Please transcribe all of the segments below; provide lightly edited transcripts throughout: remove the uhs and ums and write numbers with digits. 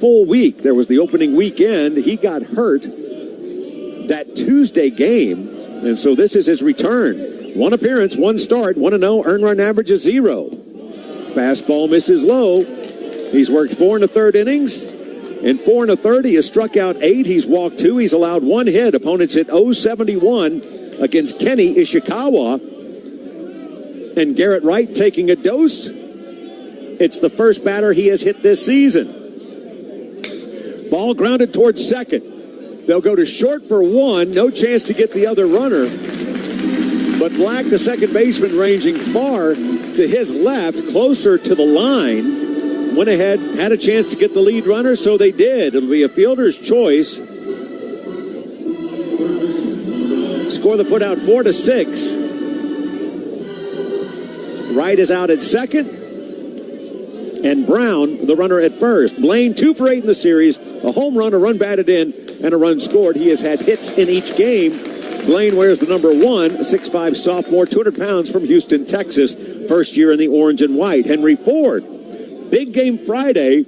full week. There was the opening weekend. He got hurt that Tuesday game, and so this is his return. 1 appearance, 1 start, 1-0, earned run average is 0. Fastball misses low. He's worked 4 1/3 innings. In 4 1/3, he has struck out 8. He's walked 2. He's allowed 1 hit. Opponents hit 0-71 against Kenny Ishikawa. And Garrett Wright taking a dose. It's the first batter he has hit this season. Ball grounded towards second. They'll go to short for 1. No chance to get the other runner. But Black, the second baseman, ranging far to his left, closer to the line, went ahead, had a chance to get the lead runner, so they did. It'll be a fielder's choice. Score the putout 4-6. Wright is out at second, and Brown, the runner at first. Blaine, 2 for 8 in the series, a home run, a run batted in, and a run scored. He has had hits in each game. Blaine wears the number 1, 6'5" sophomore, 200 pounds from Houston, Texas. First year in the orange and white. Henry Ford, big game Friday.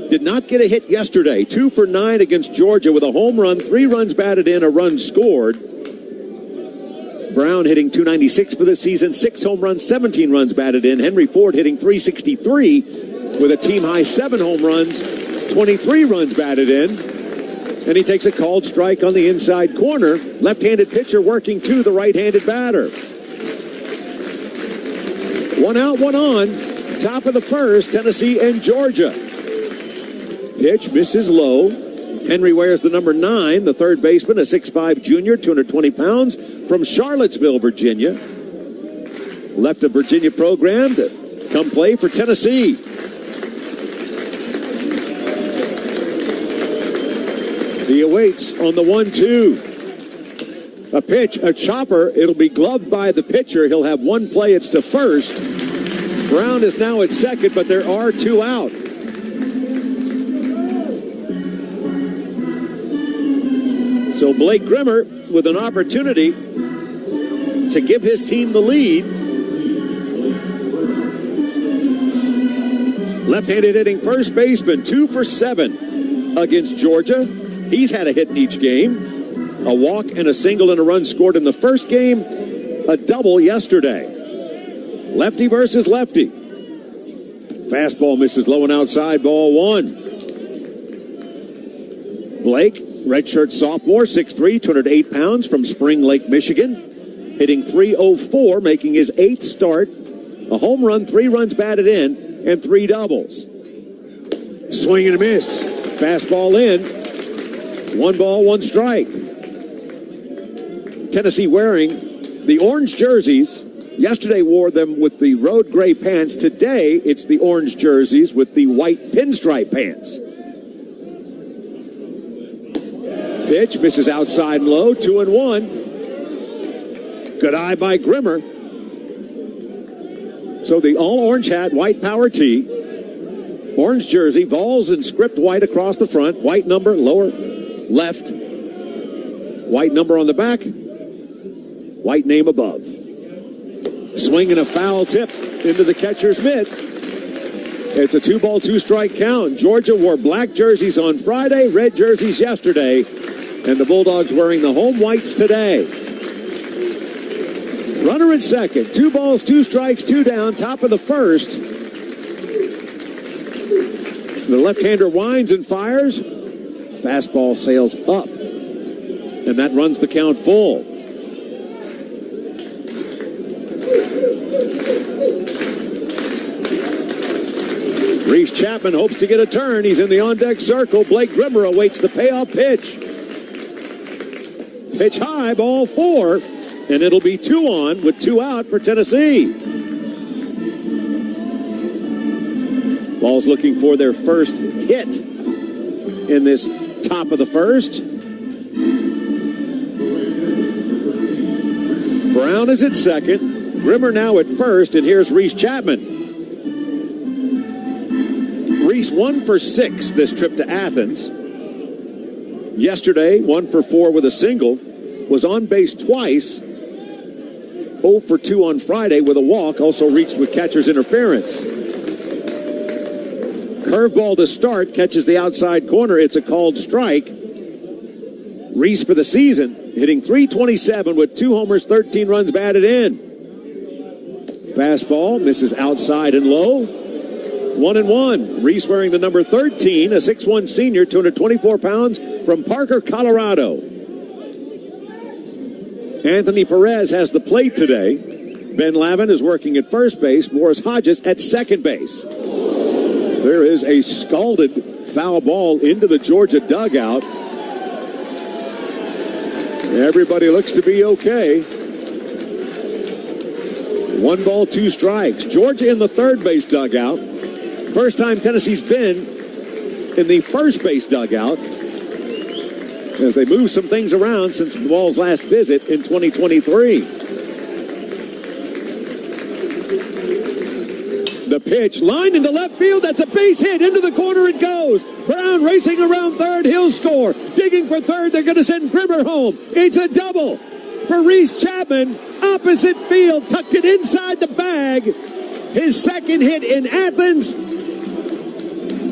Did not get a hit yesterday. 2 for 9 against Georgia with a home run, 3 runs batted in, a run scored. Brown hitting .296 for the season, 6 home runs, 17 runs batted in. Henry Ford hitting .363 with a team-high 7 home runs, 23 runs batted in. And he takes a called strike on the inside corner. Left-handed pitcher working to the right-handed batter. 1 out, 1 on. Top of the first, Tennessee and Georgia. Pitch misses low. Henry wears the number 9, the third baseman, a 6'5" junior, 220 pounds, from Charlottesville, Virginia. Left a Virginia program to come play for Tennessee. He awaits on the 1-2. A pitch, a chopper. It'll be gloved by the pitcher. He'll have 1 play. It's to first. Brown is now at second, but there are 2 out. So Blake Grimmer with an opportunity to give his team the lead. Left-handed hitting first baseman, 2 for 7 against Georgia. He's had a hit in each game. A walk and a single and a run scored in the first game. A double yesterday. Lefty versus lefty. Fastball misses low and outside, ball 1. Blake, redshirt sophomore, 6'3", 208 pounds, from Spring Lake, Michigan. Hitting .304, making his 8th start. A home run, 3 runs batted in, and 3 doubles. Swing and a miss. Fastball in. 1 ball, 1 strike. Tennessee wearing the orange jerseys. Yesterday wore them with the road gray pants. Today, it's the orange jerseys with the white pinstripe pants. Pitch misses outside and low, 2-1. Good eye by Grimmer. So the all-orange hat, white power tee, orange jersey, Vols and script white across the front, white number lower left, white number on the back, white name above. Swing and a foul tip into the catcher's mitt. It's a 2-ball, 2-strike count. Georgia wore black jerseys on Friday, red jerseys yesterday, and the Bulldogs wearing the home whites today. Runner at second. 2 balls, 2 strikes, 2 down. Top of the first. The left-hander winds and fires. Fastball sails up. And that runs the count full. Reese Chapman hopes to get a turn. He's in the on-deck circle. Blake Grimmer awaits the payoff pitch. Pitch high, ball 4, and it'll be 2 on with 2 out for Tennessee. Ball's looking for their first hit in this top of the first. Brown is at second. Grimmer now at first, and here's Reese Chapman. Reese 1 for 6 this trip to Athens. Yesterday, 1 for 4 with a single. Was on base twice. 0 for 2 on Friday with a walk. Also reached with catcher's interference. Curveball to start, catches the outside corner. It's a called strike. Reese for the season, hitting .327 with 2 homers, 13 runs batted in. Fastball misses outside and low. 1-1. Reese wearing the number 13, a 6'1 senior, 224 pounds, from Parker, Colorado. Anthony Perez has the plate today. Ben Lavin is working at first base. Morris Hodges at second base. There is a scalded foul ball into the Georgia dugout. Everybody looks to be okay. 1 ball, 2 strikes. Georgia in the third base dugout. First time Tennessee's been in the first base dugout as they move some things around since the Ball's last visit in 2023. The pitch lined into left field. That's a base hit. Into the corner it goes. Brown racing around third. He'll score. Digging for third. They're going to send Grimmer home. It's a double for Reese Chapman. Opposite field. Tucked it inside the bag. His second hit in Athens.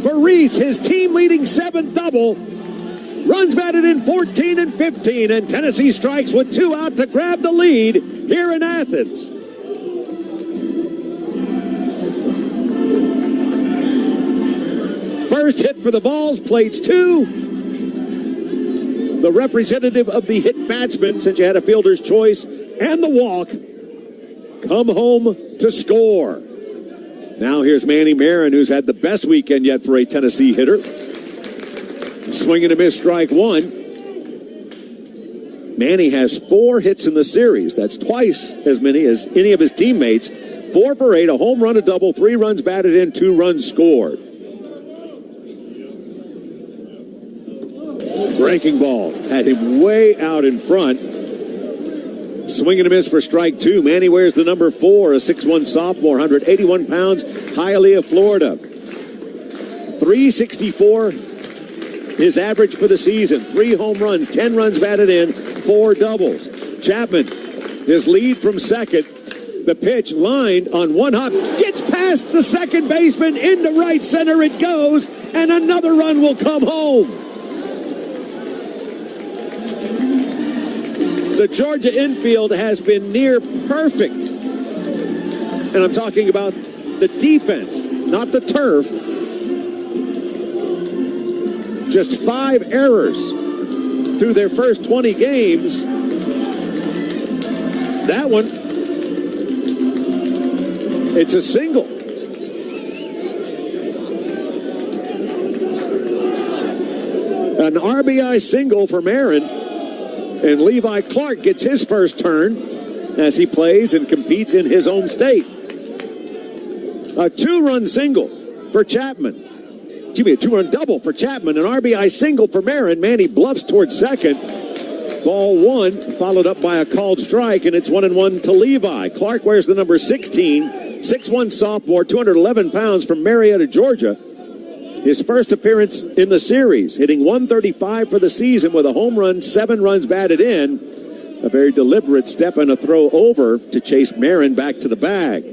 For Reese, his team-leading 7th double. Runs batted in 14 and 15. And Tennessee strikes with 2 out to grab the lead here in Athens. First hit for the Vols, plates 2. The representative of the hit batsman, since you had a fielder's choice and the walk, come home to score. Now here's Manny Marin, who's had the best weekend yet for a Tennessee hitter. Swing and a miss, strike 1. Manny has 4 hits in the series. That's twice as many as any of his teammates. 4 for 8, a home run, a double, 3 runs batted in, 2 runs scored. Breaking ball had him way out in front. Swing and a miss for strike 2. Manny wears the number 4, a 6'1 sophomore, 181 pounds, Hialeah, Florida. .364 his average for the season. 3 home runs, 10 runs batted in, 4 doubles. Chapman, his lead from second. The pitch lined on one hop. Gets past the second baseman. Into right center it goes. And another run will come home. The Georgia infield has been near perfect. And I'm talking about the defense, not the turf. Just 5 errors through their first 20 games. That one, it's a single. An RBI single for Marin. And Levi Clark gets his first turn as he plays and competes in his home state. A 2-run single for Chapman. Excuse me, a 2-run double for Chapman. An RBI single for Marin. Manny bluffs towards second. Ball 1, followed up by a called strike, and it's 1-1 to Levi. Clark wears the number 16, 6'1 sophomore, 211 pounds, from Marietta, Georgia. His first appearance in the series, hitting .135 for the season with a home run, 7 runs batted in. A very deliberate step and a throw over to chase Marin back to the bag.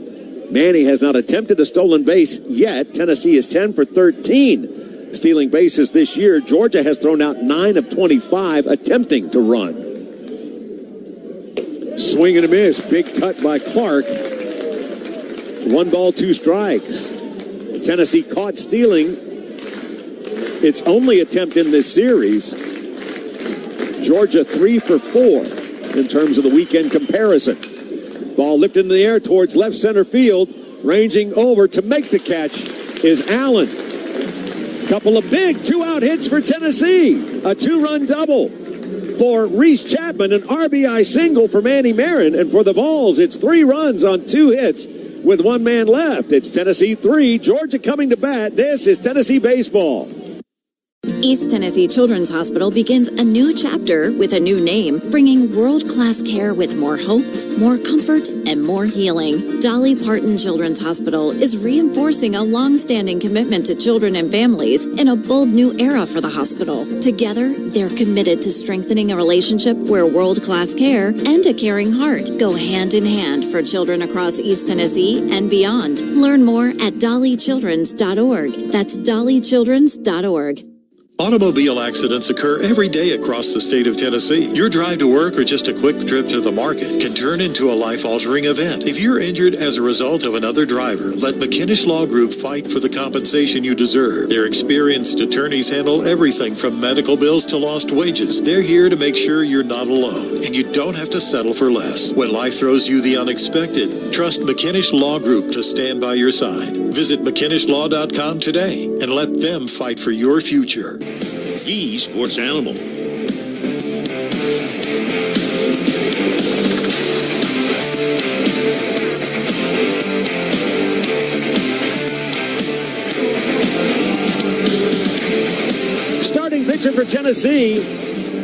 Manny has not attempted a stolen base yet. Tennessee is 10 for 13 stealing bases this year. Georgia has thrown out 9 of 25 attempting to run. Swing and a miss. Big cut by Clark. 1 ball, 2 strikes. Tennessee caught stealing its only attempt in this series. Georgia 3 for 4 in terms of the weekend comparison. Ball lifted in the air towards left center field. Ranging over to make the catch is Allen. Couple of big 2-out hits for Tennessee. A 2-run double for Reese Chapman. An RBI single for Manny Marin. And for the Vols, it's 3 runs on 2 hits with 1 man left. It's Tennessee 3, Georgia coming to bat. This is Tennessee baseball. East Tennessee Children's Hospital begins a new chapter with a new name, bringing world-class care with more hope, more comfort, and more healing. Dolly Parton Children's Hospital is reinforcing a long-standing commitment to children and families in a bold new era for the hospital. Together, they're committed to strengthening a relationship where world-class care and a caring heart go hand in hand for children across East Tennessee and beyond. Learn more at dollychildrens.org. That's dollychildrens.org. Automobile accidents occur every day across the state of Tennessee. Your drive to work or just a quick trip to the market can turn into a life-altering event. If you're injured as a result of another driver, let McKinnish Law Group fight for the compensation you deserve. Their experienced attorneys handle everything from medical bills to lost wages. They're here to make sure you're not alone and you don't have to settle for less. When life throws you the unexpected, trust McKinnish Law Group to stand by your side. Visit McKinnishLaw.com today and let them fight for your future. The Sports Animal. Starting pitcher for Tennessee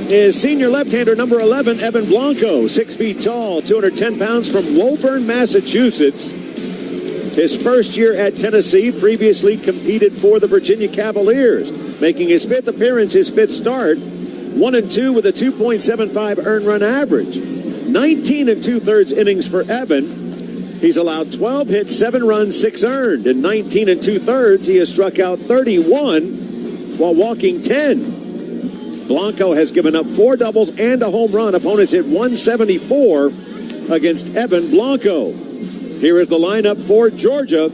is senior left-hander number 11, Evan Blanco, 6 feet tall, 210 pounds, from Woburn, Massachusetts. His first year at Tennessee, previously competed for the Virginia Cavaliers, making his 5th appearance, his 5th start, 1-2 with a 2.75 earned run average. 19 2/3 innings for Evan. He's allowed 12 hits, 7 runs, 6 earned. In 19 2/3, he has struck out 31 while walking 10. Blanco has given up 4 doubles and a home run. Opponents hit 174 against Evan Blanco. Here is the lineup for Georgia.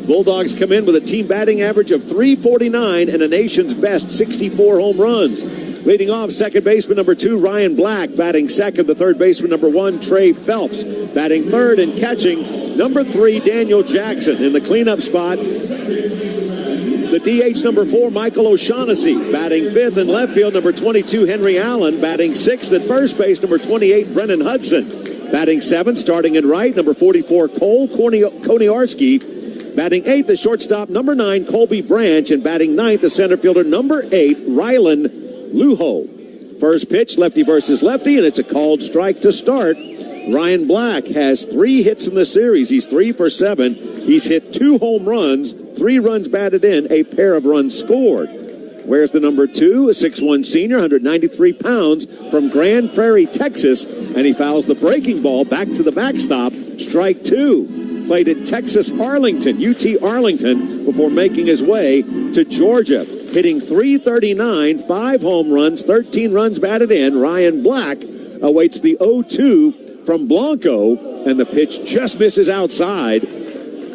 Bulldogs come in with a team batting average of .349 and a nation's best 64 home runs. Leading off, second baseman number 2, Ryan Black. Batting second, the third baseman number 1, Trey Phelps. Batting third and catching, number 3, Daniel Jackson. In the cleanup spot, the DH number 4, Michael O'Shaughnessy. Batting fifth in left field, number 22, Henry Allen. Batting sixth at first base, number 28, Brennan Hudson. Batting seventh, starting in right, number 44, Cole Koniarski. Batting eighth, the shortstop, number 9, Colby Branch. And batting ninth, the center fielder, number 8, Rylan Lujo. First pitch, lefty versus lefty, and it's a called strike to start. Ryan Black has 3 hits in the series. He's 3 for 7. He's hit 2 home runs, 3 runs batted in, a pair of runs scored. Where's the number 2, a 6'1 senior, 193 pounds, from Grand Prairie, Texas, and he fouls the breaking ball back to the backstop. Strike 2. Played at Texas Arlington, UT Arlington, before making his way to Georgia. Hitting .339, 5 home runs, 13 runs batted in. Ryan Black awaits the 0-2 from Blanco, and the pitch just misses outside,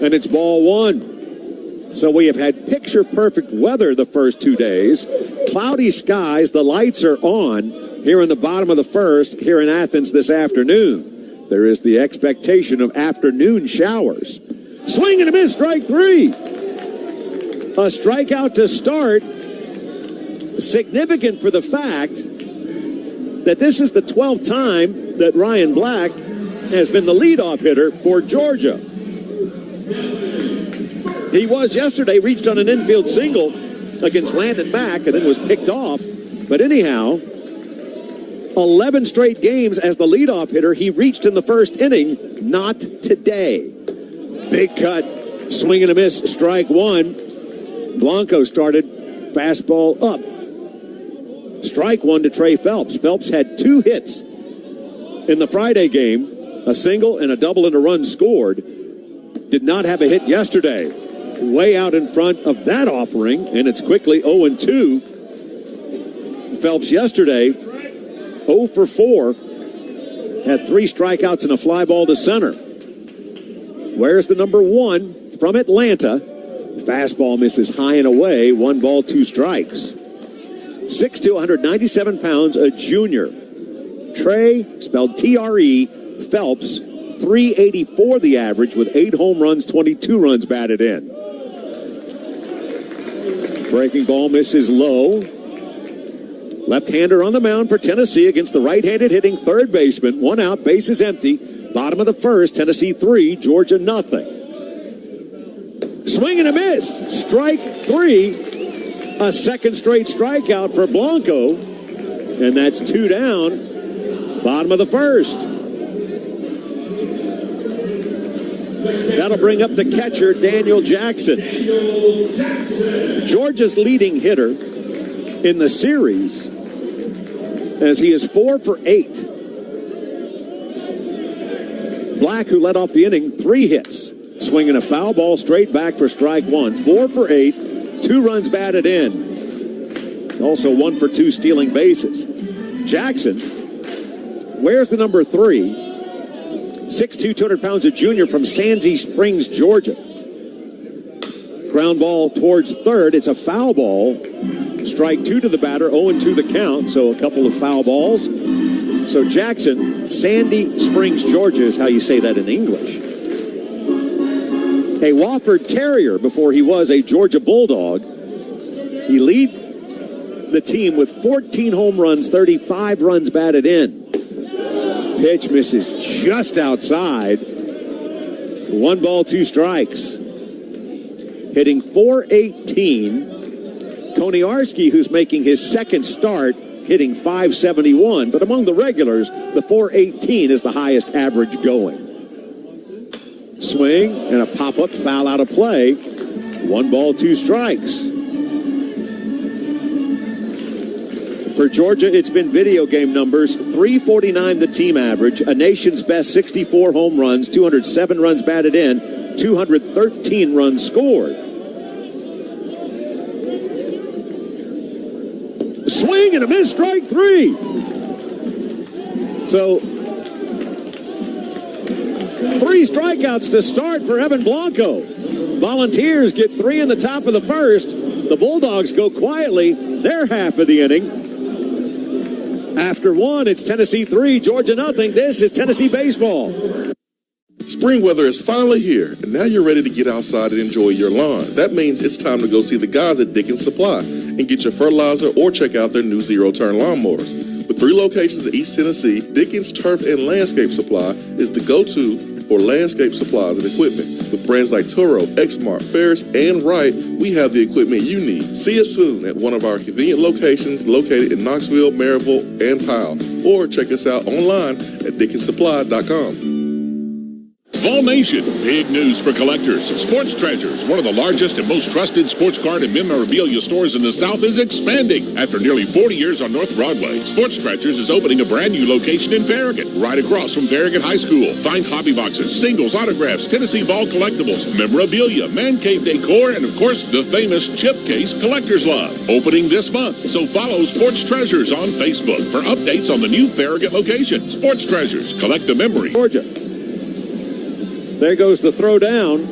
and it's ball 1. So we have had picture-perfect weather the first 2 days. Cloudy skies, the lights are on here in the bottom of the first here in Athens this afternoon. There is the expectation of afternoon showers. Swing and a miss, strike 3. A strikeout to start. Significant for the fact that this is the 12th time that Ryan Black has been the leadoff hitter for Georgia. He was yesterday, reached on an infield single against Landon Mack and then was picked off. But anyhow, 11 straight games as the leadoff hitter. He reached in the first inning. Not today. Big cut. Swing and a miss. Strike 1. Blanco started. Fastball up. Strike 1 to Trey Phelps. Phelps had 2 hits in the Friday game. A single and a double and a run scored. Did not have a hit yesterday. Way out in front of that offering, and it's quickly 0-2. Phelps yesterday, 0 for 4, had 3 strikeouts and a fly ball to center. Where's the number 1 from Atlanta? Fastball misses high and away, 1 ball, 2 strikes. 6'2", 197 pounds, a junior. Trey, spelled T-R-E, Phelps, 384 the average with 8 home runs, 22 runs batted in. Breaking ball misses low. Left-hander on the mound for Tennessee against the right-handed hitting third baseman. 1 out, bases empty. Bottom of the first, Tennessee 3, Georgia nothing. Swing and a miss. Strike 3. A second straight strikeout for Blanco, and that's 2 down. Bottom of the first. That'll bring up the catcher, Daniel Jackson. Georgia's leading hitter in the series, as he is 4 for 8. Black, who led off the inning, 3 hits. Swinging a foul ball straight back for strike 1. 4 for 8, 2 runs batted in. Also 1 for 2 stealing bases. Jackson, where's the number 3? 6'2", 200 pounds, a junior from Sandy Springs, Georgia. Ground ball towards third. It's a foul ball. Strike 2 to the batter, 0-2 the count, so a couple of foul balls. So Jackson, Sandy Springs, Georgia is how you say that in English. A Wofford Terrier before he was a Georgia Bulldog. He leads the team with 14 home runs, 35 runs batted in. Pitch misses just outside. 1 ball, 2 strikes. Hitting .418. Koniarski, who's making his second start, hitting .571. But among the regulars, the .418 is the highest average going. Swing and a pop-up, foul out of play. 1 ball, 2 strikes. For Georgia, it's been video game numbers. 349 the team average, a nation's best 64 home runs, 207 runs batted in, 213 runs scored. Swing and a miss, strike 3. So 3 strikeouts to start for Evan Blanco. Volunteers get 3 in the top of the first. The Bulldogs go quietly their half of the inning. After 1, it's Tennessee 3, Georgia nothing. This is Tennessee baseball. Spring weather is finally here, and now you're ready to get outside and enjoy your lawn. That means it's time to go see the guys at Dickens Supply and get your fertilizer or check out their new zero-turn lawnmowers. With 3 locations in East Tennessee, Dickens Turf and Landscape Supply is the go-to for landscape supplies and equipment. With brands like Toro, Exmark, Ferris, and Wright, we have the equipment you need. See us soon at one of our convenient locations located in Knoxville, Maryville, and Powell. Or check us out online at DickensSupply.com. Fall Nation, big news for collectors. Sports Treasures, one of the largest and most trusted sports card and memorabilia stores in the South, is expanding. After nearly 40 years on North Broadway, Sports Treasures is opening a brand new location in Farragut, right across from Farragut High School. Find hobby boxes, singles, autographs, Tennessee Ball collectibles, memorabilia, man cave decor, and of course, the famous chip case collectors love. Opening this month, so follow Sports Treasures on Facebook for updates on the new Farragut location. Sports Treasures, collect the memory. Georgia. There goes the throw down.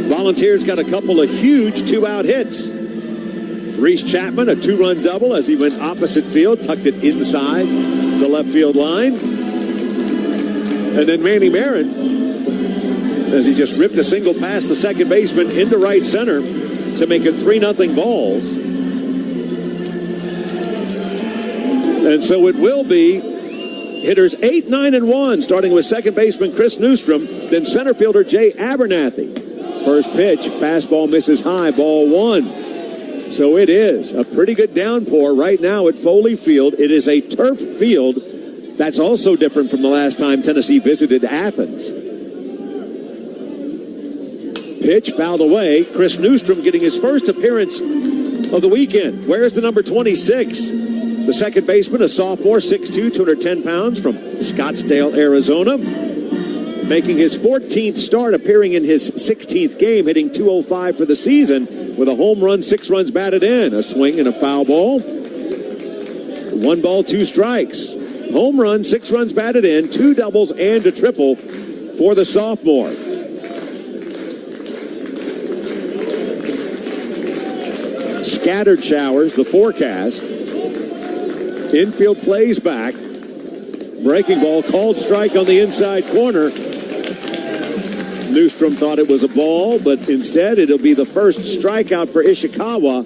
Volunteers got a couple of huge 2-out hits. Reese Chapman, a 2-run double as he went opposite field, tucked it inside the left field line. And then Manny Marin, as he just ripped a single past the second baseman into right center to make it 3-0 balls. And so it will be hitters 8, 9, and 1, starting with second baseman Chris Newstrom, then center fielder Jay Abernathy. First pitch, fastball misses high, ball 1. So it is a pretty good downpour right now at Foley Field. It is a turf field. That's also different from the last time Tennessee visited Athens. Pitch fouled away. Chris Newstrom getting his first appearance of the weekend. Where's the number 26? The second baseman, a sophomore, 6'2", 210 pounds from Scottsdale, Arizona. Making his 14th start, appearing in his 16th game, hitting .205 for the season with a home run, 6 runs batted in. A swing and a foul ball. 1 ball, 2 strikes. Home run, 6 runs batted in, 2 doubles and a triple for the sophomore. Scattered showers, the forecast. Infield plays back. Breaking ball, called strike on the inside corner. Newstrom thought it was a ball, but instead it'll be the first strikeout for Ishikawa,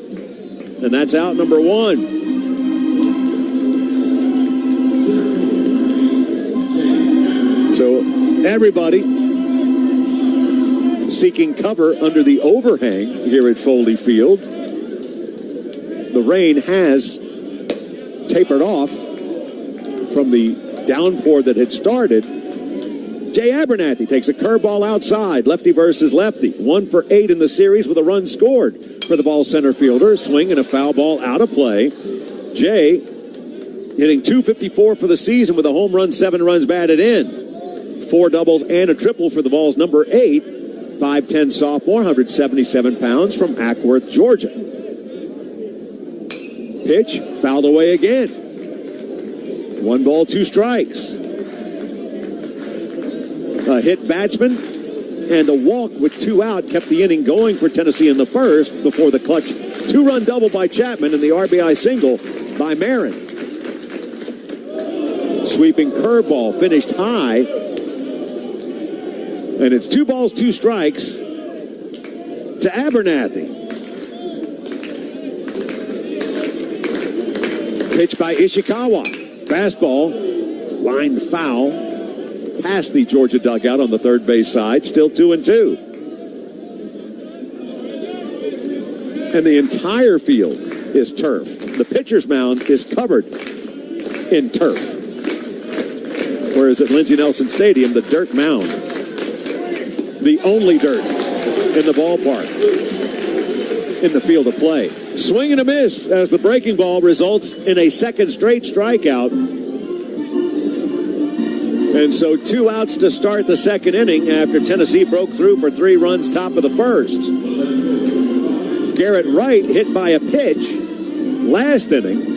and that's out number 1. So everybody seeking cover under the overhang here at Foley Field. The rain has tapered off from the downpour that had started. Jay Abernathy takes a curveball outside, lefty versus lefty. 1 for 8 in the series with a run scored for the ball center fielder. Swing and a foul ball out of play. Jay hitting .254 for the season with a home run, 7 runs batted in. 4 doubles and a triple for the Vols' number 8, 5'10" sophomore, 177 pounds from Ackworth, Georgia. Pitch fouled away again. 1 ball, 2 strikes. A hit batsman and a walk with 2 out kept the inning going for Tennessee in the first before the clutch 2-run double by Chapman and the RBI single by Marin. Sweeping curveball finished high. And it's 2 balls, 2 strikes to Abernathy. Pitch by Ishikawa. Fastball, lined foul, past the Georgia dugout on the third base side. Still 2-2. And the entire field is turf. The pitcher's mound is covered in turf. Whereas at Lindsey Nelson Stadium, the dirt mound, the only dirt in the ballpark, in the field of play. Swing and a miss as the breaking ball results in a second straight strikeout. And so 2 outs to start the second inning after Tennessee broke through for 3 runs top of the first. Garrett Wright hit by a pitch last inning.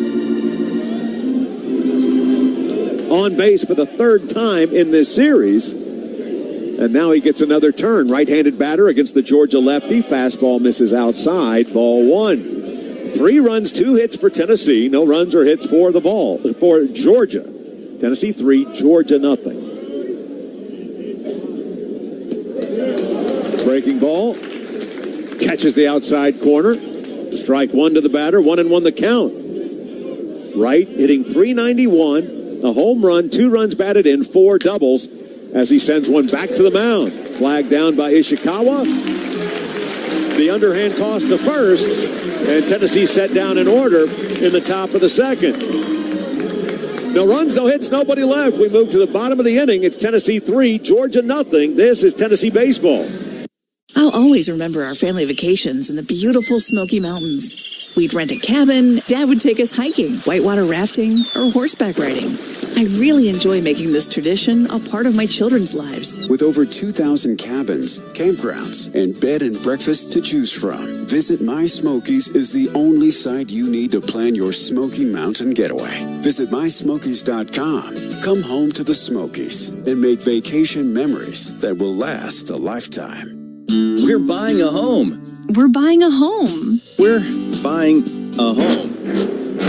On base for the 3rd time in this series. And now he gets another turn. Right-handed batter against the Georgia lefty. Fastball misses outside. Ball 1. 3 runs, 2 hits for Tennessee. No runs or hits for the ball for Georgia. Tennessee 3, Georgia nothing. Breaking ball. Catches the outside corner. Strike 1 to the batter. 1-1 the count. Wright hitting .391. A home run, 2 runs batted in, 4 doubles as he sends one back to the mound. Flag down by Ishikawa. The underhand toss to first, and Tennessee set down in order in the top of the second. No runs, no hits, nobody left. We move to the bottom of the inning. It's Tennessee 3, Georgia nothing. This is Tennessee baseball. I'll always remember our family vacations in the beautiful Smoky Mountains. We'd rent a cabin, Dad would take us hiking, whitewater rafting, or horseback riding. I really enjoy making this tradition a part of my children's lives. With over 2,000 cabins, campgrounds, and bed and breakfast to choose from, Visit My Smokies is the only site you need to plan your Smoky Mountain getaway. Visit MySmokies.com. Come home to the Smokies and make vacation memories that will last a lifetime. We're buying a home. We're buying a home. We're buying a home.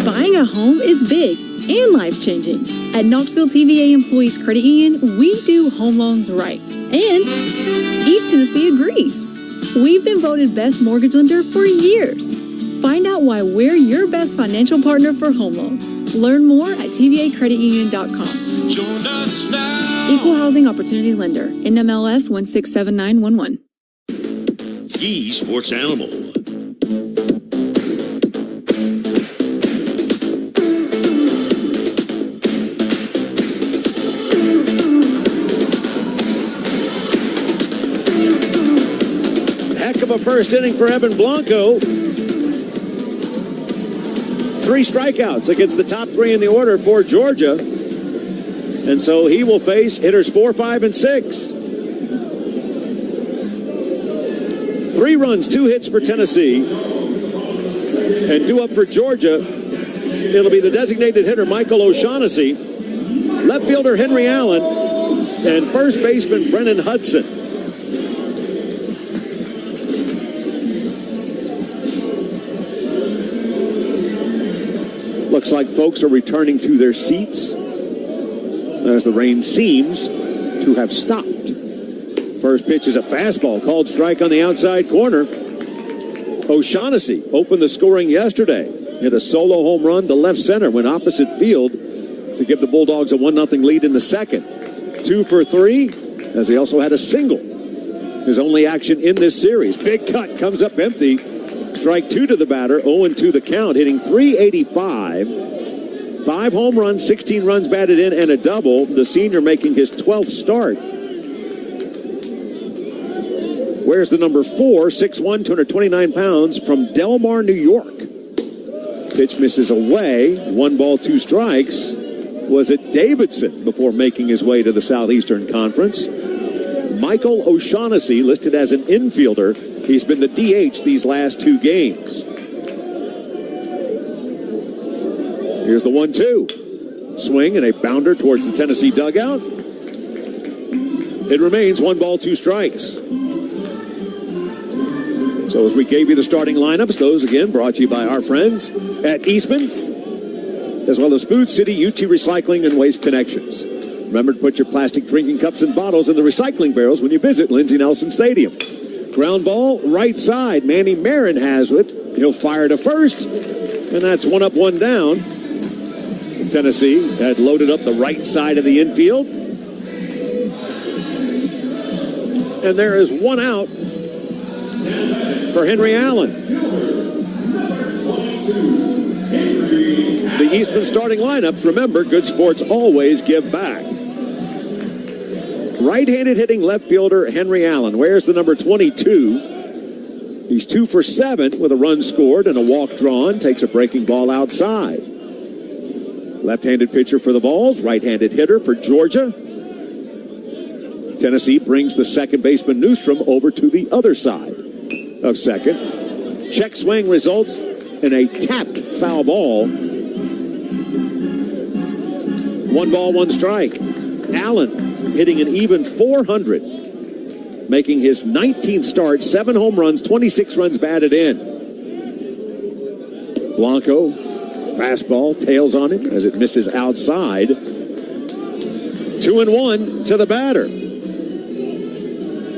Buying a home is big and life-changing. At Knoxville TVA Employees Credit Union, we do home loans right. And East Tennessee agrees. We've been voted best mortgage lender for years. Find out why we're your best financial partner for home loans. Learn more at tvacreditunion.com. Join us now. Equal Housing Opportunity Lender. NMLS 167911. The Sports Animal. Heck of a first inning for Evan Blanco. 3 strikeouts against the top 3 in the order for Georgia. And so he will face hitters 4, 5, and 6. 3 runs, 2 hits for Tennessee. And 2 up for Georgia. It'll be the designated hitter, Michael O'Shaughnessy, left fielder Henry Allen, and first baseman Brennan Hudson. Looks like folks are returning to their seats as the rain seems to have stopped. First pitch is a fastball, called strike on the outside corner. O'Shaughnessy opened the scoring yesterday. Hit a solo home run to left center, went opposite field to give the Bulldogs a 1-0 lead in the second. 2 for 3, as he also had a single. his only action in this series. Big cut, comes up empty. Strike 2 to the batter, 0-2 the count, hitting .385. 5 home runs, 16 runs batted in, and a double. The senior making his 12th start. Where's the number 4, 6'1", 229 pounds, from Delmar, New York. Pitch misses away. 1 ball, 2 strikes. Was it Davidson before making his way to the Southeastern Conference? Michael O'Shaughnessy, listed as an infielder. He's been the DH these last 2 games. Here's the 1-2. Swing and a bounder towards the Tennessee dugout. It remains 1 ball, 2 strikes. So as we gave you the starting lineups, those again brought to you by our friends at Eastman, as well as Food City, UT Recycling, and Waste Connections. Remember to put your plastic drinking cups and bottles in the recycling barrels when you visit Lindsey Nelson Stadium. Ground ball, right side. Manny Marin has it. He'll fire to first, and that's 1 up, 1 down. Tennessee had loaded up the right side of the infield. And there is 1 out for Henry Allen. The Eastman starting lineups, remember, good sports always give back. Right-handed hitting left fielder Henry Allen. Where's the number 22? He's 2 for 7 with a run scored and a walk drawn. Takes a breaking ball outside. Left-handed pitcher for the Vols. Right-handed hitter for Georgia. Tennessee brings the second baseman Newstrom over to the other side of second. Check swing results in a tapped foul ball. 1 ball, 1 strike. Allen hitting an even .400, making his 19th start, 7 home runs, 26 runs batted in. Blanco, fastball, tails on him as it misses outside. 2-1 to the batter.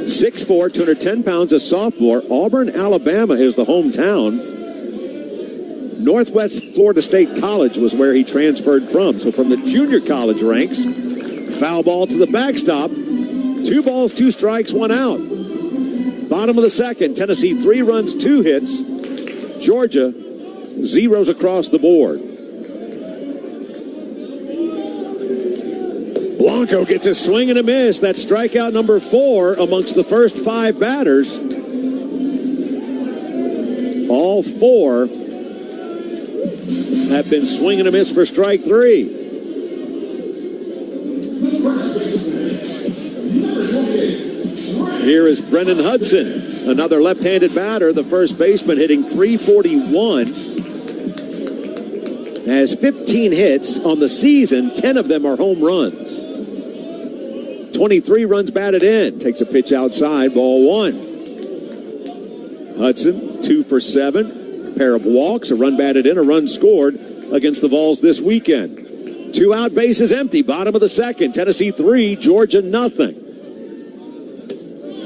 6'4", 210 pounds, a sophomore. Auburn, Alabama is the hometown. Northwest Florida State College was where he transferred from. So from the junior college ranks, foul ball to the backstop. 2 balls, 2 strikes, 1 out. Bottom of the second, Tennessee 3 runs, 2 hits. Georgia, 0s across the board. Blanco gets a swing and a miss. That's strikeout number 4 amongst the first 5 batters. All 4 have been swing and a miss for strike 3. Here is Brennan Hudson, another left-handed batter, the first baseman, hitting .341. Has 15 hits on the season. 10 of them are home runs. 23 runs batted in. Takes a pitch outside, ball 1. Hudson, 2 for 7. Pair of walks, a run batted in, a run scored against the Vols this weekend. 2 out, bases empty, bottom of the second. Tennessee 3, Georgia nothing.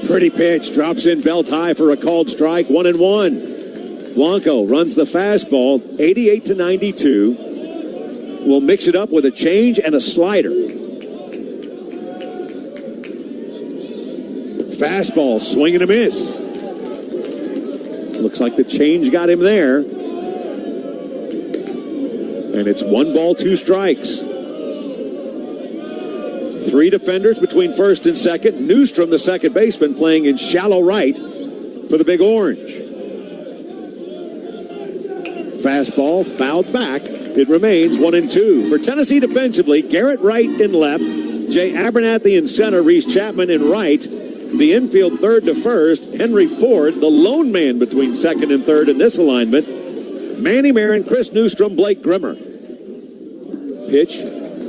Pretty pitch, drops in belt high for a called strike, 1-1. Blanco runs the fastball, 88-92. Will mix it up with a change and a slider. Fastball, swing and a miss. Looks like the change got him there. And it's 1 ball, 2 strikes. 3 defenders between first and second. Newstrom, the second baseman, playing in shallow right for the Big Orange. Fastball fouled back. It remains 1-2. For Tennessee defensively, Garrett Wright in left, Jay Abernathy in center, Reese Chapman in right. The infield third to first, Henry Ford, the lone man between second and third in this alignment. Manny Marin, Chris Newstrom, Blake Grimmer. Pitch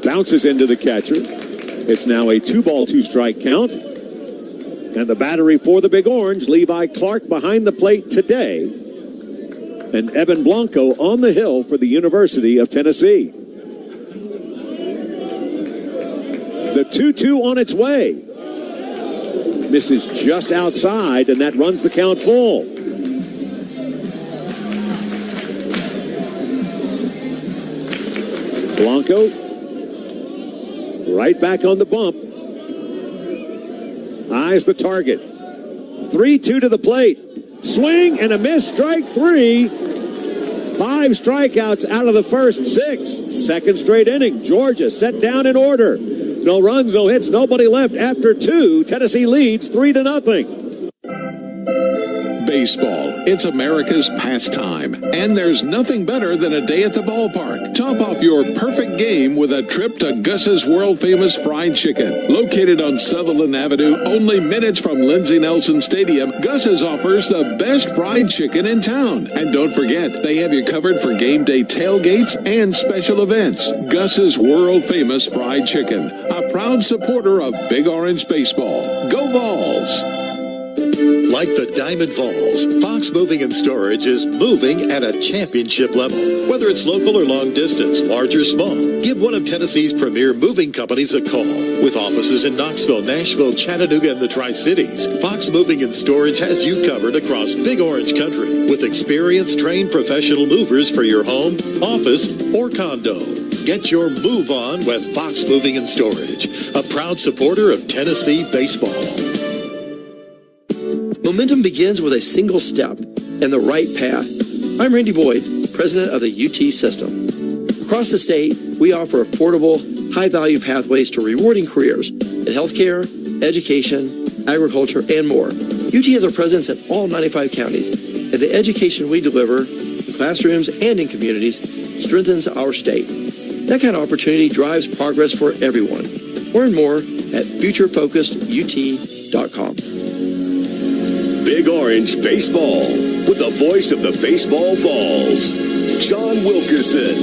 bounces into the catcher. It's now a 2 ball, 2 strike count. And the battery for the Big Orange, Levi Clark behind the plate today. And Evan Blanco on the hill for the University of Tennessee. The 2-2 on its way. Misses just outside, and that runs the count full. Blanco right back on the bump. Eyes the target. 3-2 to the plate. Swing and a miss, strike 3. 5 strikeouts out of the first 6. Second straight inning. Georgia set down in order. No runs, no hits, nobody left after 2. Tennessee leads 3-0. Baseball, it's America's pastime, and there's nothing better than a day at the ballpark. Top off your perfect game with a trip to Gus's world-famous fried chicken. Located on Sutherland Avenue, only minutes from Lindsey Nelson Stadium, Gus's offers the best fried chicken in town. And don't forget, they have you covered for game day tailgates and special events. Gus's world-famous fried chicken, a proud supporter of Big Orange Baseball. Go Vols! Like the Diamond Vols, Fox Moving and Storage is moving at a championship level. Whether it's local or long distance, large or small, give one of Tennessee's premier moving companies a call. With offices in Knoxville, Nashville, Chattanooga, and the Tri-Cities, Fox Moving and Storage has you covered across Big Orange Country with experienced, trained professional movers for your home, office, or condo. Get your move on with Fox Moving and Storage, a proud supporter of Tennessee baseball. Momentum begins with a single step and the right path. I'm Randy Boyd, president of the UT system. Across the state, we offer affordable, high-value pathways to rewarding careers in healthcare, education, agriculture, and more. UT has a presence in all 95 counties, and the education we deliver in classrooms and in communities strengthens our state. That kind of opportunity drives progress for everyone. Learn more at futurefocusedut.com. Big Orange Baseball with the voice of the baseball Vols, John Wilkerson.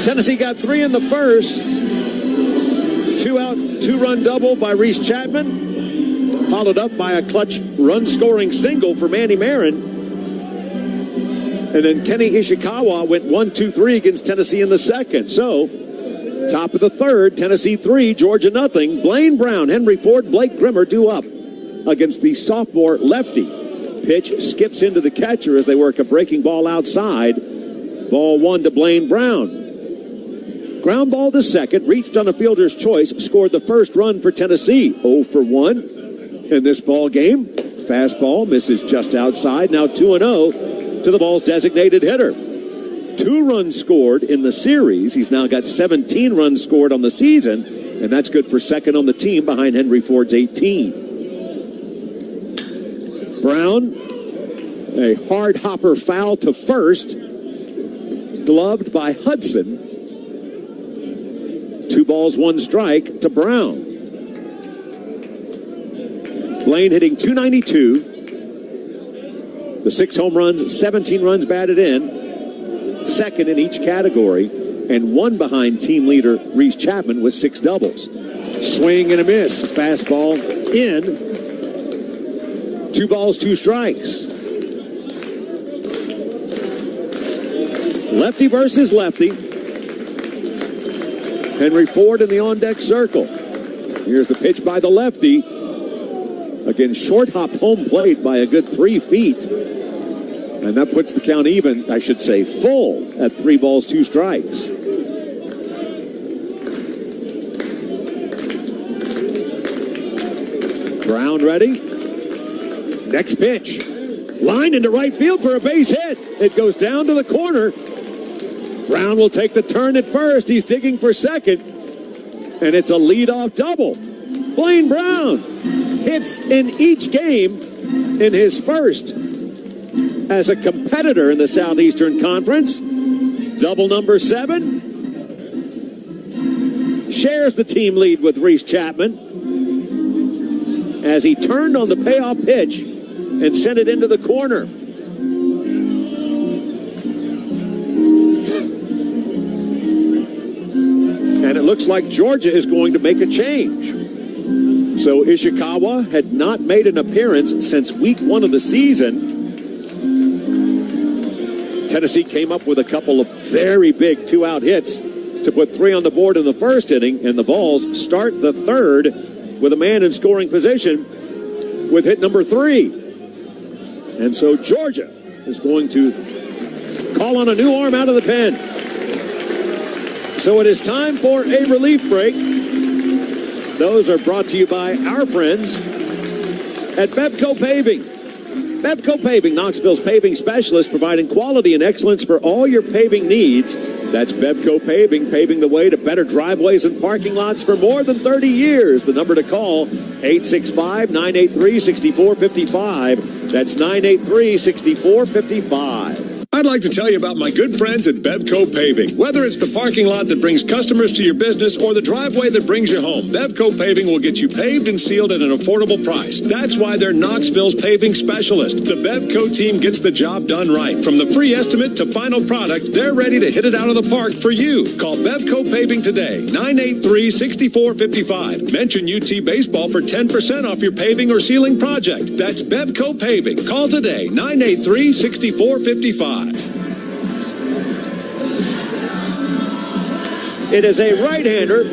Tennessee got 3 in the first. 2 out, 2-run double by Reese Chapman, followed up by a clutch run-scoring single for Manny Marin. And then Kenny Ishikawa went 1-2-3 against Tennessee in the second. So, top of the third, Tennessee 3, Georgia nothing. Blaine Brown, Henry Ford, Blake Grimmer due up against the sophomore lefty. Pitch skips into the catcher as they work a breaking ball outside. Ball 1 to Blaine Brown. Ground ball to second, reached on a fielder's choice, scored the first run for Tennessee. 0 for 1 in this ball game. Fastball misses just outside. Now 2-0 to the ball's designated hitter. 2 runs scored in the series. He's now got 17 runs scored on the season, and that's good for second on the team behind Henry Ford's 18. Brown, a hard hopper foul to first, gloved by Hudson. 2 balls, 1 strike to Brown. Blaine hitting .292. The 6 home runs, 17 runs batted in. Second in each category, and 1 behind team leader Reese Chapman with 6 doubles. Swing and a miss. Fastball in. 2 balls, 2 strikes. Lefty versus lefty. Henry Ford in the on-deck circle. Here's the pitch by the lefty. Again, short hop home plate by a good 3 feet. And that puts the count even, I should say, full at 3 balls, 2 strikes. Brown ready. Next pitch. Line into right field for a base hit. It goes down to the corner. Brown will take the turn at first. He's digging for second. And it's a leadoff double. Blaine Brown hits in each game in his first as a competitor in the Southeastern Conference. Double number 7. Shares the team lead with Reese Chapman as he turned on the payoff pitch and sent it into the corner. And it looks like Georgia is going to make a change. So Ishikawa had not made an appearance since week 1 of the season. Tennessee came up with a couple of very big 2-out hits to put 3 on the board in the first inning, and the Vols start the third with a man in scoring position with hit number 3. And so Georgia is going to call on a new arm out of the pen. So it is time for a relief break. Those are brought to you by our friends at Bevco Paving. Bevco Paving, Knoxville's paving specialist, providing quality and excellence for all your paving needs. That's Bevco Paving, paving the way to better driveways and parking lots for more than 30 years. The number to call, 865-983-6455. That's 983-6455. I'd like to tell you about my good friends at Bevco Paving. Whether it's the parking lot that brings customers to your business or the driveway that brings you home, Bevco Paving will get you paved and sealed at an affordable price. That's why they're Knoxville's paving specialist. The Bevco team gets the job done right. From the free estimate to final product, they're ready to hit it out of the park for you. Call Bevco Paving today, 983-6455. Mention UT Baseball for 10% off your paving or sealing project. That's Bevco Paving. Call today, 983-6455. It is a right-hander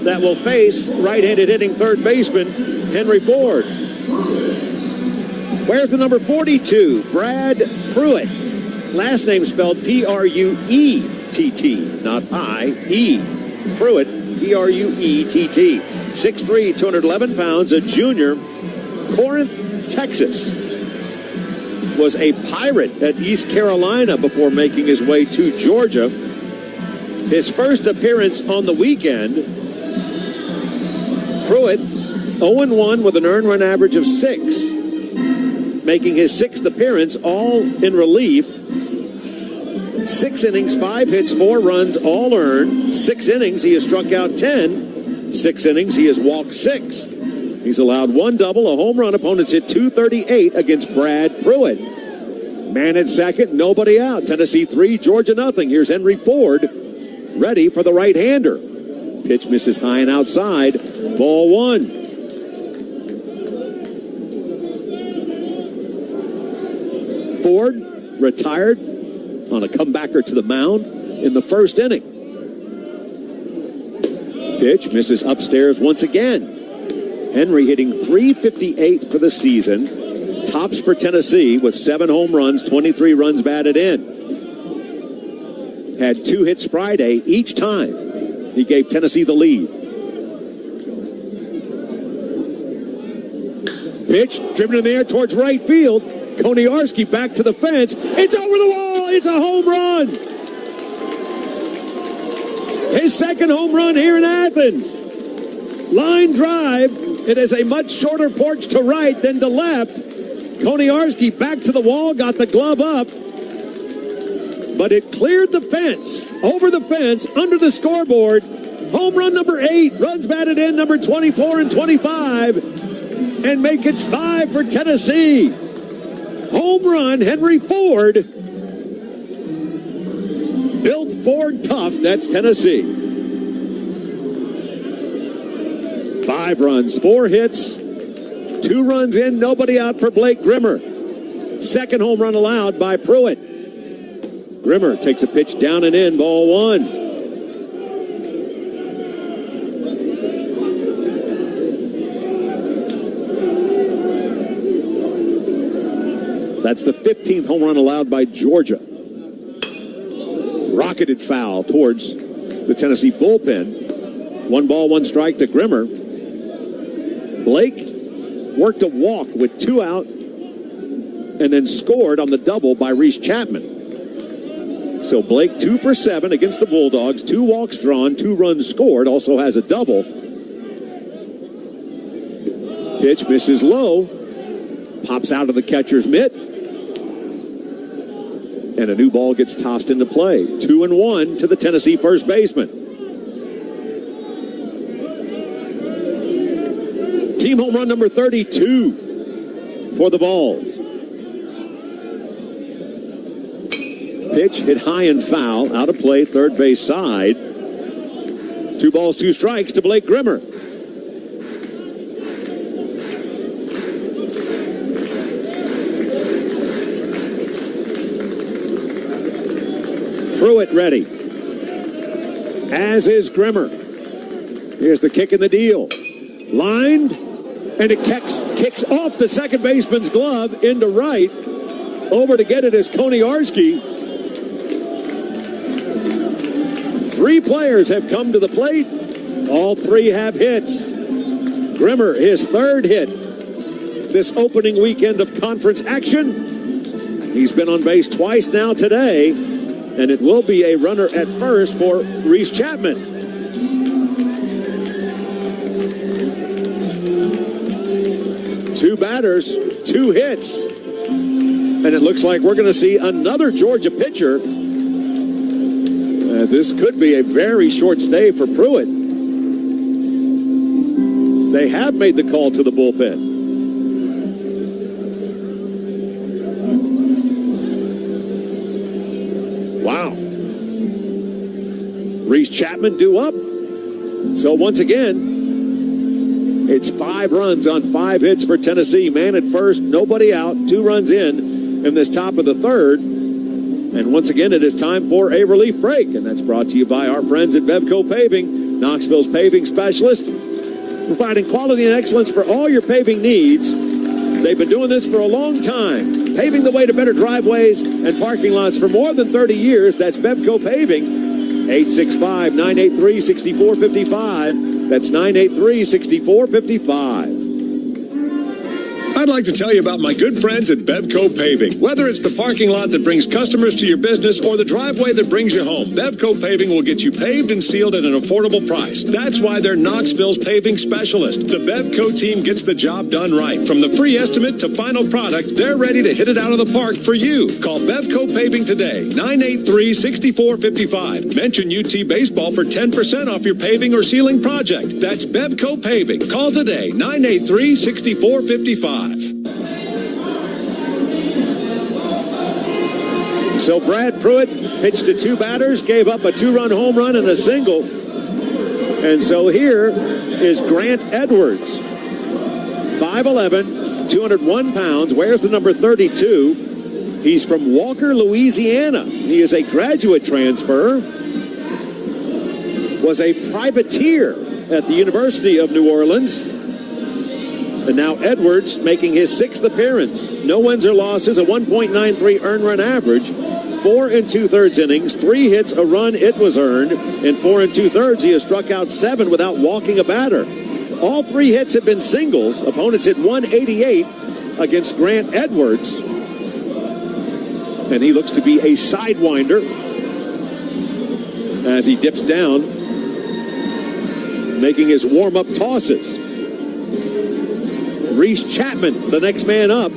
that will face right-handed hitting third baseman Henry Ford. Where's the number 42? Brad Pruitt. Last name spelled P-R-U-E-T-T, not I-E. Pruitt, P-R-U-E-T-T. 6'3", 211 pounds, a junior, Corinth, Texas. Was a Pirate at East Carolina before making his way to Georgia. His first appearance on the weekend, Pruitt 0-1 with an earned run average of 6, making his 6th appearance, all in relief. 6 innings, 5 hits, 4 runs, all earned. 6 innings, he has struck out 10. 6 innings, he has walked 6. He's allowed 1 double, a home run. Opponents hit .238 against Brad Pruitt. Man at second, nobody out. Tennessee 3, Georgia nothing. Here's Henry Ford, ready for the right-hander. Pitch misses high and outside. Ball 1. Ford retired on a comebacker to the mound in the first inning. Pitch misses upstairs once again. Henry hitting .358 for the season. Tops for Tennessee with 7 home runs, 23 runs batted in. Had 2 hits Friday. Each time he gave Tennessee the lead. Pitch driven in the air towards right field. Koniarski back to the fence. It's over the wall. It's a home run. His second home run here in Athens. Line drive. It is a much shorter porch to right than to left. Koniarski back to the wall, got the glove up. But it cleared the fence, over the fence, under the scoreboard. Home run number 8, runs batted in number 24 and 25. And make it 5 for Tennessee. Home run, Henry Ford. Built Ford tough, that's Tennessee. 5 runs, 4 hits, 2 runs in, nobody out for Blake Grimmer. Second home run allowed by Pruitt. Grimmer takes a pitch down and in, ball 1. That's the 15th home run allowed by Georgia. Rocketed foul towards the Tennessee bullpen. 1 ball, 1 strike to Grimmer. Blake worked a walk with 2 out and then scored on the double by Reese Chapman. So Blake 2 for 7 against the Bulldogs. 2 walks drawn, 2 runs scored. Also has a double. Pitch misses low. Pops out of the catcher's mitt. And a new ball gets tossed into play. 2-1 to the Tennessee first baseman. Team home run number 32 for the Vols. Pitch hit high and foul, out of play, third base side. 2 balls, 2 strikes to Blake Grimmer. Pruitt ready, as is Grimmer. Here's the kick in the deal. Lined, and it kicks off the second baseman's glove into right. Over to get it is Koniarski. Three players have come to the plate. All three have hits. Grimmer, his third hit this opening weekend of conference action. He's been on base twice now today, and it will be a runner at first for Reese Chapman. Two batters, two hits. And it looks like we're going to see another Georgia pitcher. This could be a very short stay for Pruitt. They have made the call to the bullpen. Wow. Reese Chapman due up. So once again, it's 5 runs on 5 hits for Tennessee. Man at first, nobody out, 2 runs in this top of the third. And once again, it is time for a relief break. And that's brought to you by our friends at Bevco Paving, Knoxville's paving specialist, providing quality and excellence for all your paving needs. They've been doing this for a long time, paving the way to better driveways and parking lots for more than 30 years. That's Bevco Paving, 865-983-6455. That's 983-6455. I'd like to tell you about my good friends at Bevco Paving. Whether it's the parking lot that brings customers to your business or the driveway that brings you home, Bevco Paving will get you paved and sealed at an affordable price. That's why they're Knoxville's paving specialist. The Bevco team gets the job done right. From the free estimate to final product, they're ready to hit it out of the park for you. Call Bevco Paving today, 983-6455. Mention UT Baseball for 10% off your paving or sealing project. That's Bevco Paving. Call today, 983-6455. So Brad Pruitt pitched to 2 batters, gave up a 2-run home run and a single. And so here is Grant Edwards, 5'11", 201 pounds, wears the number 32. He's from Walker, Louisiana. He is a graduate transfer, was a privateer at the University of New Orleans. And now Edwards making his 6th appearance. No wins or losses, a 1.93 earned run average, 4 2/3 innings, 3 hits, a run, it was earned. In 4 2/3, he has struck out 7 without walking a batter. All 3 hits have been singles. Opponents hit 188 against Grant Edwards. And he looks to be a sidewinder as he dips down, making his warm-up tosses. Reese Chapman, the next man up.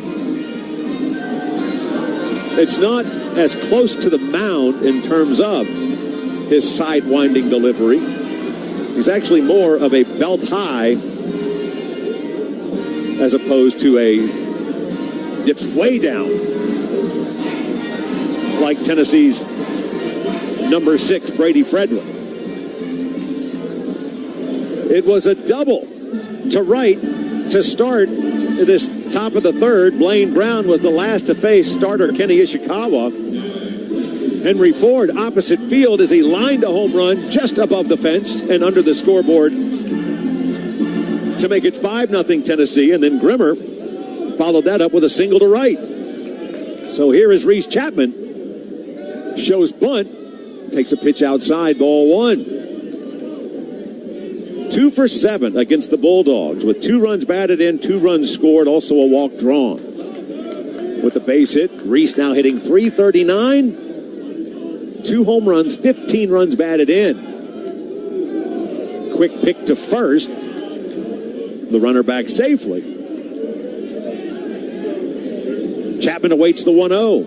It's not as close to the mound in terms of his sidewinding delivery. He's actually more of a belt high as opposed to a dips way down like Tennessee's number 6, Brady Frederick. It was a double to right to start this top of the third. Blaine Brown was the last to face starter Kenny Ishikawa. Henry Ford opposite field as he lined a home run just above the fence and under the scoreboard to make it 5-0 Tennessee. And then Grimmer followed that up with a single to right. So here is Reese Chapman. Shows bunt. Takes a pitch outside, ball 1. 2 for 7 against the Bulldogs with 2 runs batted in, 2 runs scored, also a walk drawn. With the base hit, Reese now hitting .339, 2 home runs, 15 runs batted in. Quick pick to first. The runner back safely. Chapman awaits the 1-0.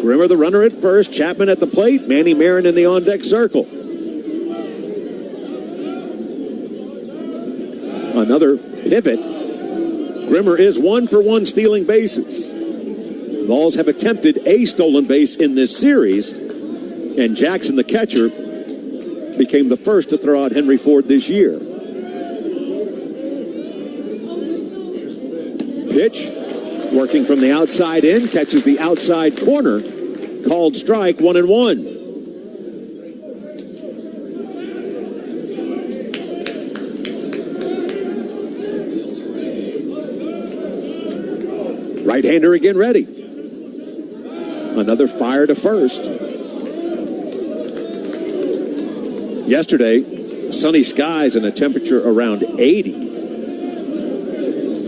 Grimmer the runner at first, Chapman at the plate, Manny Marin in the on-deck circle. Another pivot. Grimmer is 1 for 1 stealing bases. Vols have attempted a stolen base in this series, and Jackson, the catcher, became the first to throw out Henry Ford this year. Pitch, working from the outside in, catches the outside corner. Called strike, 1-1. Right-hander again ready. Another fire to first. Yesterday, sunny skies and a temperature around 80.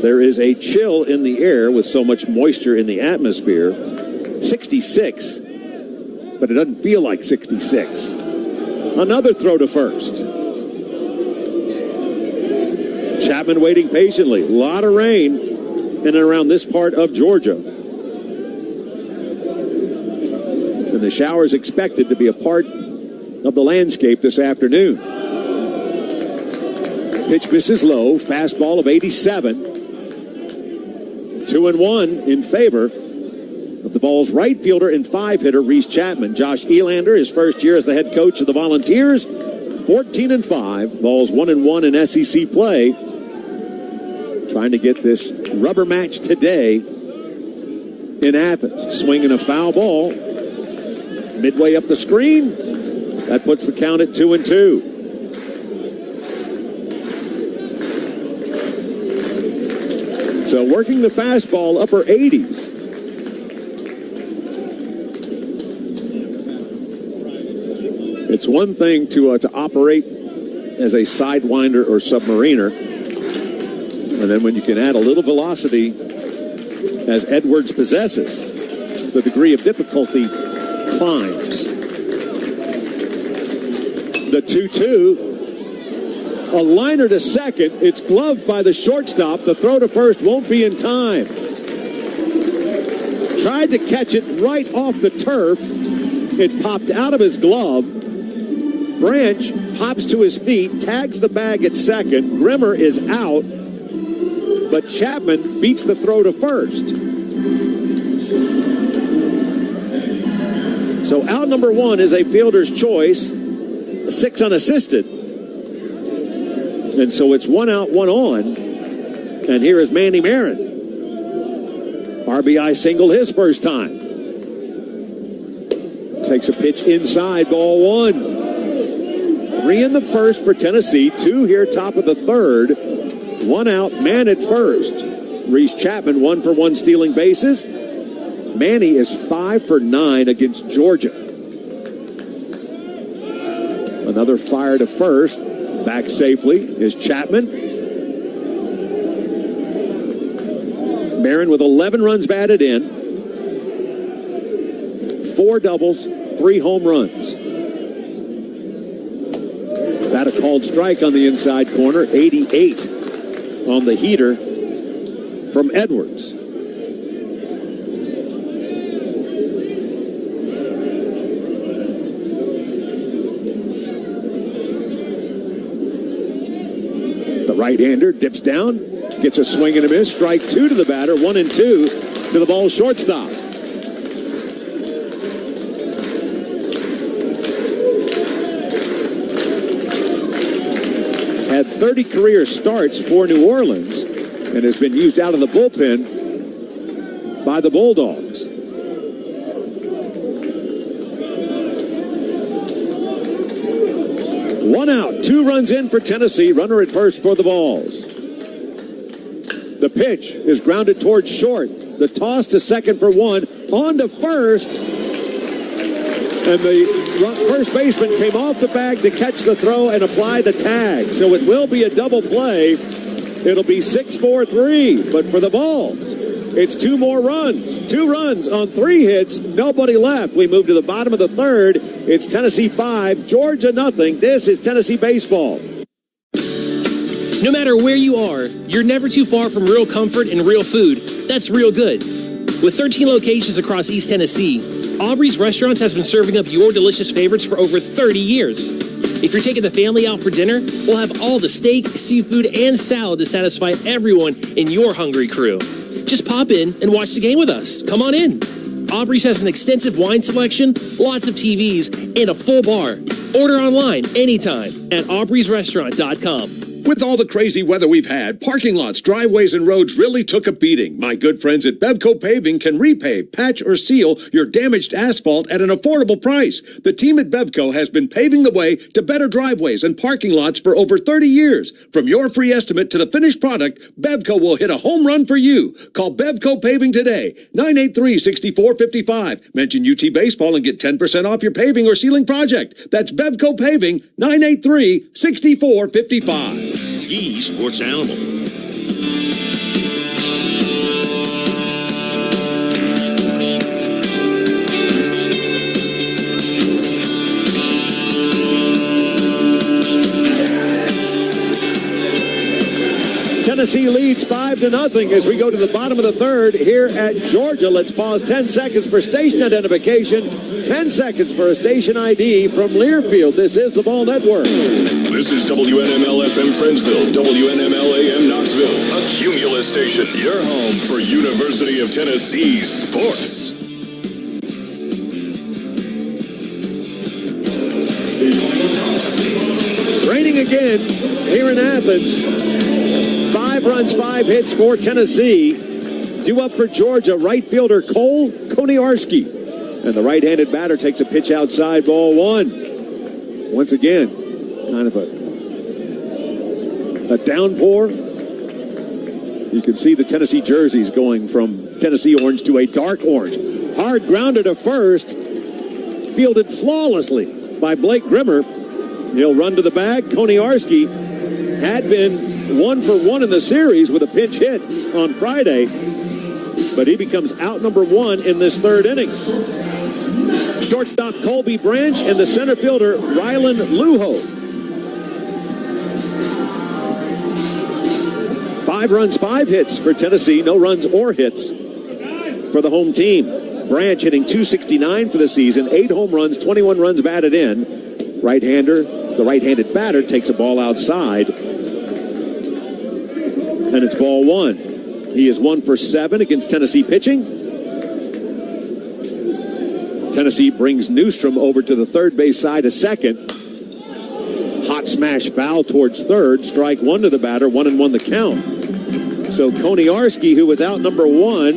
There is a chill in the air with so much moisture in the atmosphere. 66, but it doesn't feel like 66. Another throw to first. Chapman waiting patiently. A lot of rain in and around this part of Georgia. And the showers expected to be a part of the landscape this afternoon. Pitch misses low. Fastball of 87. 2-1 in favor of the Vols right fielder and 5-hitter Reese Chapman. Josh Elander, his first year as the head coach of the Volunteers, 14-5. Vols 1-1 in SEC play. Trying to get this rubber match today in Athens. Swinging a foul ball. Midway up the screen. That puts the count at 2-2. So working the fastball, upper 80s. It's one thing to operate as a sidewinder or submariner. And then when you can add a little velocity, as Edwards possesses, the degree of difficulty climbs. The 2-2. A liner to second. It's gloved by the shortstop. The throw to first won't be in time. Tried to catch it right off the turf. It popped out of his glove. Branch hops to his feet, tags the bag at second. Grimmer is out, but Chapman beats the throw to first. So out number one is a fielder's choice, 6 unassisted. And so it's 1 out, 1 on. And here is Manny Marin. RBI single his first time. Takes a pitch inside, ball 1. 3 in the first for Tennessee. 2 here, top of the third. 1 out, man at first. Reese Chapman, 1 for 1 stealing bases. Manny is 5 for 9 against Georgia. Another fire to first. Back safely is Chapman. Marin with 11 runs batted in. 4 doubles, 3 home runs. That a called strike on the inside corner. 88 on the heater from Edwards. The right-hander dips down, gets a swing and a miss. Strike 2 to the batter. 1-2 to the ball shortstop. Had 30 career starts for New Orleans and has been used out of the bullpen by the Bulldogs. One out, 2 runs in for Tennessee. Runner at first for the Vols. The pitch is grounded towards short. The toss to second for 1. On to first. And the first baseman came off the bag to catch the throw and apply the tag. So it will be a double play. It'll be 6-4-3. But for the Vols, it's 2 more runs. 2 runs on 3 hits. Nobody left. We move to the bottom of the third. It's Tennessee 5, Georgia nothing. This is Tennessee baseball. No matter where you are, you're never too far from real comfort and real food. That's real good. With 13 locations across East Tennessee, Aubrey's Restaurants has been serving up your delicious favorites for over 30 years. If you're taking the family out for dinner, we'll have all the steak, seafood, and salad to satisfy everyone in your hungry crew. Just pop in and watch the game with us. Come on in. Aubrey's has an extensive wine selection, lots of TVs, and a full bar. Order online anytime at aubreysrestaurant.com. With all the crazy weather we've had, parking lots, driveways, and roads really took a beating. My good friends at Bevco Paving can repave, patch, or seal your damaged asphalt at an affordable price. The team at Bevco has been paving the way to better driveways and parking lots for over 30 years. From your free estimate to the finished product, Bevco will hit a home run for you. Call Bevco Paving today, 983-6455. Mention UT Baseball and get 10% off your paving or sealing project. That's Bevco Paving, 983-6455. The Sports Animal. Tennessee leads 5-0 as we go to the bottom of the third here at Georgia. Let's pause 10 seconds for station identification, 10 seconds for a station ID from Learfield. This is the Ball Network. This is WNML-FM Friendsville, WNML-AM Knoxville, a Cumulus station, your home for University of Tennessee sports. Raining again here in Athens. 5 runs, 5 hits for Tennessee. Due up for Georgia, right fielder Cole Koniarski. And the right-handed batter takes a pitch outside, ball 1. Once again, kind of a downpour. You can see the Tennessee jerseys going from Tennessee orange to a dark orange. Hard grounded to first. Fielded flawlessly by Blake Grimmer. He'll run to the bag. Koniarski had been 1 for 1 in the series with a pinch hit on Friday, but he becomes out number 1 in this third inning. Shortstop Colby Branch and the center fielder Rylan Luho. 5 runs, 5 hits for Tennessee. No runs or hits for the home team. Branch hitting .269 for the season. 8 home runs, 21 runs batted in. The right-handed batter takes a ball outside. And it's ball 1. He is 1 for 7 against Tennessee pitching. Tennessee brings Newstrom over to the third base side a second. Hot smash foul towards third. Strike 1 to the batter. 1-1 the count. So Koniarski, who was out number 1,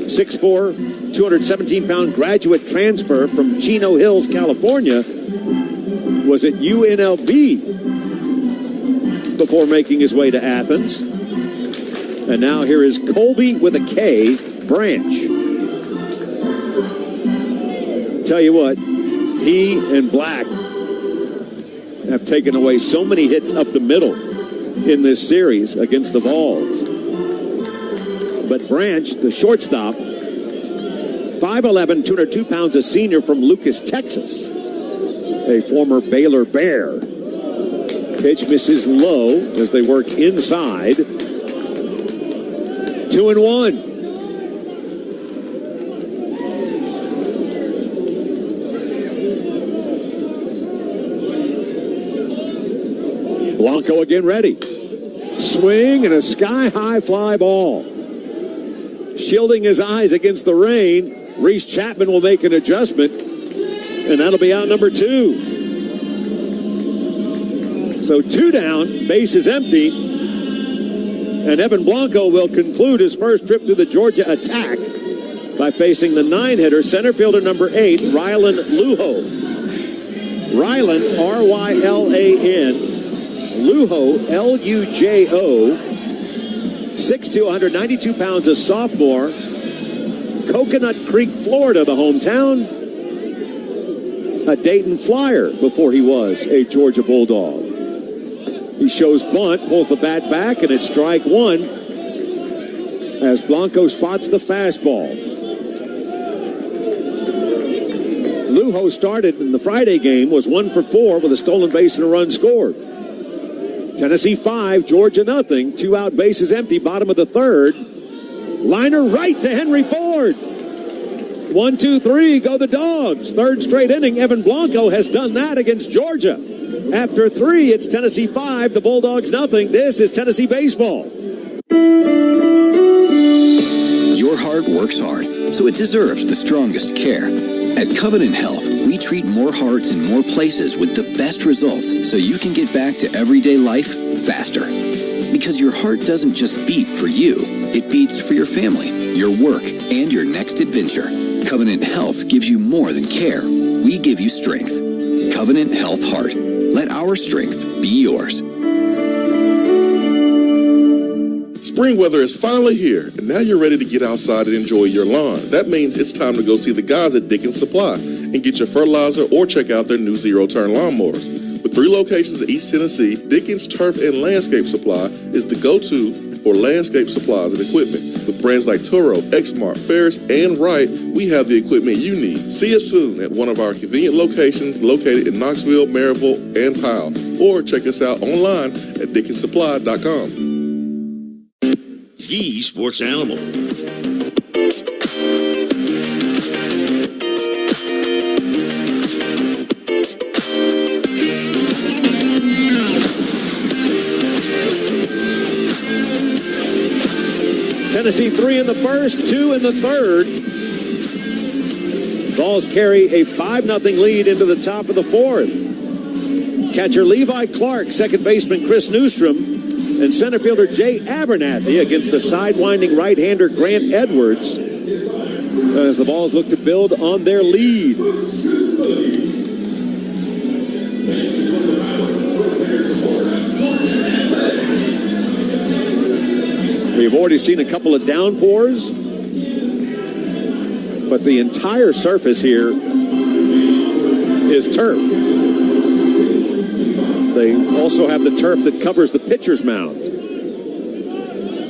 6'4", 217-pound graduate transfer from Chino Hills, California, was at UNLV before making his way to Athens. And now here is Colby with a K, Branch. Tell you what, he and Black have taken away so many hits up the middle in this series against the Vols. But Branch, the shortstop, 5'11", 202 pounds, a senior from Lucas, Texas, a former Baylor Bear. Pitch misses low as they work inside. 2-1. Blanco again ready. Swing and a sky-high fly ball. Shielding his eyes against the rain, Reese Chapman will make an adjustment, and that'll be out number 2. So 2 down, base is empty, and Evan Blanco will conclude his first trip through the Georgia attack by facing the 9-hitter, center fielder number 8, Rylan Lujo. Rylan, R-Y-L-A-N, Lujo, L-U-J-O, 6'2", 192 pounds, a sophomore. Coconut Creek, Florida, the hometown. A Dayton Flyer before he was a Georgia Bulldog. He shows bunt, pulls the bat back, and it's strike 1 as Blanco spots the fastball. Lujo started in the Friday game, was 1 for 4 with a stolen base and a run scored. Tennessee 5, Georgia nothing. 2 out, bases empty, bottom of the third. Liner right to Henry Ford. 1, 2, 3, go the Dogs. Third straight inning, Evan Blanco has done that against Georgia. After 3, it's Tennessee 5, the Bulldogs nothing. This is Tennessee baseball. Your heart works hard, so it deserves the strongest care. At Covenant Health, we treat more hearts in more places with the best results so you can get back to everyday life faster. Because your heart doesn't just beat for you, it beats for your family, your work, and your next adventure. Covenant Health gives you more than care. We give you strength. Covenant Health Heart. Let our strength be yours. Spring weather is finally here, and now you're ready to get outside and enjoy your lawn. That means it's time to go see the guys at Dickens Supply and get your fertilizer or check out their new zero-turn lawnmowers. With 3 locations in East Tennessee, Dickens Turf and Landscape Supply is the go-to for landscape supplies and equipment. With brands like Toro, Exmark, Ferris, and Wright, we have the equipment you need. See us soon at one of our convenient locations located in Knoxville, Maryville, and Powell. Or check us out online at DickensSupply.com. The Sports Animal. Tennessee 3 in the first, 2 in the third. Vols carry a 5-0 lead into the top of the fourth. Catcher Levi Clark, second baseman Chris Newstrom, and center fielder Jay Abernathy against the sidewinding right-hander Grant Edwards as the Vols look to build on their lead. We've already seen a couple of downpours, but the entire surface here is turf. They also have the turf that covers the pitcher's mound.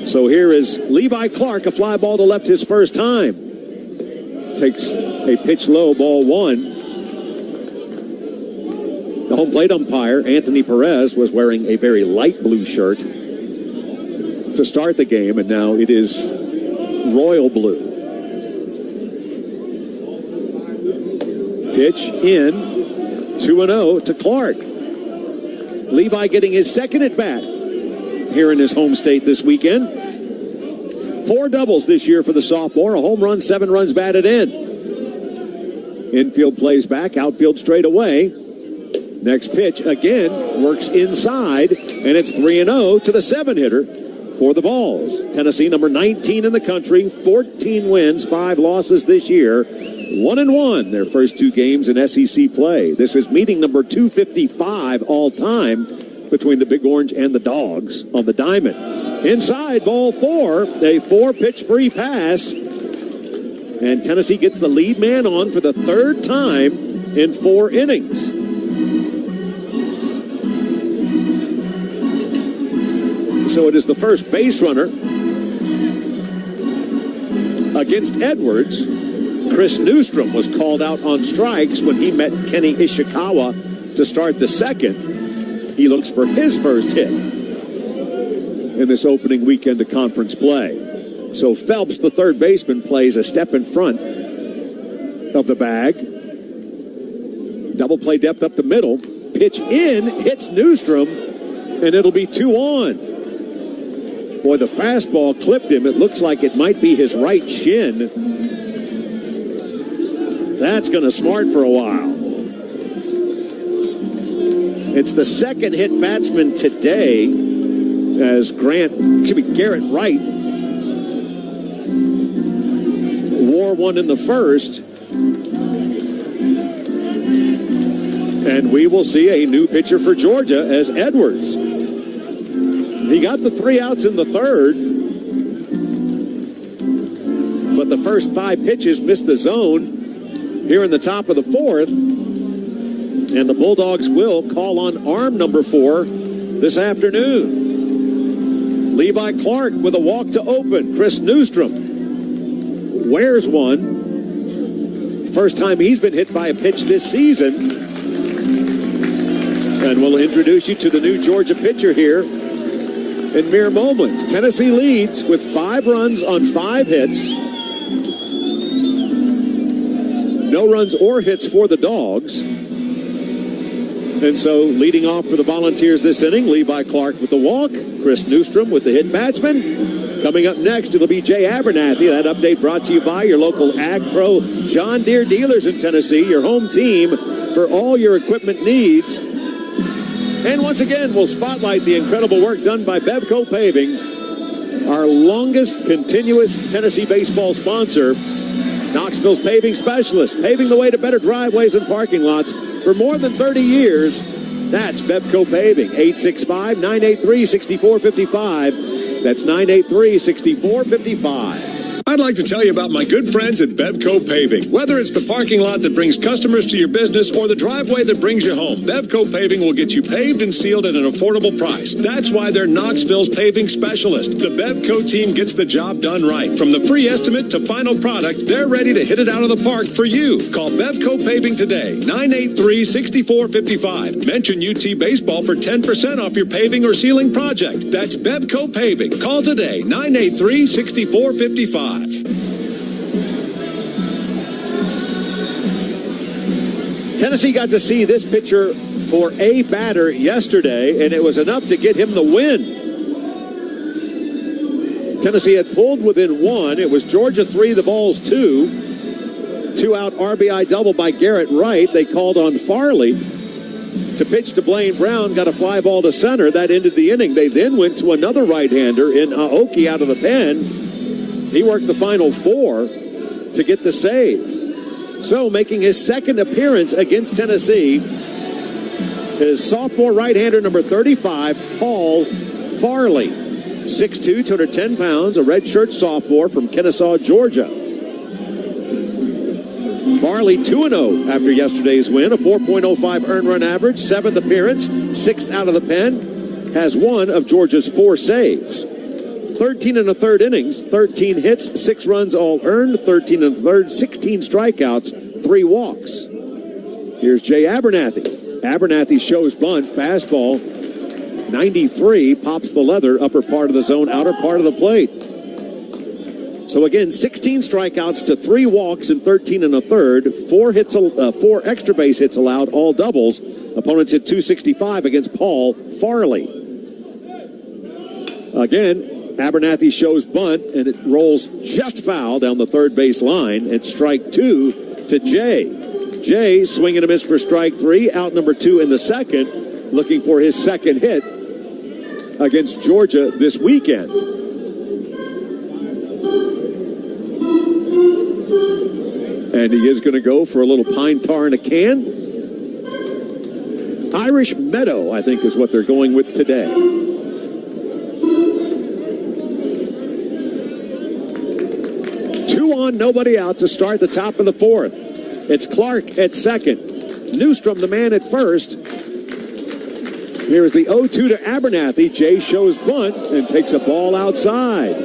So here is Levi Clark, a fly ball to left his first time. Takes a pitch low, ball 1. The home plate umpire, Anthony Perez, was wearing a very light blue shirt to start the game, and now it is royal blue. Pitch in, 2-0 to Clark. Levi getting his second at bat here in his home state this weekend. 4 doubles this year for the sophomore, a home run, 7 runs batted in. Infield plays back, outfield straight away. Next pitch again works inside, and it's 3-0 to the 7-hitter for the Vols. Tennessee, number 19 in the country, 14 wins, 5 losses this year, 1-1 their first 2 games in SEC play. This is meeting number 255 all-time between the Big Orange and the Dogs on the diamond. Inside, ball 4, a 4-pitch free pass, and Tennessee gets the lead man on for the 3rd time in 4 innings. So it is the first base runner against Edwards. Chris Newstrom was called out on strikes when he met Kenny Ishikawa to start the second. He looks for his first hit in this opening weekend of conference play. So Phelps, the third baseman, plays a step in front of the bag. Double play depth up the middle. Pitch in, hits Newstrom, and it'll be 2-on. Boy, the fastball clipped him. It looks like it might be his right shin. That's going to smart for a while. It's the second hit batsman today as Garrett Wright wore one in the first. And we will see a new pitcher for Georgia as Edwards. He got the 3 outs in the third, but the first 5 pitches missed the zone here in the top of the fourth, and the Bulldogs will call on arm number 4 this afternoon. Levi Clark with a walk to open. Chris Newstrom wears one. First time he's been hit by a pitch this season. And we'll introduce you to the new Georgia pitcher here in mere moments. Tennessee leads with 5 runs on 5 hits. No runs or hits for the Dogs. And so leading off for the Volunteers this inning, Levi Clark with the walk, Chris Newstrom with the hit batsman, Coming up next, it'll be Jay Abernathy. That update brought to you by your local Ag Pro John Deere dealers in Tennessee, your home team for all your equipment needs. And once again, we'll spotlight the incredible work done by Bevco Paving, our longest continuous Tennessee baseball sponsor, Knoxville's paving specialist, paving the way to better driveways and parking lots for more than 30 years. That's Bevco Paving, 865-983-6455. That's 983-6455. I'd like to tell you about my good friends at Bevco Paving. Whether it's the parking lot that brings customers to your business or the driveway that brings you home, Bevco Paving will get you paved and sealed at an affordable price. That's why they're Knoxville's paving specialist. The Bevco team gets the job done right. From the free estimate to final product, they're ready to hit it out of the park for you. Call Bevco Paving today, 983-6455. Mention UT Baseball for 10% off your paving or sealing project. That's Bevco Paving. Call today, 983-6455. Tennessee got to see this pitcher for a batter yesterday, and it was enough to get him the win. Tennessee had pulled within one. It was Georgia 3, the Vols 2. 2-out RBI double by Garrett Wright. They called on Farley to pitch to Blaine Brown, got a fly ball to center. That ended the inning. They then went to another right-hander in Aoki out of the pen. He worked the final 4 to get the save. So making his second appearance against Tennessee is sophomore right-hander number 35, Paul Farley. 6'2", 210 pounds, a redshirt sophomore from Kennesaw, Georgia. Farley 2-0 after yesterday's win, a 4.05 earned run average, 7th appearance, 6th out of the pen, has one of Georgia's 4 saves. 13 and a third innings, 13 hits, 6 runs all earned, 13 and a third, 16 strikeouts, 3 walks. Here's Jay Abernathy. Abernathy shows bunt, fastball, 93, pops the leather, upper part of the zone, outer part of the plate. So again, 16 strikeouts to 3 walks in 13 and a third, 4 extra base hits allowed, all doubles. Opponents hit .265 against Paul Farley. Again, Abernathy shows bunt, and it rolls just foul down the third base line. It's strike 2 to Jay. Jay swing and a miss for strike 3, out number 2 in the second, looking for his second hit against Georgia this weekend. And he is going to go for a little pine tar in a can. Irish Meadow, I think, is what they're going with today. 2 on, nobody out to start the top of the 4th. It's Clark at second. Newstrom, the man at first. Here's the 0-2 to Abernathy. Jay shows bunt and takes a ball outside.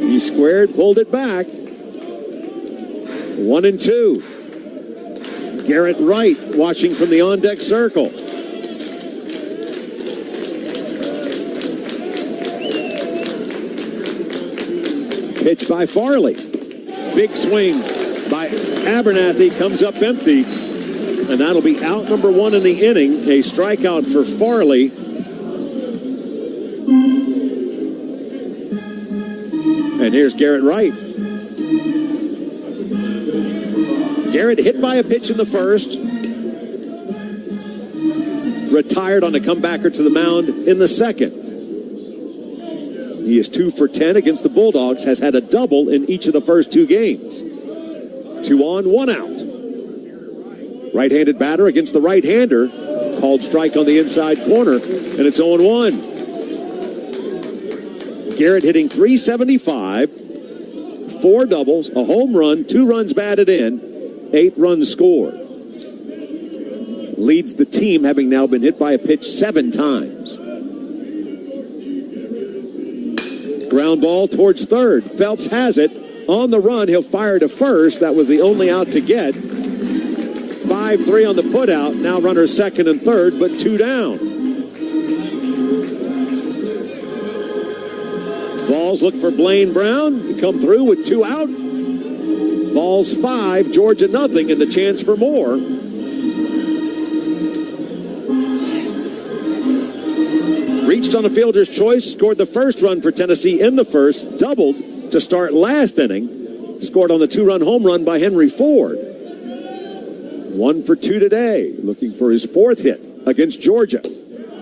He squared, pulled it back. 1-2. Garrett Wright watching from the on-deck circle. Pitch by Farley. Big swing by Abernathy, comes up empty. And that'll be out number 1 in the inning. A strikeout for Farley. And here's Garrett Wright. Garrett hit by a pitch in the first. Retired on a comebacker to the mound in the second. He is 2 for 10 against the Bulldogs, has had a double in each of the first 2 games. 2 on, 1 out. Right-handed batter against the right-hander. Called strike on the inside corner, and it's 0-1. Garrett hitting .375, 4 doubles, a home run, 2 runs batted in, 8 runs scored. Leads the team, having now been hit by a pitch 7 times. Ground ball towards third. Phelps has it. On the run, he'll fire to first. That was the only out to get. 5-3 on the putout. Now runners second and third, but 2 down. Balls look for Blaine Brown. He come through with 2 out. Balls 5, Georgia nothing, and the chance for reached on a fielder's choice, scored the first run for Tennessee in the first, doubled to start last inning, scored on the 2-run home run by Henry Ford. 1 for 2 today, looking for his 4th hit against Georgia.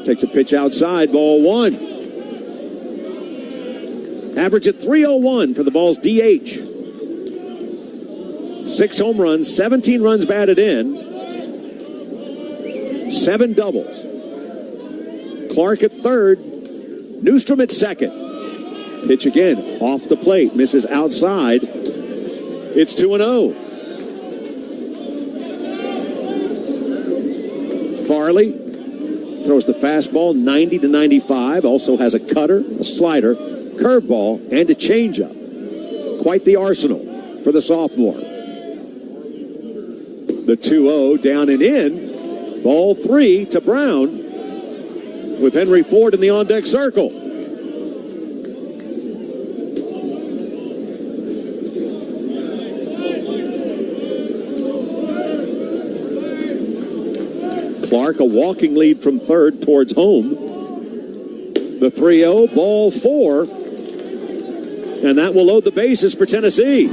Takes a pitch outside, ball 1. Average at .301 for the Vols DH. 6 home runs, 17 runs batted in, 7 doubles. Clark at third, Newstrom at second. Pitch again, off the plate, misses outside. It's 2-0. Farley throws the fastball 90 to 95, also has a cutter, a slider, curveball, and a changeup. Quite the arsenal for the sophomore. The 2-0 down and in. Ball 3 to Brown with Henry Ford in the on-deck circle. Clark, a walking lead from third towards home. The 3-0, ball 4. And that will load the bases for Tennessee.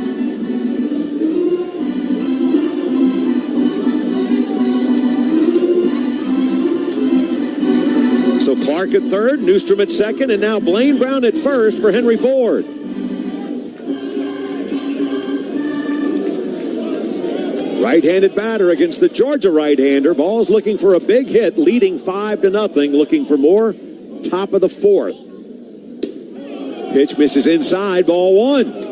So Clark at third, Newstrom at second, and now Blaine Brown at first for Henry Ford. Right-handed batter against the Georgia right-hander. Ball's looking for a big hit, leading 5-0, looking for more. Top of the 4th. Pitch misses inside, ball 1.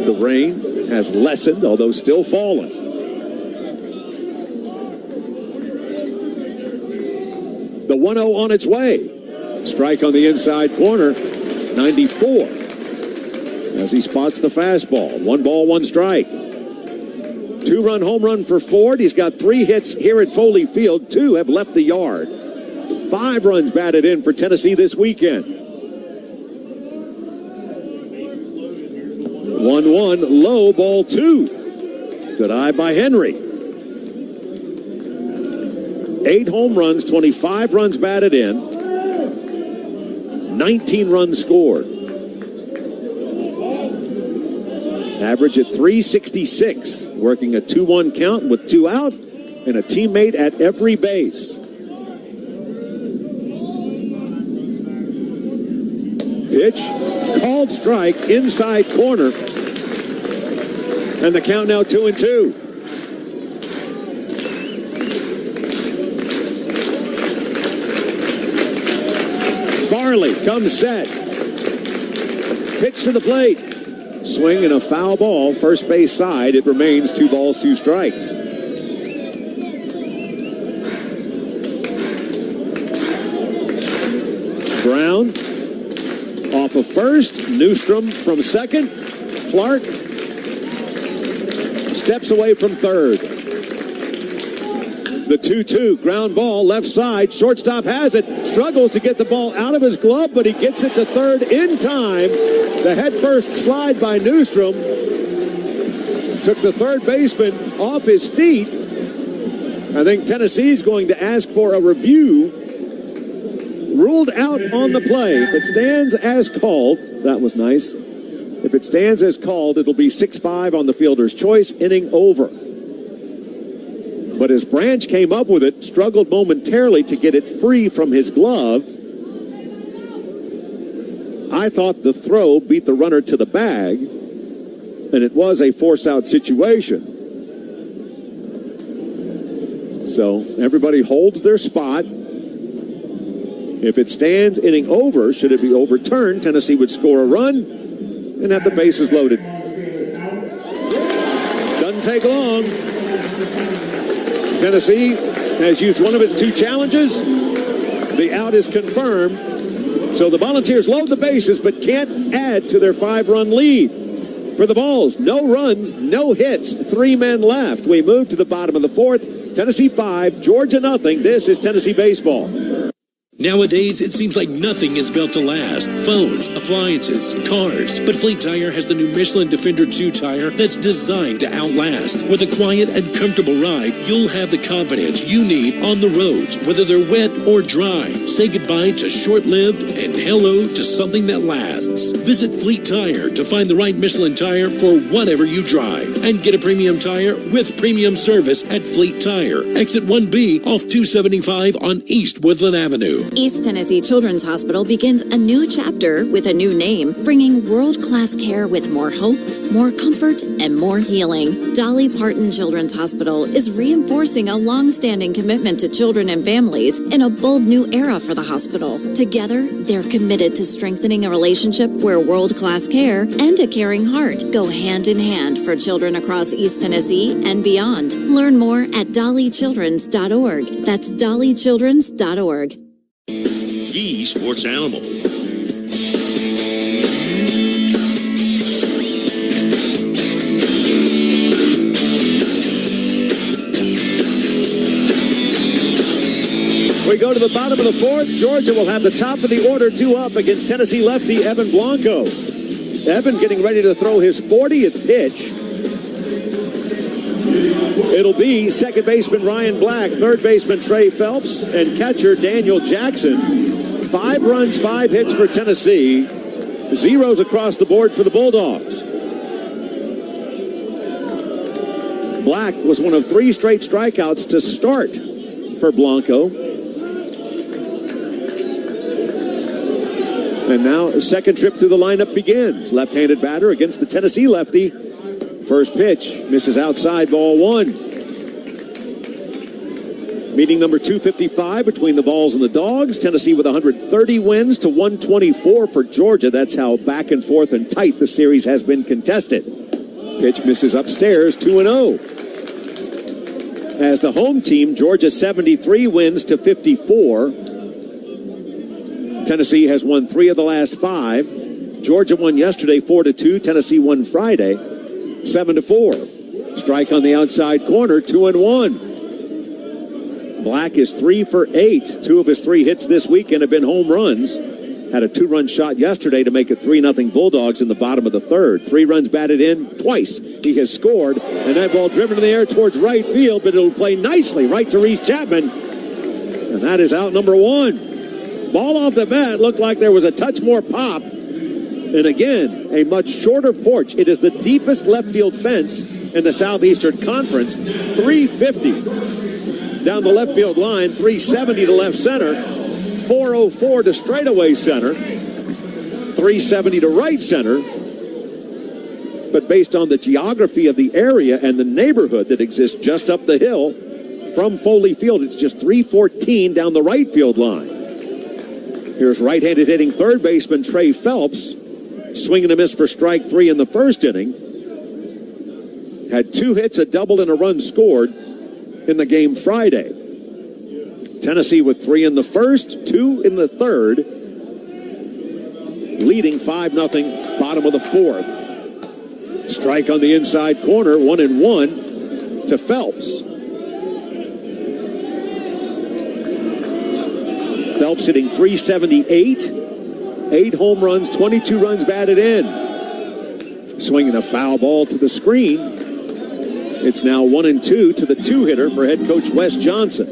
The rain has lessened, although still falling. The 1-0 on its way. Strike on the inside corner, 94. As he spots the fastball. 1 ball, 1 strike. 2-run home run for Ford. He's got 3 hits here at Foley Field. 2 have left the yard. 5 runs batted in for Tennessee this weekend. 1-1, low, ball 2. Good eye by Henry. 8 home runs, 25 runs batted in, 19 runs scored. Average at .366, working a 2-1 count with 2 out and a teammate at every base. Pitch, called strike, inside corner, and the count now 2-2. Farley comes set. Pitch to the plate. Swing and a foul ball. First base side. It remains 2 balls, 2 strikes. Brown off of first. Newstrom from second. Clark steps away from third. The 2-2 ground ball left side. Shortstop has it. Struggles to get the ball out of his glove, but he gets it to third in time. The head first slide by Newstrom took the third baseman off his feet. I think Tennessee's going to ask for a review. Ruled out on the play. If it stands as called, that was nice. If it stands as called, it'll be 6-5 on the fielder's choice, inning over. But as Branch came up with it, struggled momentarily to get it free from his glove. I thought the throw beat the runner to the bag, and it was a force-out situation. So everybody holds their spot. If it stands inning over, should it be overturned, Tennessee would score a run and have the bases loaded. Doesn't take long. Tennessee has used one of its 2 challenges. The out is confirmed. So the Volunteers load the bases but can't add to their 5-run lead. For the Vols, no runs, no hits, 3 men left. We move to the bottom of the 4th. Tennessee 5, Georgia nothing. This is Tennessee baseball. Nowadays, it seems like nothing is built to last. Phones, appliances, cars. But Fleet Tire has the new Michelin Defender 2 tire that's designed to outlast. With a quiet and comfortable ride, you'll have the confidence you need on the roads, whether they're wet or dry. Say goodbye to short-lived and hello to something that lasts. Visit Fleet Tire to find the right Michelin tire for whatever you drive. And get a premium tire with premium service at Fleet Tire. Exit 1B off 275 on East Woodland Avenue. East Tennessee Children's Hospital begins a new chapter with a new name, bringing world-class care with more hope, more comfort, and more healing. Dolly Parton Children's Hospital is reinforcing a long-standing commitment to children and families in a bold new era for the hospital. Together, they're committed to strengthening a relationship where world-class care and a caring heart go hand in hand for children across East Tennessee and beyond. Learn more at dollychildrens.org. That's dollychildrens.org. The Sports Animal. We go to the bottom of the fourth. Georgia will have the top of the order, 2 up against Tennessee lefty Evan Blanco. Evan getting ready to throw his 40th pitch. It'll be second baseman Ryan Black, third baseman Trey Phelps, and catcher Daniel Jackson. 5 runs, 5 hits for Tennessee. 0s across the board for the Bulldogs. Black was one of 3 straight strikeouts to start for Blanco. And now a second trip through the lineup begins. Left-handed batter against the Tennessee lefty. First pitch misses outside, ball 1. Meeting number 255 between the Vols and the Dogs. Tennessee with 130 wins to 124 for Georgia. That's how back and forth and tight the series has been contested. Pitch misses upstairs, 2-0. As the home team, Georgia 73 wins to 54. Tennessee has won 3 of the last 5. Georgia won yesterday 4-2. Tennessee won Friday 7-4. Strike on the outside corner, 2-1. Black is 3 for 8. 2 of his 3 hits this weekend have been home runs. Had a 2-run shot yesterday to make it 3-0 Bulldogs in the bottom of the third. 3 runs batted in twice. He has scored, and that ball driven in the air towards right field, but it'll play nicely right to Reese Chapman. And that is out number 1. Ball off the bat, looked like there was a touch more pop. And again, a much shorter porch. It is the deepest left field fence in the Southeastern Conference. 350 down the left field line, 370 to left center, 404 to straightaway center, 370 to right center. But based on the geography of the area and the neighborhood that exists just up the hill from Foley Field, it's just 314 down the right field line. Here's right-handed hitting third baseman Trey Phelps, swinging a miss for strike 3 in the first inning. Had 2 hits, a double, and a run scored in the game Friday. Tennessee with 3 in the first, 2 in the third, leading 5-0, bottom of the fourth. Strike on the inside corner, 1-1 to Phelps. Phelps hitting 378, 8 home runs, 22 runs batted in. Swinging a foul ball to the screen. It's now 1-2 to the 2-hitter for head coach Wes Johnson.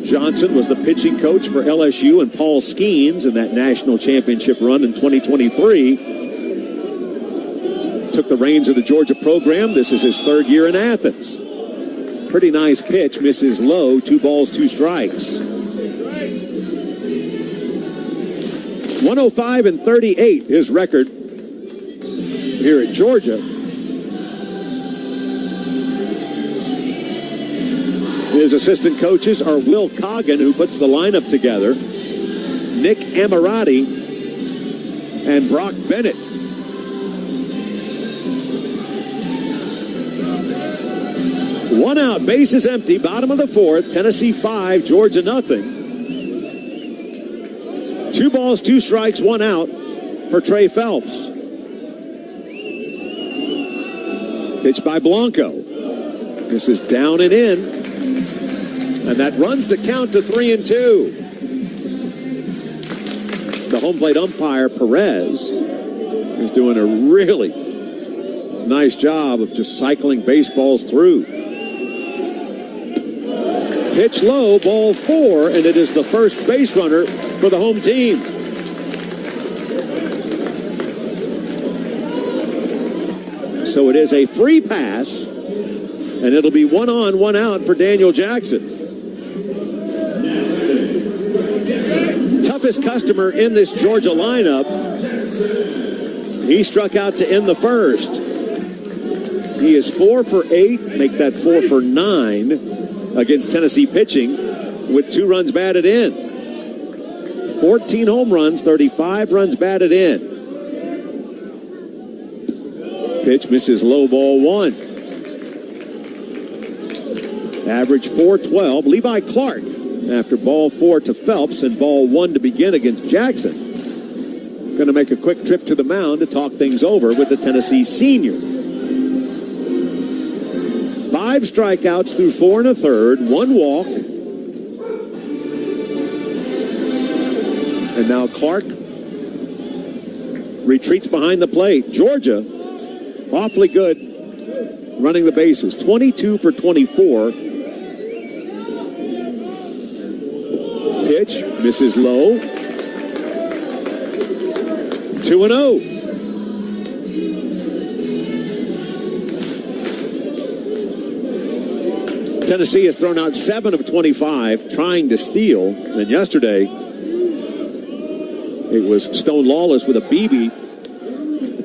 Johnson was the pitching coach for LSU and Paul Skeens in that national championship run in 2023. Took the reins of the Georgia program. This is his 3rd year in Athens. Pretty nice pitch, misses low, 2 balls, 2 strikes. 105-38, his record here at Georgia. His assistant coaches are Will Coggin, who puts the lineup together, Nick Ammirati, and Brock Bennett. One out, bases empty, bottom of the fourth. Tennessee 5, Georgia nothing. 2 balls, 2 strikes, 1 out for Trey Phelps. Pitch by Blanco. This is down and in. And that runs the count to 3-2. The home plate umpire, Perez, is doing a really nice job of just cycling baseballs through. Pitch low, ball 4, and it is the first base runner for the home team. So it is a free pass, and it'll be 1 on, 1 out for Daniel Jackson. Toughest customer in this Georgia lineup. He struck out to end the first. He is 4 for 8, make that 4 for 9 against Tennessee pitching with 2 runs batted in. 14 home runs, 35 runs batted in. Pitch misses low, ball 1. Average 4.12. Levi Clark after ball 4 to Phelps and ball 1 to begin against Jackson. Going to make a quick trip to the mound to talk things over with the Tennessee senior. 5 strikeouts through 4 1/3, 1 walk. And now Clark retreats behind the plate. Georgia, awfully good running the bases. 22 for 24. Pitch misses low. 2-0. Tennessee has thrown out 7 of 25, trying to steal. And yesterday, it was Stone Lawless with a BB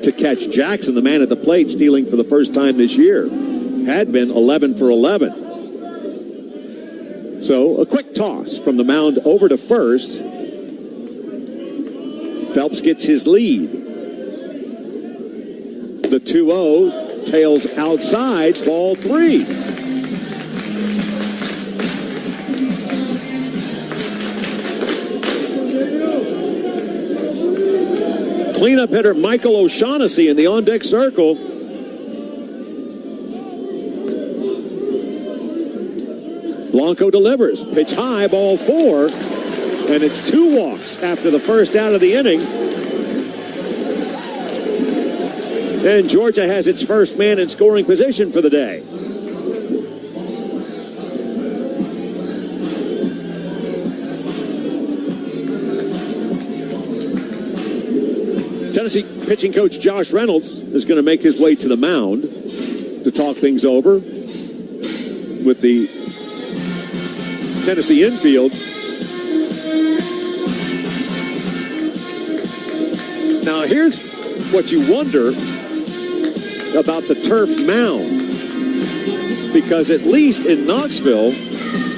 to catch Jackson, the man at the plate, stealing for the first time this year. Had been 11 for 11. So a quick toss from the mound over to first. Phelps gets his lead. The 2-0 tails outside, ball 3. Cleanup hitter Michael O'Shaughnessy in the on-deck circle. Blanco delivers. Pitch high, ball 4. And it's 2 walks after the first out of the inning. And Georgia has its first man in scoring position for the day. Tennessee pitching coach Josh Reynolds is going to make his way to the mound to talk things over with the Tennessee infield. Now here's what you wonder about the turf mound, because at least in Knoxville,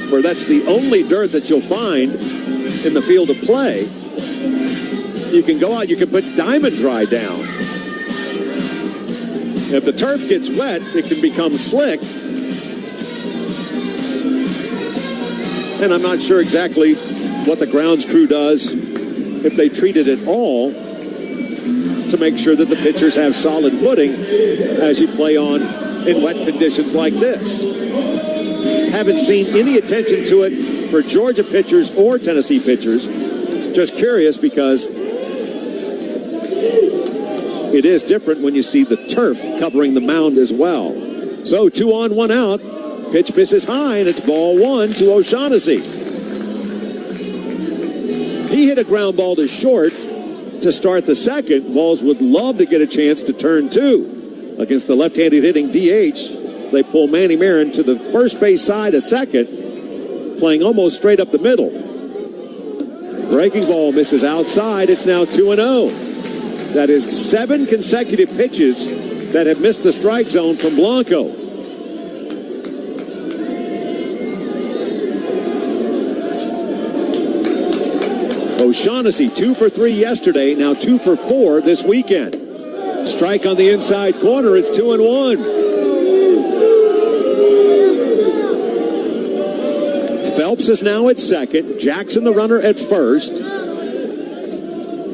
where that's the only dirt that you'll find in the field of play, you can go out, you can put diamond dry down. If the turf gets wet, it can become slick. And I'm not sure exactly what the grounds crew does, if they treat it at all, to make sure that the pitchers have solid footing as you play on in wet conditions like this. Haven't seen any attention to it for Georgia pitchers or Tennessee pitchers. Just curious, because it is different when you see the turf covering the mound as well. So 2 on, 1 out. Pitch misses high, and it's ball 1 to O'Shaughnessy. He hit a ground ball to short to start the second. Vols would love to get a chance to turn 2 against the left-handed hitting DH. They pull Manny Marin to the first base side of second, playing almost straight up the middle. Breaking ball misses outside. It's now 2-0. That is 7 consecutive pitches that have missed the strike zone from Blanco. O'Shaughnessy 2 for 3 yesterday, now 2 for 4 this weekend. Strike on the inside corner. It's 2-1. Phelps is now at second. Jackson, the runner, at first.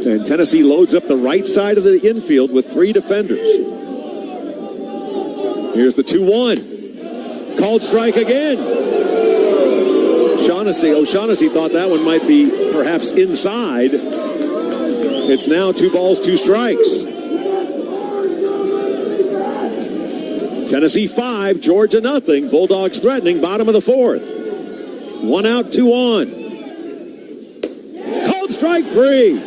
And Tennessee loads up the right side of the infield with 3 defenders. Here's the 2-1. Called strike again. O'Shaughnessy thought that one might be perhaps inside. It's now 2 balls, 2 strikes. Tennessee 5, Georgia nothing. Bulldogs threatening, bottom of the 4th. 1 out, 2 on. Called strike 3.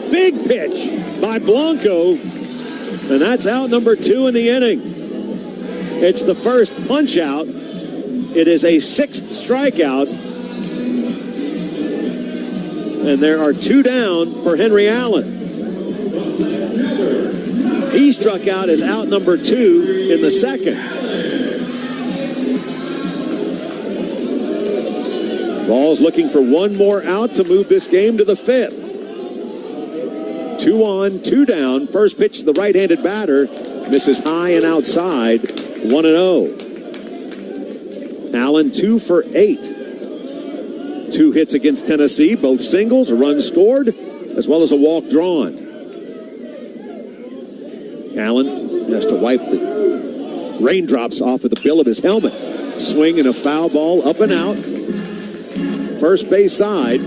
Big pitch by Blanco. And that's out number 2 in the inning. It's the first punch out. It is a 6th strikeout. And there are 2 down for Henry Allen. He struck out as out number 2 in the 2nd. Ball's looking for 1 more out to move this game to the 5th. 2 on, 2 down. First pitch to the right-handed batter. Misses high and outside. 1-0. Allen 2 for 8. 2 hits against Tennessee, both singles, a run scored, as well as a walk drawn. Allen has to wipe the raindrops off of the bill of his helmet. Swing and a foul ball, up and out. First base side.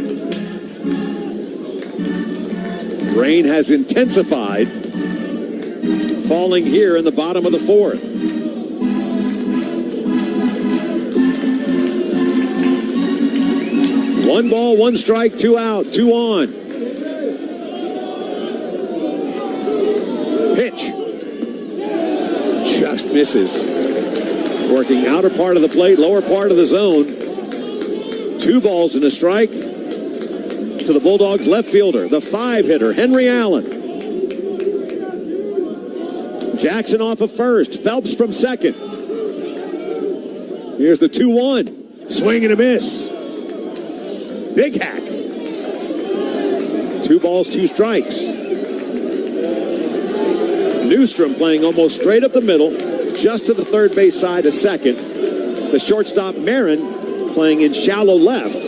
Rain has intensified, falling here in the bottom of the 4th. One ball, 1 strike, 2 out, 2 on. Pitch. Just misses. Working outer part of the plate, lower part of the zone. 2 balls and a strike to the Bulldogs left fielder, the 5-hitter, Henry Allen. Jackson off of first. Phelps from second. Here's the 2-1. Swing and a miss. Big hack. 2 balls, 2 strikes. Newstrom playing almost straight up the middle, just to the third base side of second. The shortstop, Marin, playing in shallow left.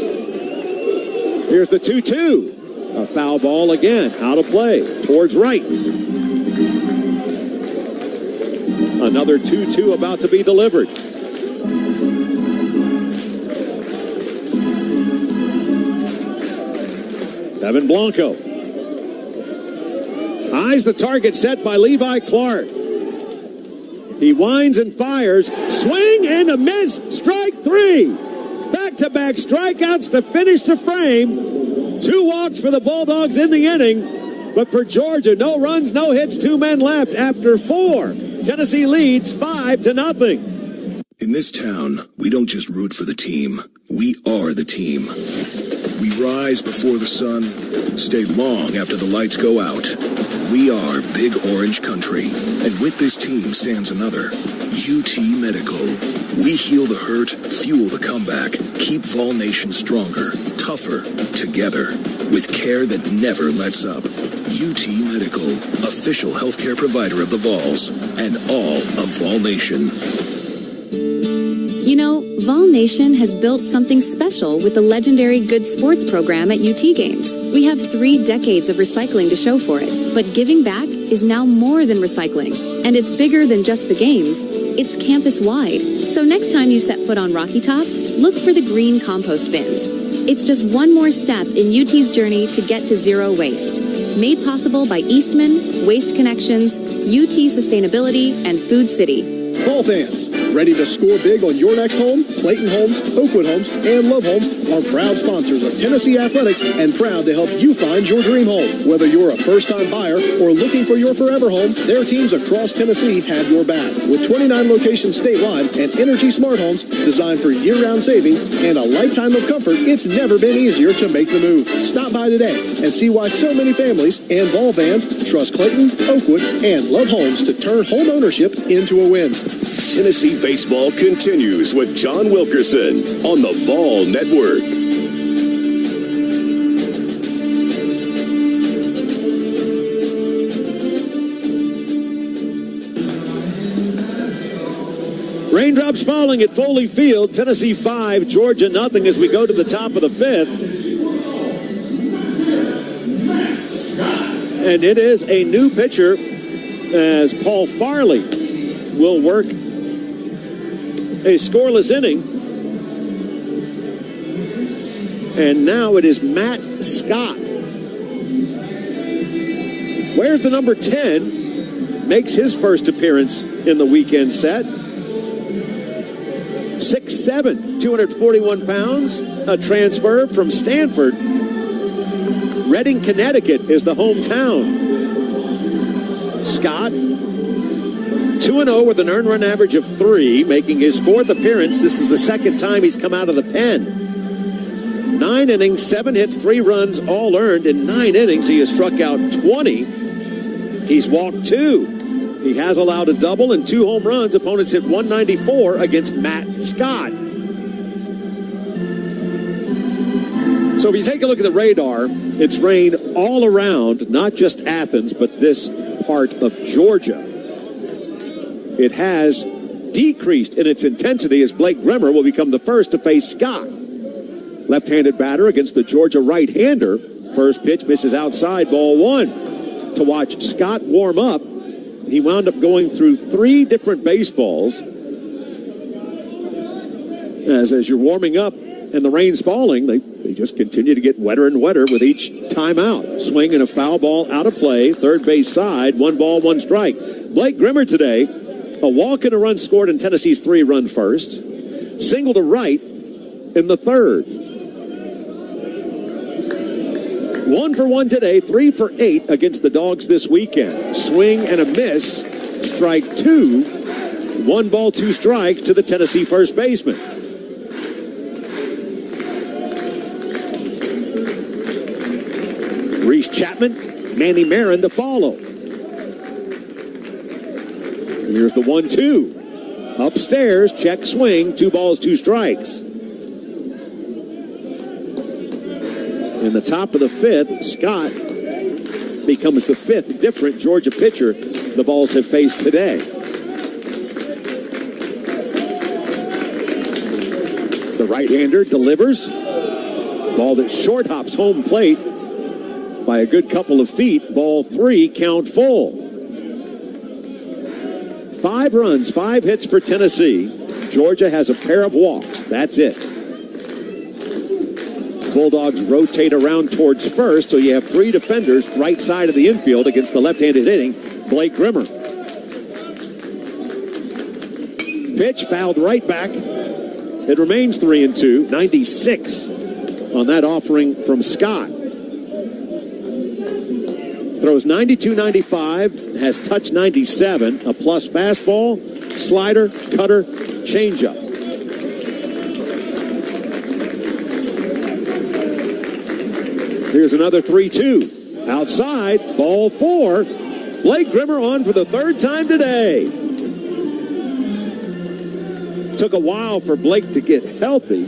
Here's the 2-2. A foul ball again, out of play, towards right. Another 2-2 about to be delivered. Evan Blanco. Eyes the target set by Levi Clark. He winds and fires. Swing and a miss. Strike 3. Back-to-back strikeouts to finish the frame. 2 walks for the Bulldogs in the inning. But for Georgia, no runs, no hits, 2 men left after 4. Tennessee leads 5-0. In this town, we don't just root for the team. We are the team. We rise before the sun, stay long after the lights go out. We are Big Orange Country. And with this team stands another, UT Medical. We heal the hurt, fuel the comeback, keep Vol Nation stronger, tougher, together, with care that never lets up. UT Medical, official healthcare provider of the Vols, and all of Vol Nation. You know, Vol Nation has built something special with the legendary Good Sports program at UT Games. We have 3 decades of recycling to show for it, but giving back is now more than recycling. And it's bigger than just the games. It's campus-wide. So next time you set foot on Rocky Top, look for the green compost bins. It's just one more step in UT's journey to get to zero waste. Made possible by Eastman, Waste Connections, UT Sustainability, and Food City. Vol fans, ready to score big on your next home? Clayton Homes, Oakwood Homes, and Love Homes are proud sponsors of Tennessee Athletics and proud to help you find your dream home. Whether you're a first-time buyer or looking for your forever home, their teams across Tennessee have your back. With 29 locations statewide and Energy Smart Homes designed for year-round savings and a lifetime of comfort, it's never been easier to make the move. Stop by today and see why so many families and Vol fans trust Clayton, Oakwood, and Love Homes to turn home ownership into a win. Tennessee baseball continues with John Wilkerson on the Vol Network. Raindrops falling at Foley Field. Tennessee 5, Georgia nothing as we go to the top of the 5th. And it is a new pitcher as Paul Farley will work a scoreless inning. And now it is Matt Scott. Where's the number 10? Makes his first appearance in the weekend set. 6'7", 241 pounds, a transfer from Stanford. Reading, Connecticut is the hometown. Scott, 2-0 with an earned run average of 3, making his 4th appearance. This is the 2nd time he's come out of the pen. 9 innings, 7 hits, 3 runs, all earned. In 9 innings, he has struck out 20. He's walked 2. He has allowed a double and 2 home runs. Opponents hit 194 against Matt Scott. So if you take a look at the radar, it's rain all around, not just Athens, but this part of Georgia. It has decreased in its intensity as Blake Grimmer will become the first to face Scott. Left-handed batter against the Georgia right-hander. First pitch misses outside, ball 1. To watch Scott warm up, he wound up going through 3 different baseballs. As you're warming up and the rain's falling, they just continue to get wetter and wetter with each timeout. Swing and a foul ball out of play, third base side, 1 ball, 1 strike. Blake Grimmer today, a walk and a run scored in Tennessee's 3-run first. Single to right in the 3rd. 1 for 1 today, 3 for 8 against the Dogs this weekend. Swing and a miss, strike 2, 1 ball, 2 strikes to the Tennessee first baseman. Reese Chapman, Manny Marin to follow. Here's the 1-2. Upstairs, check swing, 2 balls, 2 strikes. In the top of the 5th, Scott becomes the 5th different Georgia pitcher the Vols have faced today. The right-hander delivers. Ball that short hops home plate by a good couple of feet. Ball 3, count full. 5 runs, 5 hits for Tennessee. Georgia has a pair of walks. That's it. Bulldogs rotate around towards first, so you have 3 defenders right side of the infield against the left-handed hitting Blake Grimmer. Pitch fouled right back. It remains 3-2. 96 on that offering from Scott. Throws 92-95, has touched 97, a plus fastball, slider, cutter, changeup. Here's another 3-2. Outside, ball 4. Blake Grimmer on for the 3rd time today. Took a while for Blake to get healthy,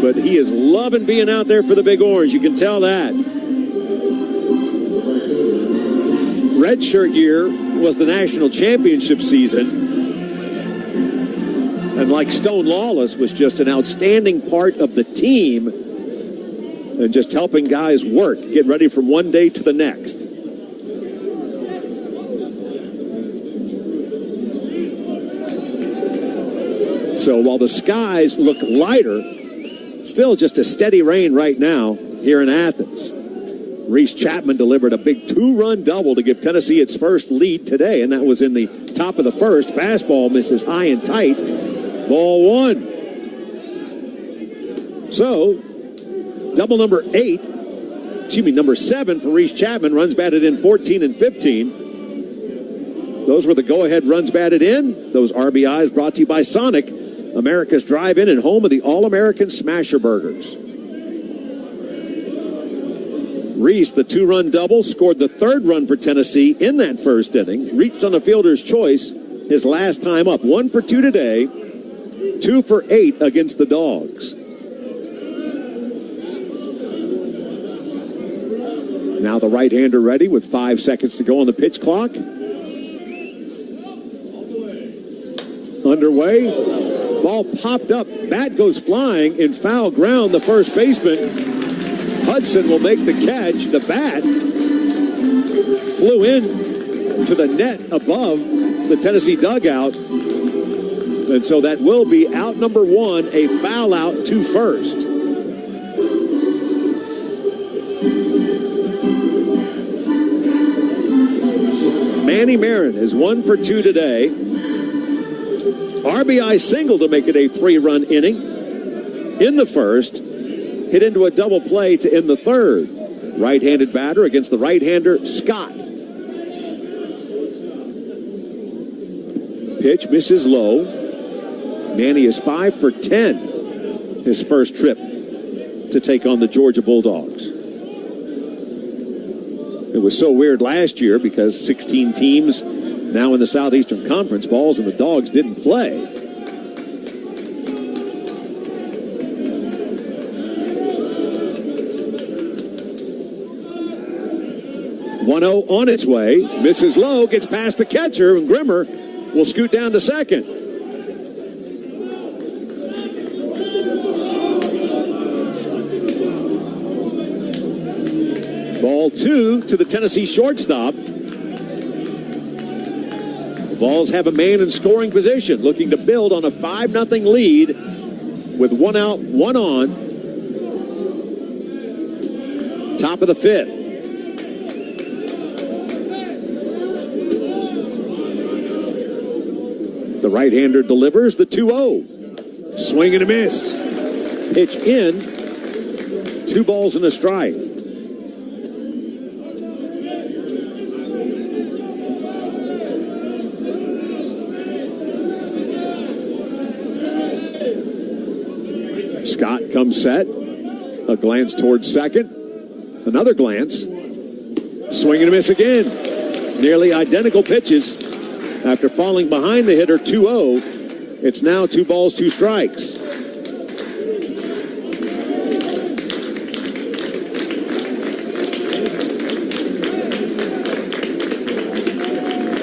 but he is loving being out there for the Big Orange. You can tell that. Redshirt year was the national championship season, and like Stone Lawless was just an outstanding part of the team and just helping guys work, get ready from one day to the next. So while the skies look lighter, still just a steady rain right now here in Athens. Reese Chapman delivered a big 2-run double to give Tennessee its first lead today, and that was in the top of the 1st. Fastball misses high and tight. Ball 1. So, double number 7 for Reese Chapman. Runs batted in 14 and 15. Those were the go-ahead runs batted in. Those RBIs brought to you by Sonic, America's drive-in and home of the All-American Smasher Burgers. Reese, the 2-run double, scored the 3rd run for Tennessee in that first inning. Reached on a fielder's choice his last time up. 1 for 2 today. 2 for 8 against the Dogs. Now the right-hander ready with 5 seconds to go on the pitch clock. Underway. Ball popped up. Bat goes flying in foul ground. The first baseman, Hudson, will make the catch. The bat flew in to the net above the Tennessee dugout. And so that will be out number one, a foul out to first. Manny Marin is 1 for 2 today. RBI single to make it a 3-run inning in the first. Hit into a double play to end the third. Right-handed batter against the right-hander, Scott. Pitch misses low. Manny is 5 for 10 his first trip to take on the Georgia Bulldogs. It was so weird last year because 16 teams now in the Southeastern Conference, Balls and the Dogs didn't play. .1-0 on its way. Misses low, gets past the catcher, and Grimmer will scoot down to second. Ball 2 to the Tennessee shortstop. The Vols have a man in scoring position, looking to build on a 5-0 lead with 1 out, 1 on. Top of the 5th. The right-hander delivers the 2-0. Swing and a miss. Pitch in. 2 balls and a strike. Scott comes set. A glance towards second. Another glance. Swing and a miss again. Nearly identical pitches. After falling behind the hitter 2-0, it's now 2 balls, 2 strikes.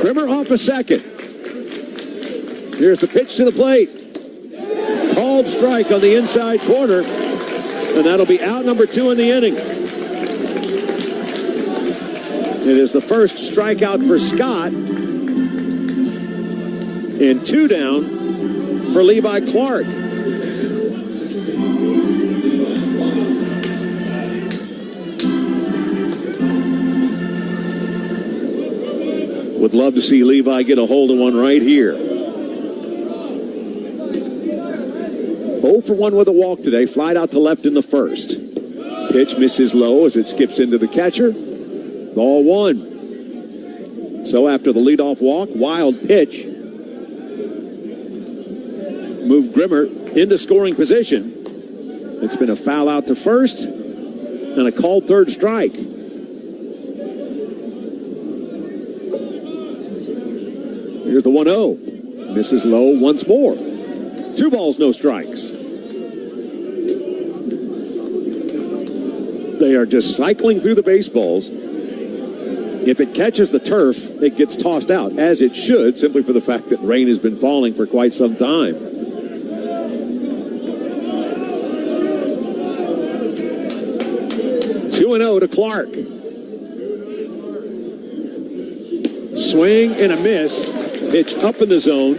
Grimmer off a second. Here's the pitch to the plate. Called strike on the inside corner, and that'll be out number 2 in the inning. It is the first strikeout for Scott, and 2 down for Levi Clark. Would love to see Levi get a hold of one right here. 0 for 1 with a walk today. Flied out to left in the first. Pitch misses low as it skips into the catcher. Ball 1. So after the leadoff walk, wild pitch moved Grimmer into scoring position. It's been a foul out to first and a called third strike. Here's the 1-0. Misses low once more. 2 balls, no strikes. They are just cycling through the baseballs. If it catches the turf, it gets tossed out, as it should, simply for the fact that rain has been falling for quite some time. Two 2-0 to Clark. Swing and a miss. Pitch up in the zone.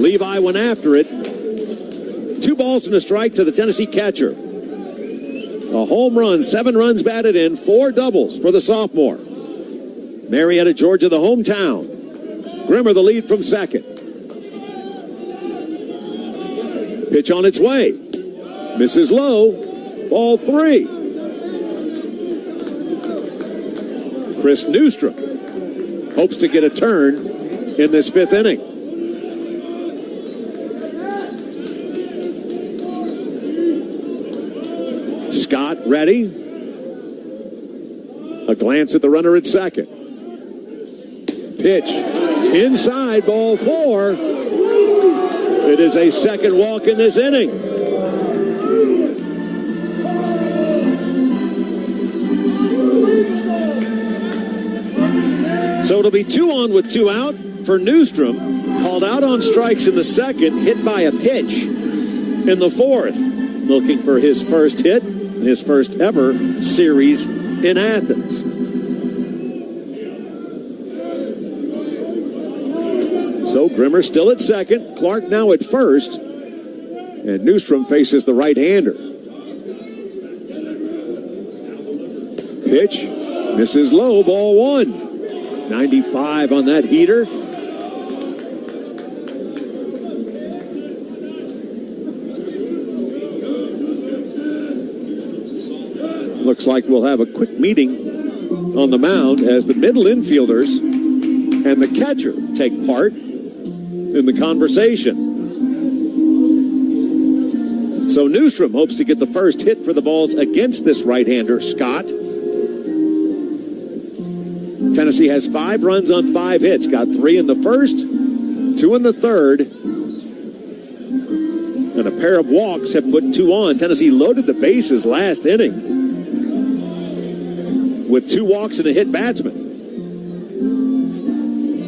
Levi went after it. 2 balls and a strike to the Tennessee catcher. A home run, 7 runs batted in, 4 doubles for the sophomore. Marietta, Georgia, the hometown. Grimmer the lead from second. Pitch on its way. Misses low. Ball 3. Chris Newstrom hopes to get a turn in this 5th inning. Scott ready. A glance at the runner at second. Pitch inside, ball 4. It is a second walk in this inning. So it'll be 2 on with 2 out for Newstrom. Called out on strikes in the second, hit by a pitch in the 4th. Looking for his first hit, his first ever series in Athens. So Grimmer still at second. Clark now at first. And Newstrom faces the right-hander. Pitch. Misses low. Ball 1. 95 on that heater. Looks like we'll have a quick meeting on the mound as the middle infielders and the catcher take part in the conversation. So Newstrom hopes to get the first hit for the balls against this right-hander, Scott. Tennessee has 5 runs on 5 hits. Got 3 in the first, 2 in the third, and a pair of walks have put 2 on. Tennessee loaded the bases last inning with 2 walks and a hit batsman.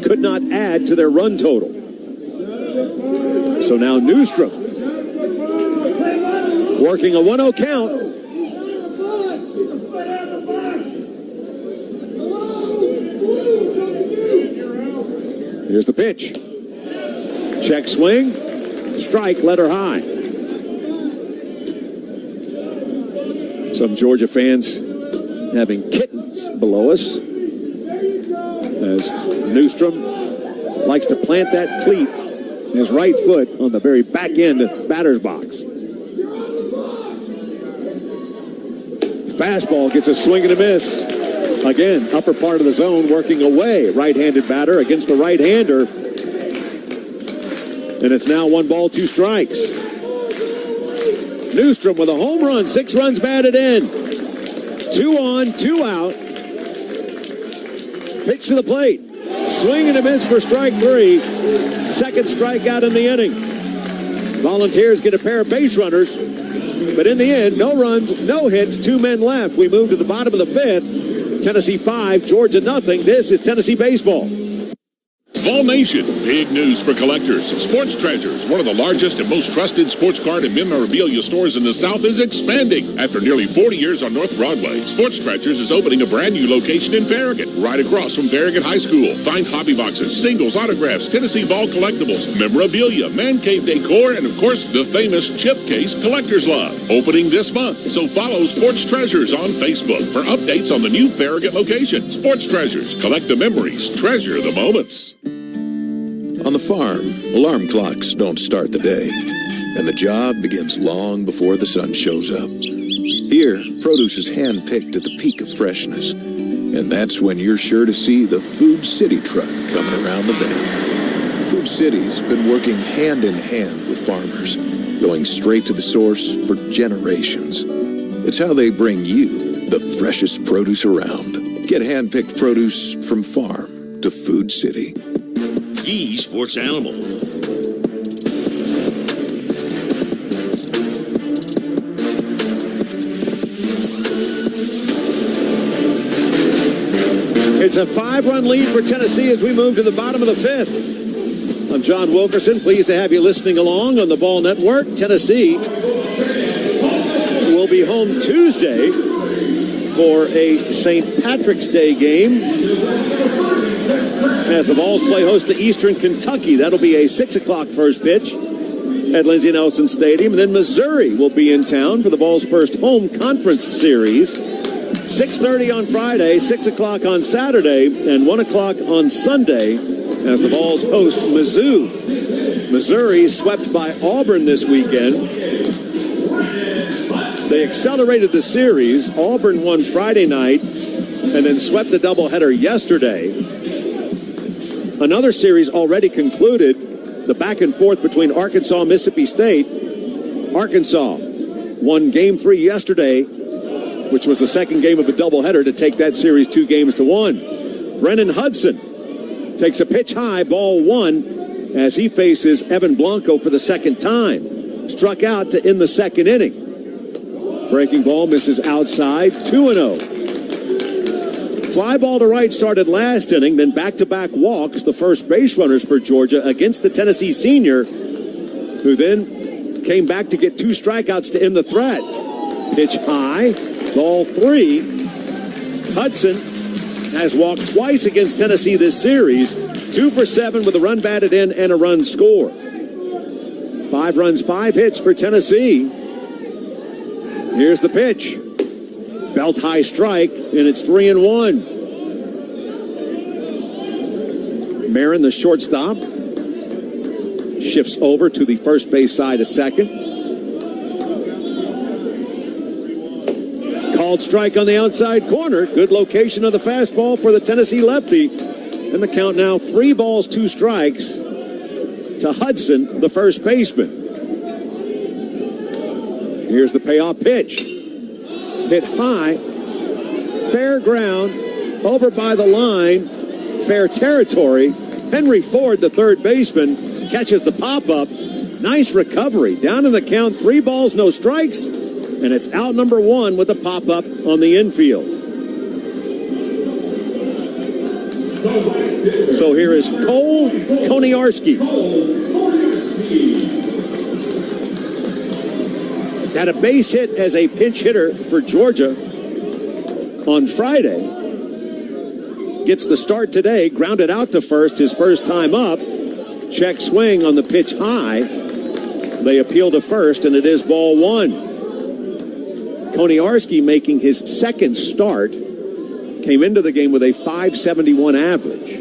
Could not add to their run total. So now Newstrom working a 1-0 count. Here's the pitch. Check swing. Strike, letter high. Some Georgia fans having kittens below us as Newstrom likes to plant that cleat, his right foot, on the very back end of batter's box. Fastball gets a swing and a miss. Again, upper part of the zone working away. Right-handed batter against the right-hander. And it's now 1 ball, 2 strikes. Newstrom with a home run, 6 runs batted in. 2 on, 2 out. Pitch to the plate. Swing and a miss for strike 3. Second strikeout in the inning. Volunteers get a pair of base runners. But in the end, no runs, no hits, 2 men left. We move to the bottom of the 5th. Tennessee 5, Georgia nothing. This is Tennessee baseball. Fall Nation, big news for collectors. Sports Treasures, one of the largest and most trusted sports card and memorabilia stores in the South, is expanding. After nearly 40 years on North Broadway, Sports Treasures is opening a brand new location in Farragut, right across from Farragut High School. Find hobby boxes, singles, autographs, Tennessee ball collectibles, memorabilia, man cave decor, and of course, the famous chip case collectors love. Opening this month, so follow Sports Treasures on Facebook for updates on the new Farragut location. Sports Treasures, collect the memories, treasure the moments. On the farm, alarm clocks don't start the day, and the job begins long before the sun shows up. Here, produce is hand-picked at the peak of freshness, and that's when you're sure to see the Food City truck coming around the bend. Food City's been working hand in hand with farmers, going straight to the source for generations. It's how they bring you the freshest produce around. Get hand-picked produce from farm to Food City. The sports animal. It's a 5-run lead for Tennessee as we move to the bottom of the 5th. I'm John Wilkerson. Pleased to have you listening along on the Ball Network. Tennessee will be home Tuesday for a St. Patrick's Day game as the Vols play host to Eastern Kentucky. That'll be a 6 o'clock first pitch at Lindsey Nelson Stadium. And then Missouri will be in town for the Vols' first home conference series. 6:30 on Friday, 6 o'clock on Saturday, and 1 o'clock on Sunday as the Vols host Mizzou. Missouri swept by Auburn this weekend. They accelerated the series. Auburn won Friday night and then swept the doubleheader yesterday. Another series already concluded, the back and forth between Arkansas and Mississippi State. Arkansas won Game 3 yesterday, which was the second game of a doubleheader to take that series 2-1. Brennan Hudson takes a pitch high, ball 1, as he faces Evan Blanco for the second time. Struck out to end the second inning. Breaking ball misses outside, 2-0. Fly ball to right started last inning, then back-to-back walks, the first base runners for Georgia against the Tennessee senior, who then came back to get 2 strikeouts to end the threat. Pitch high, ball 3. Hudson has walked twice against Tennessee this series, 2 2 for 7 with a run batted in and a run scored. 5 runs, 5 hits for Tennessee. Here's the pitch. Belt high strike, and it's 3-1. Marin, the shortstop, shifts over to the first base side a second. Called strike on the outside corner. Good location of the fastball for the Tennessee lefty. And the count now 3 balls, 2 strikes to Hudson, the first baseman. Here's the payoff pitch. Hit high, fair ground, over by the line, fair territory. Henry Ford, the third baseman, catches the pop-up. Nice recovery. Down in the count, 3 balls, no strikes, and it's out number 1 with a pop-up on the infield. So here is Cole Koniarski. Had a base hit as a pinch hitter for Georgia on Friday. Gets the start today, grounded out to first his first time up. Check swing on the pitch high. They appeal to first, and it is ball 1. Koniarski making his second start. Came into the game with a .571 average.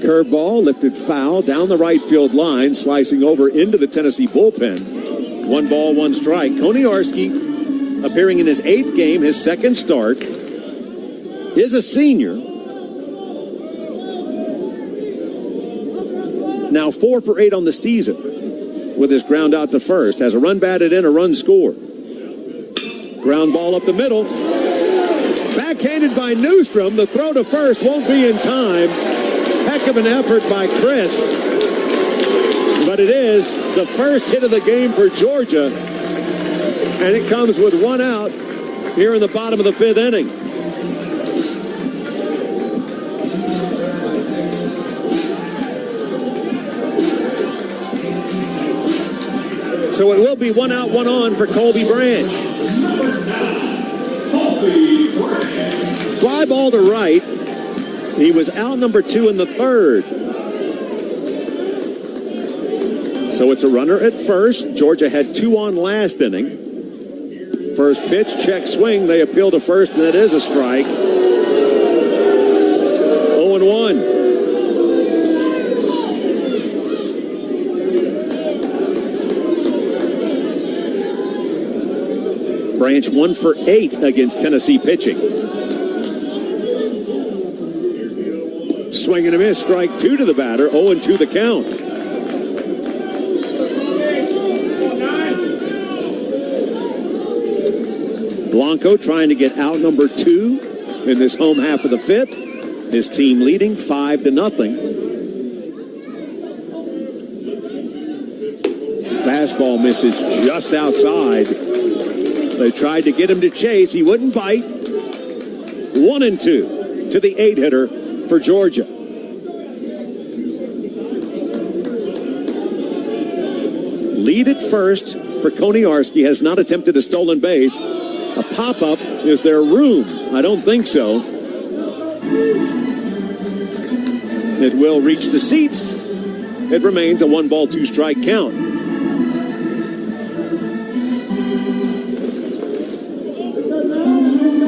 Curveball lifted foul down the right field line, slicing over into the Tennessee bullpen. 1 ball, 1 strike. Koniarski, appearing in his 8th game, his second start, is a senior. Now 4 for 8 on the season with his ground out to first. Has a run batted in, a run scored. Ground ball up the middle. Backhanded by Newstrom. The throw to first won't be in time. Heck of an effort by Chris. But it is the first hit of the game for Georgia. And it comes with 1 out here in the bottom of the 5th inning. So it will be 1 out, 1 on for Colby Branch. Fly ball to right. He was out number 2 in the 3rd. So it's a runner at first. Georgia had 2 on last inning. First pitch, check swing. They appeal to first, and that is a strike. 0-1. Branch 1 for 8 against Tennessee pitching. Swing and a miss, strike 2 to the batter, 0-2 the count. Blanco trying to get out number 2 in this home half of the 5th. His team leading 5-0. Fastball misses just outside. They tried to get him to chase. He wouldn't bite. 1-2 to the 8-hitter for Georgia. Lead at first for Koniarski. Has not attempted a stolen base. A pop-up. Is there room? I don't think so. It will reach the seats. It remains a 1 ball, 2 strike count.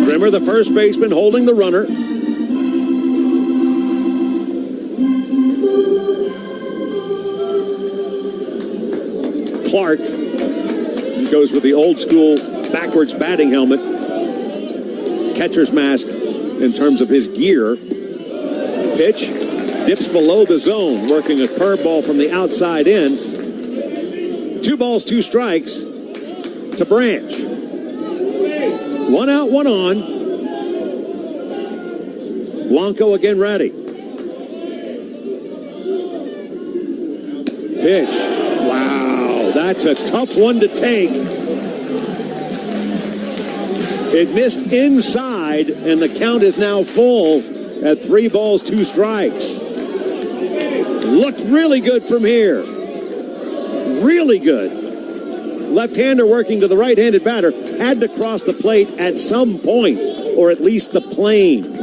Grimmer, the first baseman, holding the runner. Clark goes with the old school backwards batting helmet. Catcher's mask in terms of his gear. Pitch dips below the zone, working a curveball from the outside in. 2 balls, 2 strikes to Branch. 1 out, 1 on. Blanco again ready. Pitch. Wow, that's a tough one to take. It missed inside, and the count is now full at 3 balls, 2 strikes. Looked really good from here. Really good. Left-hander working to the right-handed batter. Had to cross the plate at some point, or at least the plane.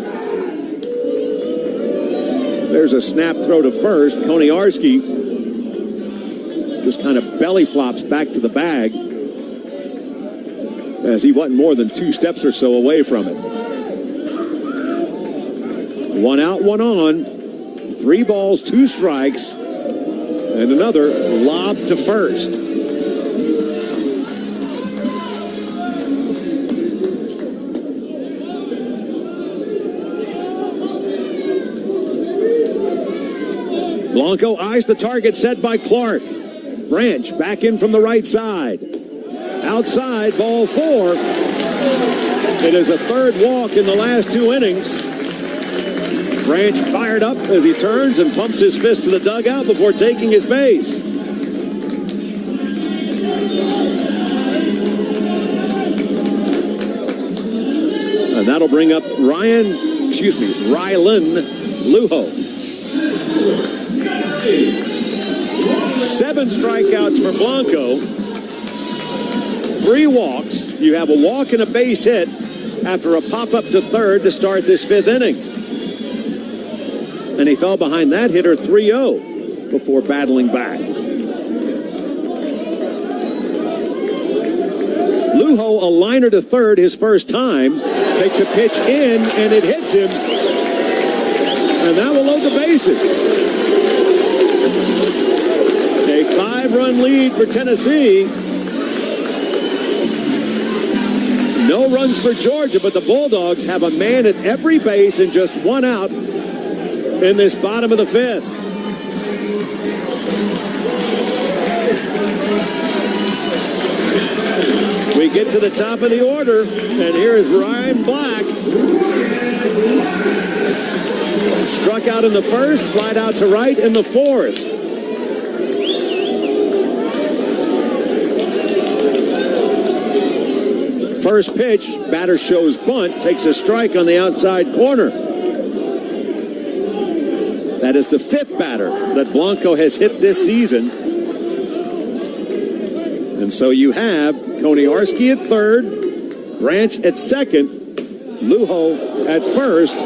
There's a snap throw to first. Koniarski just kind of belly flops back to the bag as he wasn't more than 2 steps or so away from it. 1 out, 1 on. 3 balls, 2 strikes, and another lob to first. Blanco eyes the target set by Clark. Branch back in from the right side. Outside, ball 4. It is a 3rd walk in the last 2 innings. Branch fired up as he turns and pumps his fist to the dugout before taking his base. And that'll bring up Rylan Lujo. 7 strikeouts for Blanco. 3 walks. You have a walk and a base hit after a pop-up to third to start this 5th inning. And he fell behind that hitter 3-0 before battling back. Lujo, a liner to third his first time, takes a pitch in, and it hits him. And that will load the bases. A 5-run lead for Tennessee. No runs for Georgia, but the Bulldogs have a man at every base and just 1 out in this bottom of the 5th. We get to the top of the order, and here is Ryan Black. Struck out in the first, flied out to right in the 4th. First pitch, batter shows bunt, takes a strike on the outside corner. That is the 5th batter that Blanco has hit this season. And so you have Koniarski at third, Branch at second, Lujo at first.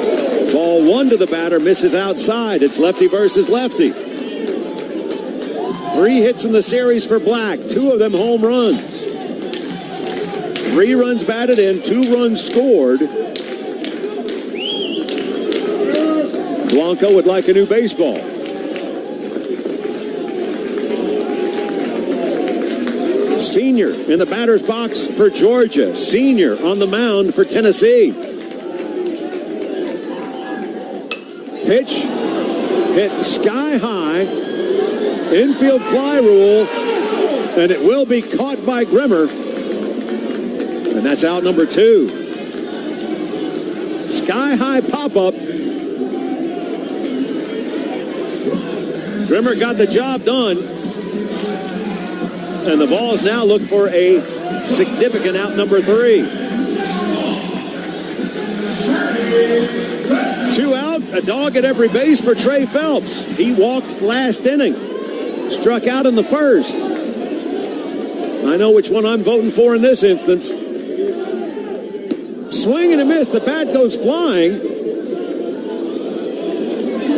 Ball 1 to the batter, misses outside. It's lefty versus lefty. 3 hits in the series for Black, 2 of them home runs. 3 runs batted in, 2 runs scored. Blanco would like a new baseball. Senior in the batter's box for Georgia. Senior on the mound for Tennessee. Pitch hit sky high. Infield fly rule. And it will be caught by Grimmer. And that's out number 2. Sky high pop-up. Grimmer got the job done. And the Vols now look for a significant out number 3. 2 out, a dog at every base for Trey Phelps. He walked last inning. Struck out in the first. I know which one I'm voting for in this instance. Swing and a miss. The bat goes flying.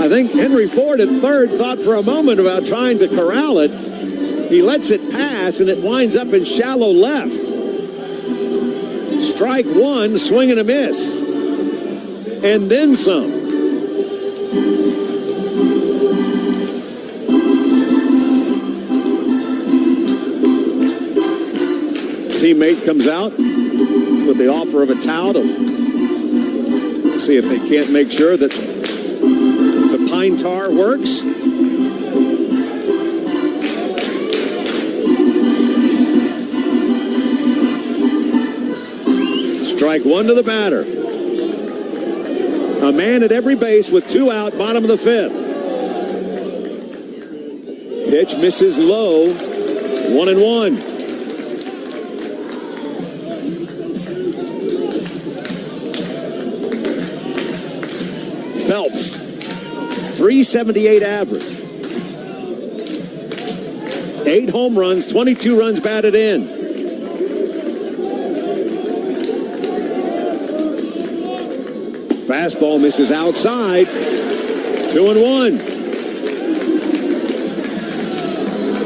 I think Henry Ford at third thought for a moment about trying to corral it. He lets it pass, and it winds up in shallow left. Strike 1, swing and a miss. And then some. Teammate comes out with the offer of a towel to see if they can't make sure that the pine tar works. Strike 1 to the batter. A man at every base with 2 out, bottom of the 5th. Pitch misses low. 1-1. Phelps, 378 average. 8 home runs, 22 runs batted in. Fastball misses outside. 2-1.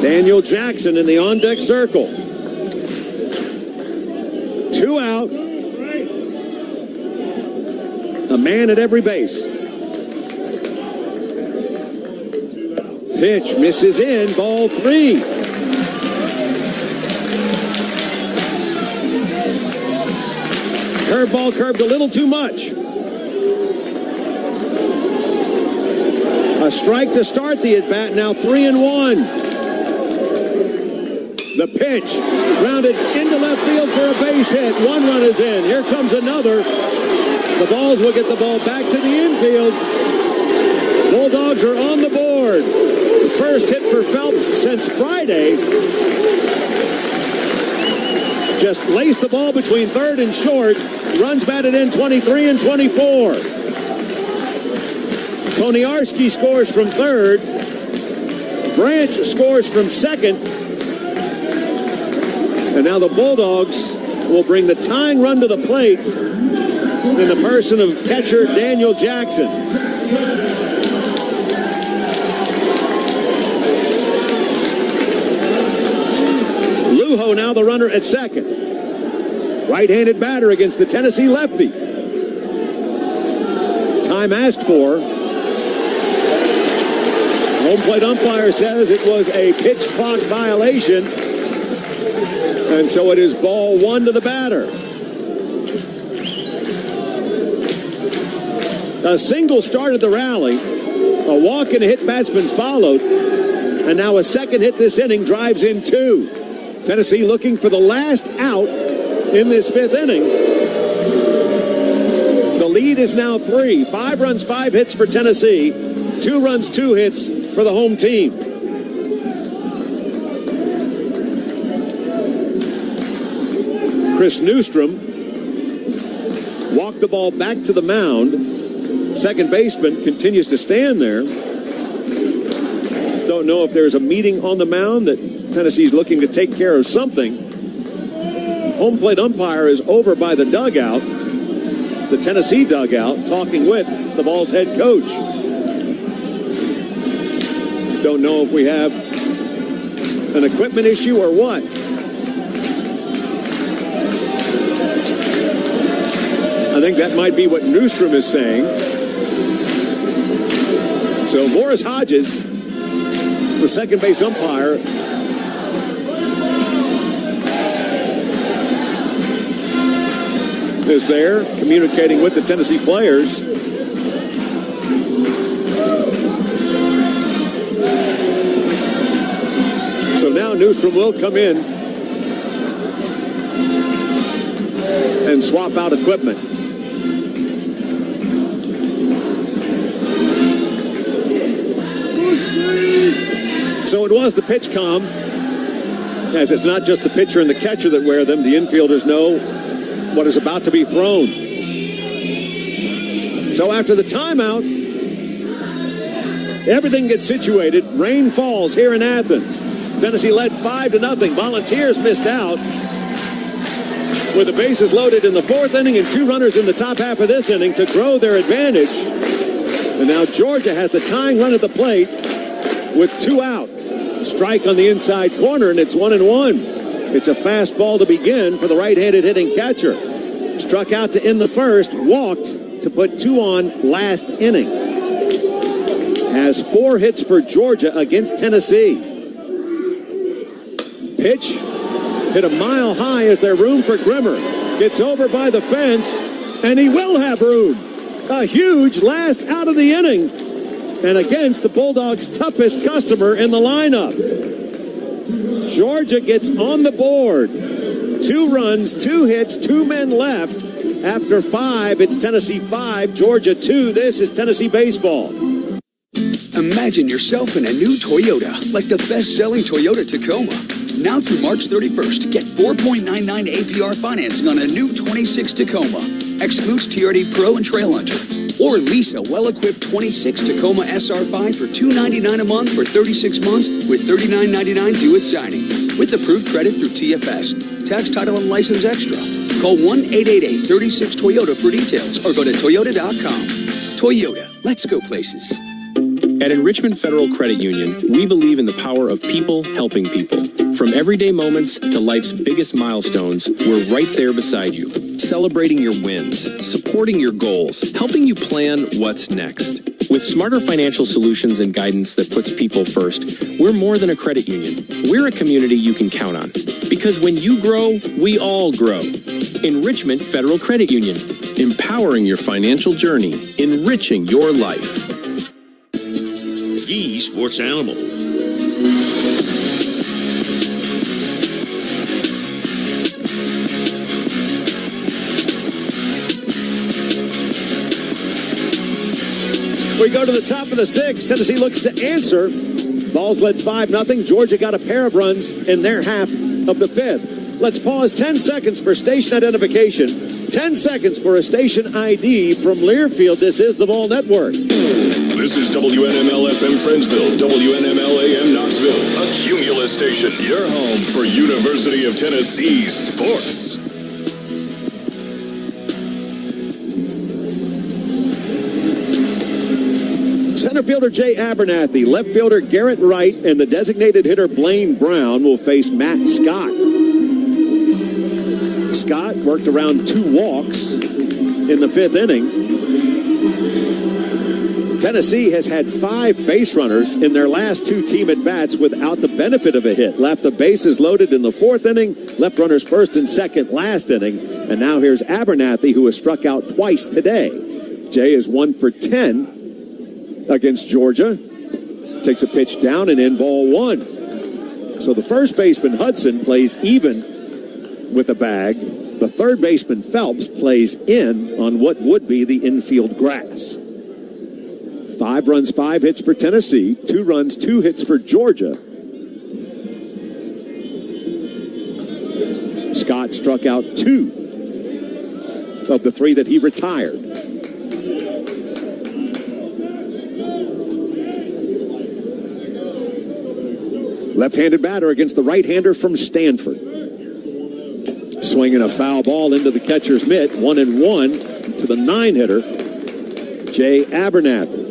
Daniel Jackson in the on-deck circle. 2 out. A man at every base. Pitch misses in, ball 3. Curveball curved a little too much. A strike to start the at-bat, now 3-1. The pitch, grounded into left field for a base hit. 1 run is in. Here comes another. The Balls will get the ball back to the infield. Bulldogs are on the board. The first hit for Phelps since Friday. Just laced the ball between third and short. Runs batted in 23 and 24. Koniarski scores from third. Branch scores from second. And now the Bulldogs will bring the tying run to the plate in the person of catcher Daniel Jackson. Lujo now the runner at second. Right-handed batter against the Tennessee lefty. Time asked for. Home plate umpire says it was a pitch clock violation. And so it is ball 1 to the batter. A single started the rally. A walk and a hit batsman followed. And now a second hit this inning drives in 2. Tennessee looking for the last out in this 5th inning. The lead is now 3. 5 runs, 5 hits for Tennessee. 2 runs, 2 hits for the home team. Chris Newstrom walked the ball back to the mound. Second baseman continues to stand there. Don't know if there's a meeting on the mound that Tennessee's looking to take care of something. Home plate umpire is over by the dugout, the Tennessee dugout, talking with the Vols head coach. Don't know if we have an equipment issue or what. I think that might be what Newstrom is saying. So Morris Hodges, the second base umpire, is there communicating with the Tennessee players. So now Newstrom will come in and swap out equipment. So it was the pitch com, as it's not just the pitcher and the catcher that wear them. The infielders know what is about to be thrown. So after the timeout, everything gets situated. Rain falls here in Athens. Tennessee led 5-0. Volunteers missed out with the bases loaded in the 4th inning and 2 runners in the top half of this inning to grow their advantage. And now Georgia has the tying run at the plate with 2 out. Strike on the inside corner, and it's 1-1. It's a fastball to begin for the right-handed hitting catcher. Struck out to end the first, walked to put 2 on last inning. Has 4 hits for Georgia against Tennessee. Pitch hit a mile high. Is there room for Grimmer? Gets over by the fence, and he will have room. A huge last out of the inning, and against the Bulldogs' toughest customer in the lineup. Georgia gets on the board. 2 runs, 2 hits, 2 men left. After 5, it's Tennessee 5, Georgia 2. This is Tennessee baseball. Imagine yourself in a new Toyota, like the best-selling Toyota Tacoma. Now through March 31st, get 4.99 APR financing on a new 26 Tacoma. Excludes TRD Pro and Trail Hunter. Or lease a well-equipped 26 Tacoma SR5 for $299 a month for 36 months with $39.99 due at signing. With approved credit through TFS. Tax, title, and license extra. Call 1-888-36-TOYOTA for details or go to Toyota.com. Toyota, let's go places. At Enrichment Federal Credit Union, we believe in the power of people helping people. From everyday moments to life's biggest milestones, we're right there beside you, celebrating your wins, supporting your goals, helping you plan what's next. With smarter financial solutions and guidance that puts people first, we're more than a credit union. We're a community you can count on. Because when you grow, we all grow. Enrichment Federal Credit Union. Empowering your financial journey. Enriching your life. The Sports Animal. We go to the top of the sixth. Tennessee looks to answer. Vols led 5-0. Georgia got a pair of runs in their half of the fifth. Let's pause 10 seconds for station identification. 10 seconds for a station ID from Learfield. This is the Vol Network. This is WNML-FM Friendsville, WNML-AM Knoxville, a Cumulus station, your home for University of Tennessee sports. Center fielder Jay Abernathy, left fielder Garrett Wright, and the designated hitter Blaine Brown will face Matt Scott. Scott worked around 2 walks in the 5th inning. Tennessee has had 5 base runners in their last 2 team at-bats without the benefit of a hit. Left the bases loaded in the 4th inning, left runners first and second last inning, and now here's Abernathy, who has struck out twice today. Jay is 1 for 10 against Georgia. Takes a pitch down and in, ball 1. So the first baseman, Hudson, plays even with the bag. The third baseman, Phelps, plays in on what would be the infield grass. 5 runs, 5 hits for Tennessee. 2 runs, 2 hits for Georgia. Scott struck out 2 of the 3 that he retired. Left-handed batter against the right-hander from Stanford. Swinging a foul ball into the catcher's mitt. 1-1 to the 9-hitter, Jay Abernathy.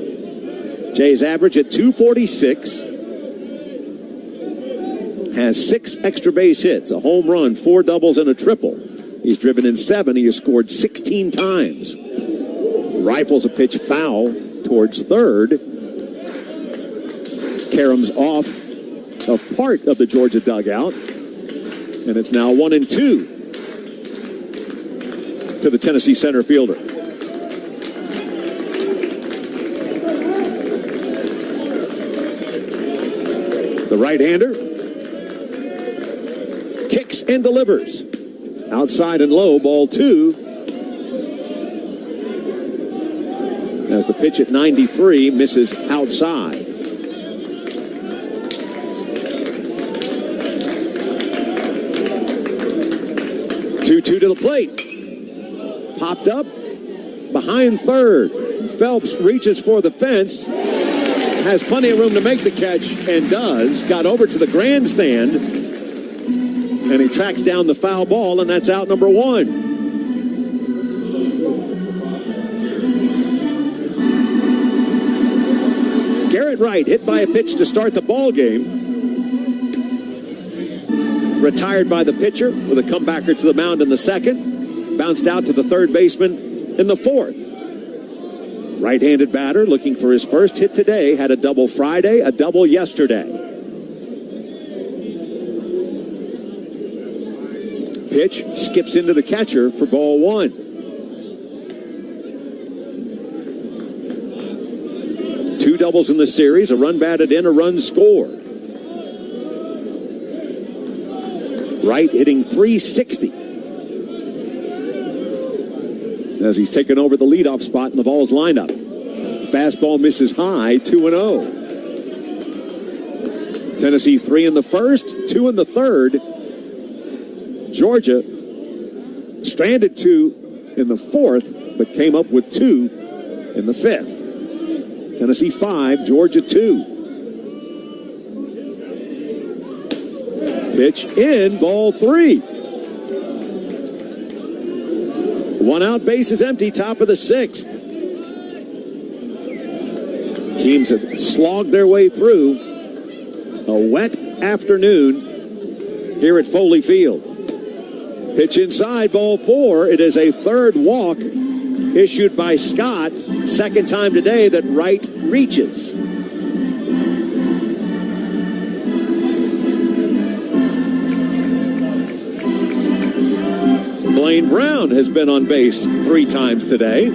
Jay's average at .246. Has 6 extra base hits, a home run, 4 doubles, and a triple. He's driven in 7. He has scored 16 times. Rifles a pitch foul towards third. Karams off a part of the Georgia dugout. And it's now 1-2 to the Tennessee center fielder. The right-hander kicks and delivers. Outside and low, ball 2. As the pitch at 93 misses outside. 2-2 to the plate. Popped up behind third. Phelps reaches for the fence. Has plenty of room to make the catch and does. Got over to the grandstand. And he tracks down the foul ball, and that's out number 1. Garrett Wright hit by a pitch to start the ball game. Retired by the pitcher with a comebacker to the mound in the 2nd. Bounced out to the third baseman in the 4th. Right-handed batter looking for his first hit today. Had a double Friday, a double yesterday. Pitch skips into the catcher for ball 1. Two doubles in the series, a run batted in, a run scored. Wright hitting .360 as he's taken over the leadoff spot in the Vols lineup. Fastball misses high, 2-0. Tennessee 3 in the first, 2 in the third. Georgia stranded 2 in the 4th, but came up with 2 in the 5th. Tennessee 5, Georgia 2. Pitch in, ball 3. 1 out, base is empty, top of the 6th. Teams have slogged their way through a wet afternoon here at Foley Field. Pitch inside, ball 4. It is a third walk issued by Scott. Second time today that Wright reaches. Blaine Brown has been on base 3 times today.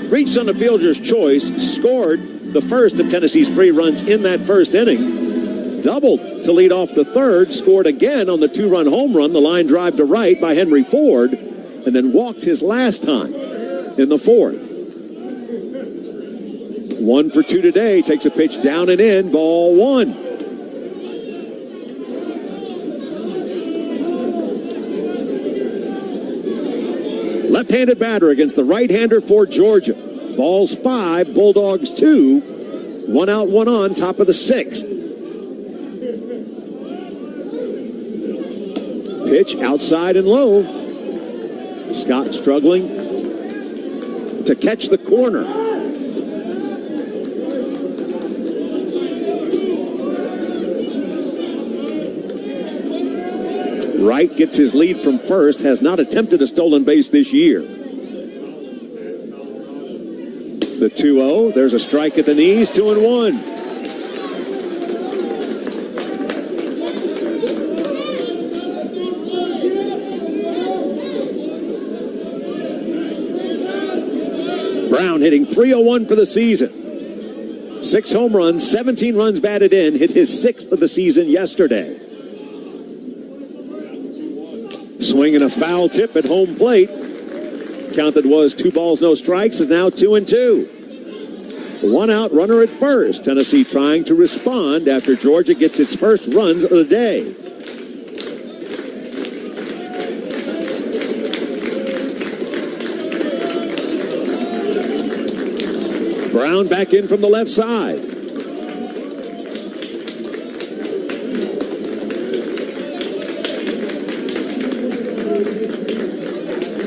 Reached on the fielder's choice, scored the first of Tennessee's 3 runs in that first inning. Doubled to lead off the third, scored again on the 2-run home run, the line drive to right by Henry Ford, and then walked his last time in the fourth. 1 for 2 today, takes a pitch down and in, ball 1. Left-handed batter against the right-hander for Georgia. Balls 5, Bulldogs 2. 1 out, 1 on, top of the 6th. Pitch outside and low. Scott struggling to catch the corner. Wright gets his lead from first, has not attempted a stolen base this year. The 2-0, there's a strike at the knees, 2-1. Brown hitting .301 for the season. 6 home runs, 17 runs batted in, hit his 6th of the season yesterday. Swinging a foul tip at home plate. Count that was 2 balls, no strikes, is now 2-2. 1 out, runner at first. Tennessee trying to respond after Georgia gets its first runs of the day. Brown back in from the left side.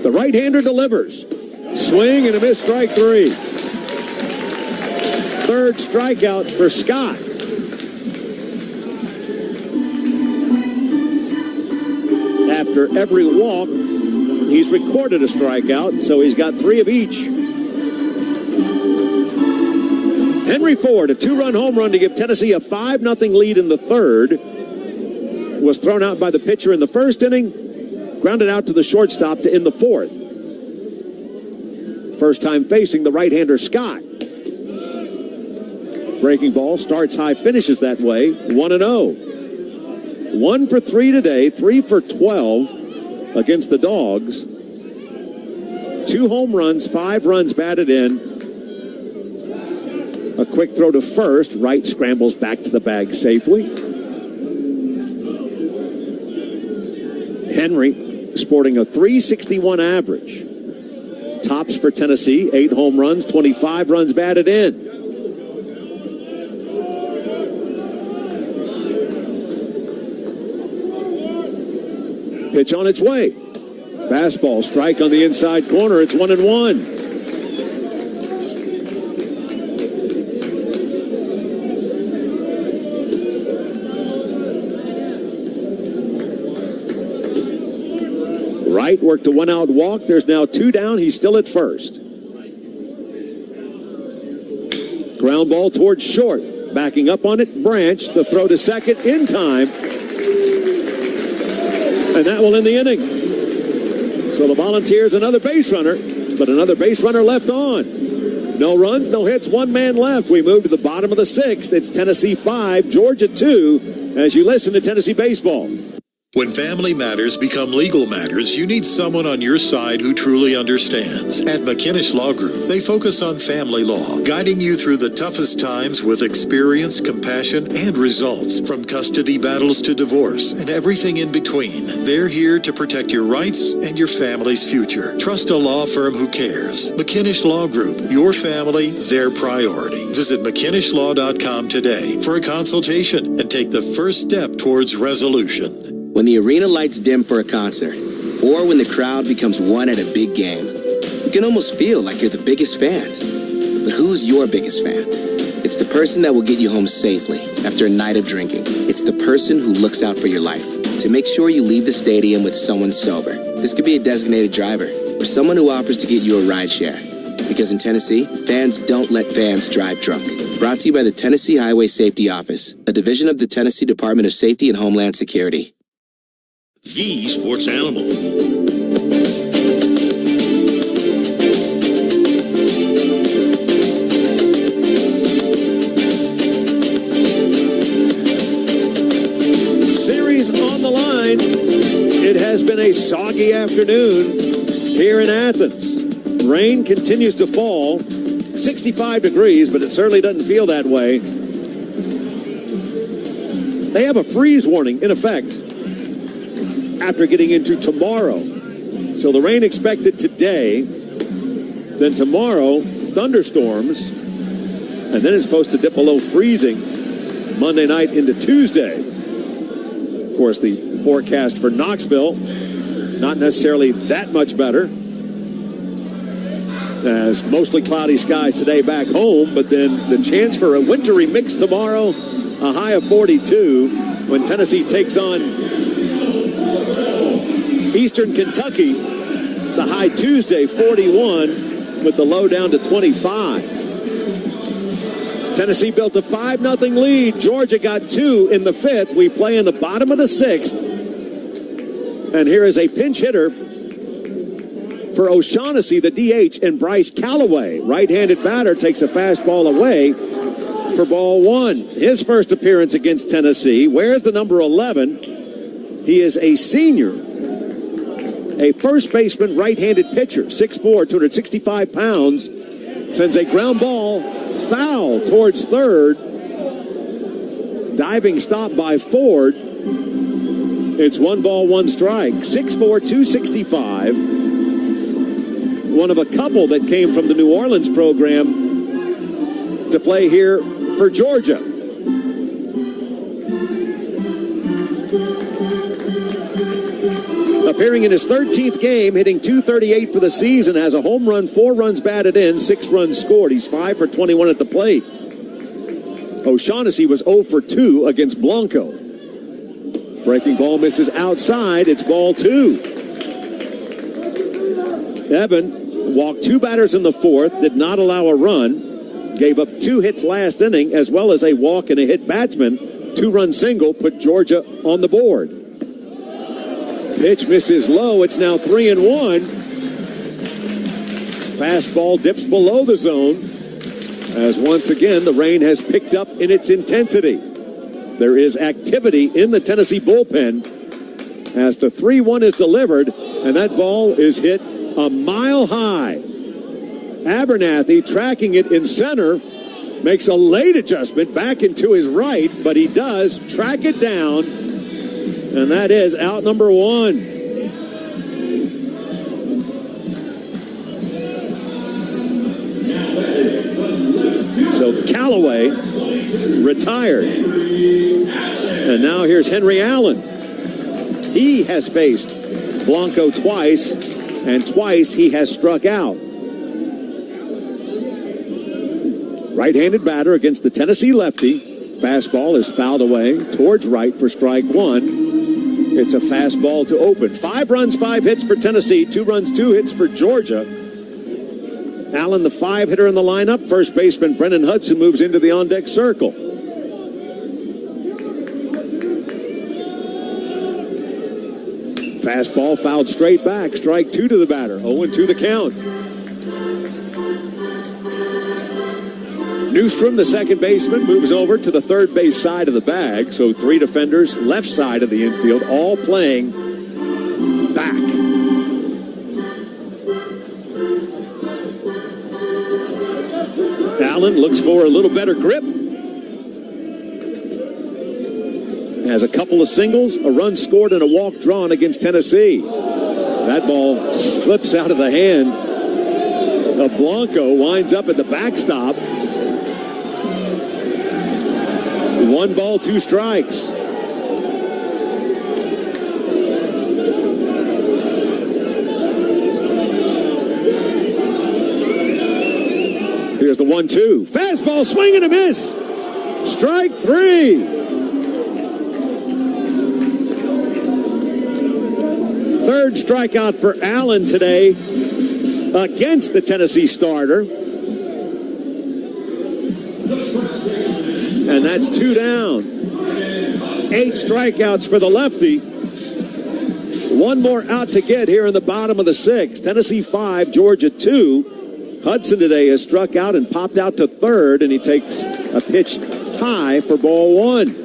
The right-hander delivers. Swing and a miss, strike 3. Third strikeout for Scott. After every walk, he's recorded a strikeout, so he's got 3 of each. Henry Ford, a 2-run home run to give Tennessee a 5-0 lead in the third. Was thrown out by the pitcher in the first inning. Grounded out to the shortstop to end the fourth. First time facing the right-hander Scott. Breaking ball, starts high, finishes that way, 1-0. 1 for 3 today, 3 for 12 against the Dogs. 2 home runs, 5 runs batted in. A quick throw to first. Wright scrambles back to the bag safely. Henry sporting a .361 average. Tops for Tennessee, 8 home runs, 25 runs batted in. Pitch on its way. Fastball, strike on the inside corner. It's 1-1. Wright worked a 1-out walk. There's now 2 down. He's still at first. Ground ball towards short. Backing up on it, Branch. The throw to second in time. And that will end the inning. So the Volunteers, another base runner, but another base runner left on. No runs, no hits, 1 man left. We move to the bottom of the 6th. It's Tennessee 5, Georgia 2, as you listen to Tennessee baseball. When family matters become legal matters, you need someone on your side who truly understands. At McKinnish Law Group, they focus on family law, guiding you through the toughest times with experience, compassion, and results. From custody battles to divorce and everything in between, they're here to protect your rights and your family's future. Trust a law firm who cares. McKinnish Law Group, your family, their priority. Visit McKinnishLaw.com today for a consultation and take the first step towards resolution. When the arena lights dim for a concert, or when the crowd becomes one at a big game, you can almost feel like you're the biggest fan. But who's your biggest fan? It's the person that will get you home safely after a night of drinking. It's the person who looks out for your life to make sure you leave the stadium with someone sober. This could be a designated driver or someone who offers to get you a ride share. Because in Tennessee, fans don't let fans drive drunk. Brought to you by the Tennessee Highway Safety Office, a division of the Tennessee Department of Safety and Homeland Security. The sports animal. On the line. It has been a soggy afternoon here in Athens. Rain continues to fall. 65 degrees, but it certainly doesn't feel that way. They have a freeze warning in effect after getting into tomorrow. So the rain expected today, then tomorrow, thunderstorms, and then it's supposed to dip below freezing Monday night into Tuesday. Of course, the forecast for Knoxville, not necessarily that much better, as mostly cloudy skies today back home, but then the chance for a wintry mix tomorrow, a high of 42 when Tennessee takes on Eastern Kentucky. The high Tuesday, 41, with the low down to 25. Tennessee built a 5-0 lead. Georgia got 2 in the 5th. We play in the bottom of the 6th. And here is a pinch hitter for O'Shaughnessy, the DH, and Bryce Callaway. Right-handed batter takes a fastball away for ball 1. His first appearance against Tennessee. Where's the number 11? He is a senior. A first baseman, right-handed pitcher, 6'4", 265 pounds. Sends a ground ball foul towards third. Diving stop by Ford. It's 1 ball, 1 strike. 6'4", 265. One of a couple that came from the New Orleans program to play here for Georgia. Appearing in his 13th game, hitting .238 for the season, has a home run, 4 runs batted in, 6 runs scored. He's 5 for 21 at the plate. O'Shaughnessy was 0 for 2 against Blanco. Breaking ball misses outside. It's ball 2. Evan walked 2 batters in the 4th, did not allow a run, gave up 2 hits last inning, as well as a walk and a hit batsman. 2-run single put Georgia on the board. Pitch misses low. It's now 3-1. Fastball dips below the zone, as once again the rain has picked up in its intensity. There is activity in the Tennessee bullpen as the 3-1 is delivered, and that ball is hit a mile high. Abernathy tracking it in center, makes a late adjustment back into his right, but he does track it down, and that is out number 1. So Callaway retired. And now here's Henry Allen. He has faced Blanco twice, and twice he has struck out. Right-handed batter against the Tennessee lefty. Fastball is fouled away towards right for strike 1. It's a fastball to open. 5 runs, 5 hits for Tennessee. 2 runs, 2 hits for Georgia. Allen, the 5 hitter in the lineup. First baseman Brennan Hudson moves into the on-deck circle. Fastball fouled straight back. Strike 2 to the batter. 0-2 the count. Newstrom, the second baseman, moves over to the third base side of the bag. So 3 defenders left side of the infield, all playing back. Allen looks for a little better grip. Has a couple of singles, a run scored, and a walk drawn against Tennessee. That ball slips out of the hand of Blanco, winds up at the backstop. 1 ball, 2 strikes. Here's the 1-2. Fastball, swing and a miss. Strike 3. Third strikeout for Allen today against the Tennessee starter. And that's 2 down. 8 strikeouts for the lefty. One more out to get here in the bottom of the 6th. Tennessee 5, Georgia 2. Hudson today has struck out and popped out to third, and he takes a pitch high for ball 1.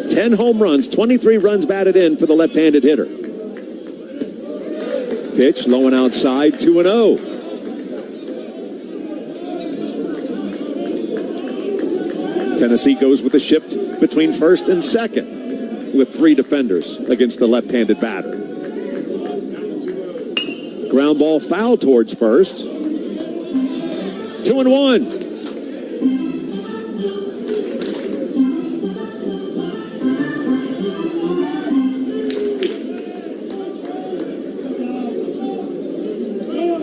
Ten home runs, 23 runs batted in for the left-handed hitter. Pitch low and outside, 2-0. Tennessee goes with a shift between first and second with 3 defenders against the left-handed batter. Ground ball foul towards first. 2-1.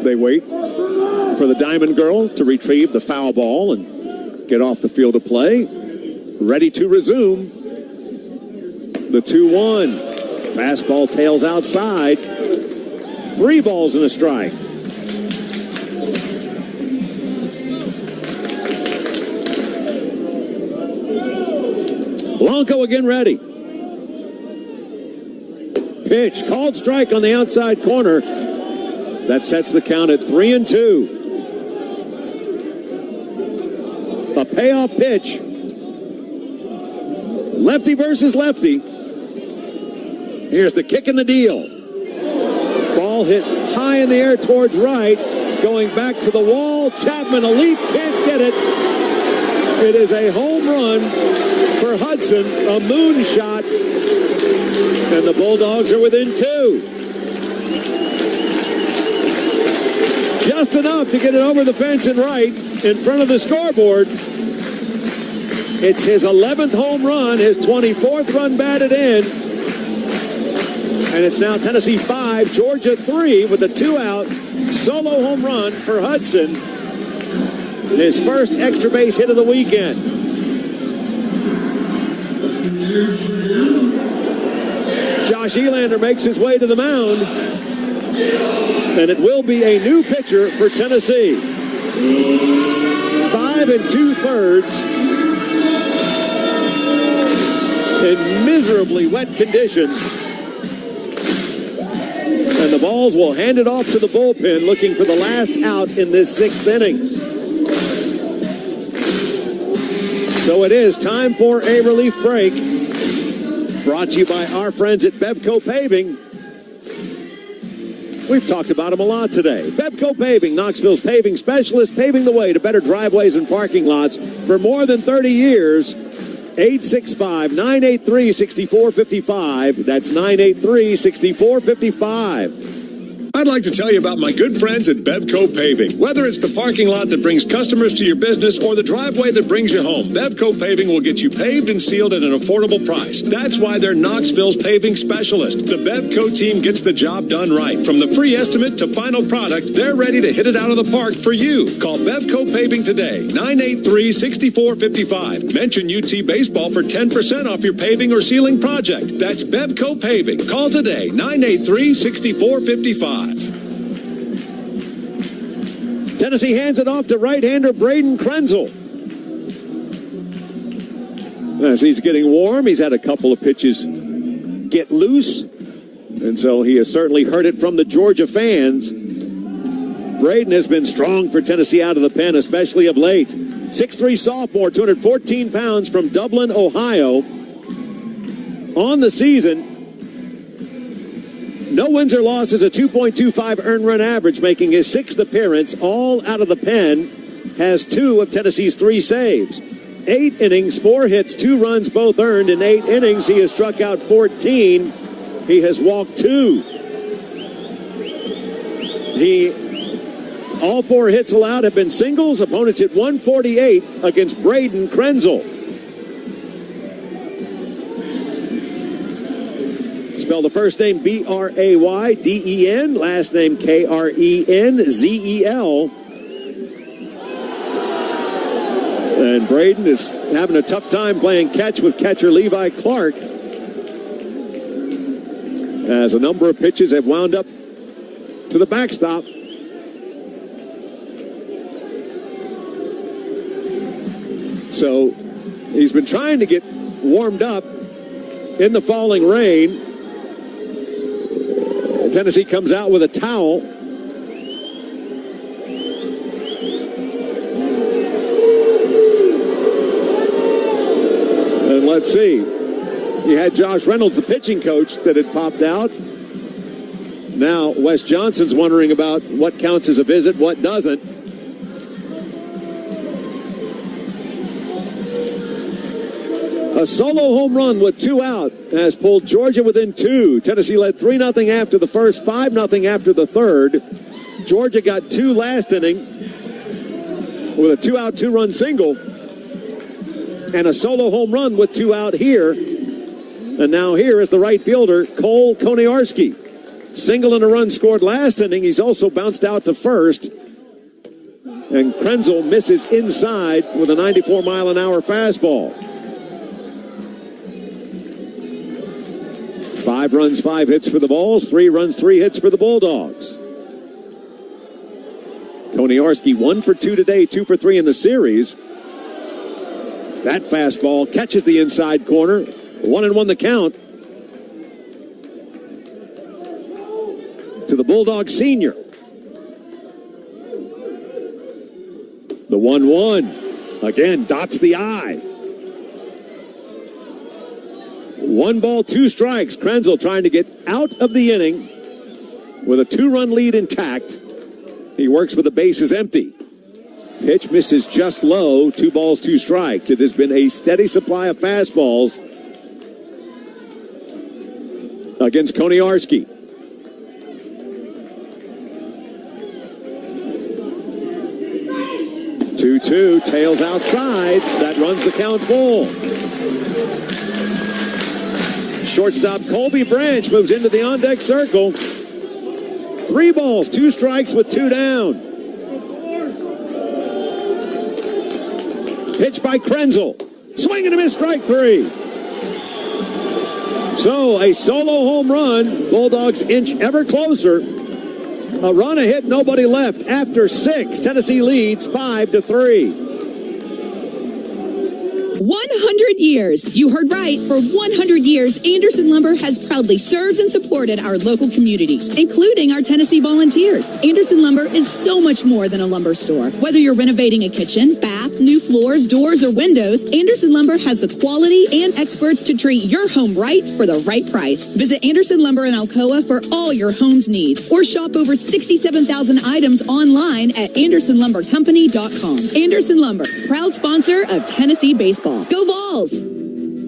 They wait for the Diamond Girl to retrieve the foul ball and get off the field of play. Ready to resume. The 2-1. Fastball tails outside. 3 balls and a strike. Blanco again ready. Pitch, called strike on the outside corner. That sets the count at 3-2. A payoff pitch. Lefty versus lefty. Here's the kick in the deal. Ball hit high in the air towards right. Going back to the wall. Chapman, a leap, can't get it. It is a home run for Hudson. A moonshot. And the Bulldogs are within 2. Just enough to get it over the fence and right in front of the scoreboard. It's his 11th home run, his 24th run batted in. And it's now Tennessee 5, Georgia 3 with a 2-out solo home run for Hudson. His first extra base hit of the weekend. Josh Elander makes his way to the mound. And it will be a new pitcher for Tennessee. 5 2/3 in miserably wet conditions. And the Balls will hand it off to the bullpen, looking for the last out in this 6th inning. So it is time for a relief break. Brought to you by our friends at Bevco Paving. We've talked about them a lot today. Bevco Paving, Knoxville's paving specialist, paving the way to better driveways and parking lots for more than 30 years. 865-983-6455. That's 983-6455. I'd like to tell you about my good friends at Bevco Paving. Whether it's the parking lot that brings customers to your business or the driveway that brings you home, Bevco Paving will get you paved and sealed at an affordable price. That's why they're Knoxville's paving specialist. The Bevco team gets the job done right. From the free estimate to final product, they're ready to hit it out of the park for you. Call Bevco Paving today, 983-6455. Mention UT Baseball for 10% off your paving or sealing project. That's Bevco Paving. Call today, 983-6455. Tennessee hands it off to right-hander Braden Krenzel. As he's getting warm, he's had a couple of pitches get loose, and so he has certainly heard it from the Georgia fans. Braden has been strong for Tennessee out of the pen, especially of late. 6'3" sophomore, 214 pounds from Dublin, Ohio. On the season, no wins or losses, a 2.25 earned run average, making his 6th appearance, all out of the pen. Has 2 of Tennessee's 3 saves. 8 innings, 4 hits, 2 runs, both earned. In 8 innings, he has struck out 14. He has walked 2. All 4 hits allowed have been singles. Opponents hit 148 against Braden Krenzel. Spelled Spell the first name B-R-A-Y-D-E-N, last name K-R-E-N-Z-E-L. And Braden is having a tough time playing catch with catcher Levi Clark, as a number of pitches have wound up to the backstop. So he's been trying to get warmed up in the falling rain. Tennessee comes out with a towel. And let's see. You had Josh Reynolds, the pitching coach, that had popped out. Now Wes Johnson's wondering about what counts as a visit, what doesn't. A solo home run with 2 out has pulled Georgia within 2. Tennessee led 3-0 after the first, 5-0 after the third. Georgia got 2 last inning with a 2-out, 2-run single and a solo home run with 2 out here. And now here is the right fielder, Cole Koniarski. Single and a run scored last inning. He's also bounced out to first. And Krenzel misses inside with a 94-mile-an-hour fastball. 5 runs, 5 hits for the Vols. 3 runs, 3 hits for the Bulldogs. Koniarski 1 for 2 today, 2 for 3 in the series. That fastball catches the inside corner. 1-1 the count to the Bulldog senior. The 1-1 again dots the I. 1 ball, 2 strikes. Krenzel trying to get out of the inning with a 2-run lead intact. He works with the bases empty. Pitch misses just low. 2 balls, 2 strikes. It has been a steady supply of fastballs against Koniarski. 2-2, tails outside. That runs the count full. Shortstop Colby Branch moves into the on-deck circle. 3 balls, 2 strikes with 2 down. Pitch by Krenzel. Swing and a miss, strike 3. So a solo home run. Bulldogs inch ever closer. A run, a hit, nobody left. After 6, Tennessee leads 5-3. 100 years. You heard right. For 100 years, Anderson Lumber has proudly served and supported our local communities, including our Tennessee volunteers. Anderson Lumber is so much more than a lumber store. Whether you're renovating a kitchen, bath, new floors, doors, or windows, Anderson Lumber has the quality and experts to treat your home right for the right price. Visit Anderson Lumber in Alcoa for all your home's needs, or shop over 67,000 items online at AndersonLumberCompany.com. Anderson Lumber, proud sponsor of Tennessee baseball. Go Vols!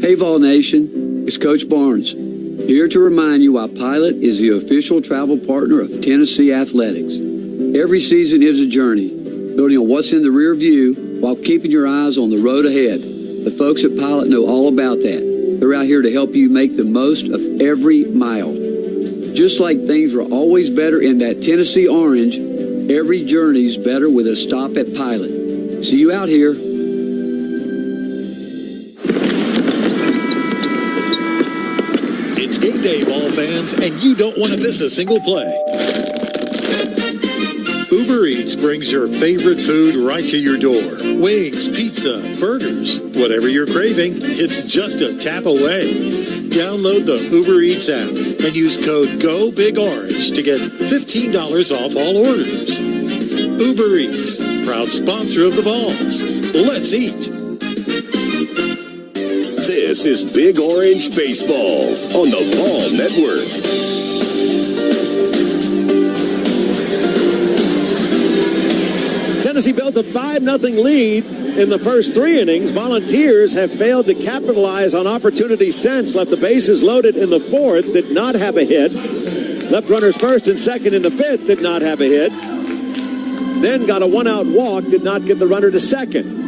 Hey Vol Nation, it's Coach Barnes, here to remind you why Pilot is the official travel partner of Tennessee Athletics. Every season is a journey, building on what's in the rear view while keeping your eyes on the road ahead. The folks at Pilot know all about that. They're out here to help you make the most of every mile. Just like things are always better in that Tennessee orange, every journey's better with a stop at Pilot. See you out here. It's game day, ball fans, and you don't want to miss a single play. Uber Eats brings your favorite food right to your door. Wings, pizza, burgers, whatever you're craving, it's just a tap away. Download the Uber Eats app and use code GOBIGORANGE to get $15 off all orders. Uber Eats, proud sponsor of the Vols. Let's eat. This is Big Orange Baseball on the Ball Network. Tennessee built a 5-0 lead in the first 3 innings. Volunteers have failed to capitalize on opportunities since. Left the bases loaded in the 4th, did not have a hit. Left runners first and second in the 5th, did not have a hit. Then got a 1-out walk, did not get the runner to second.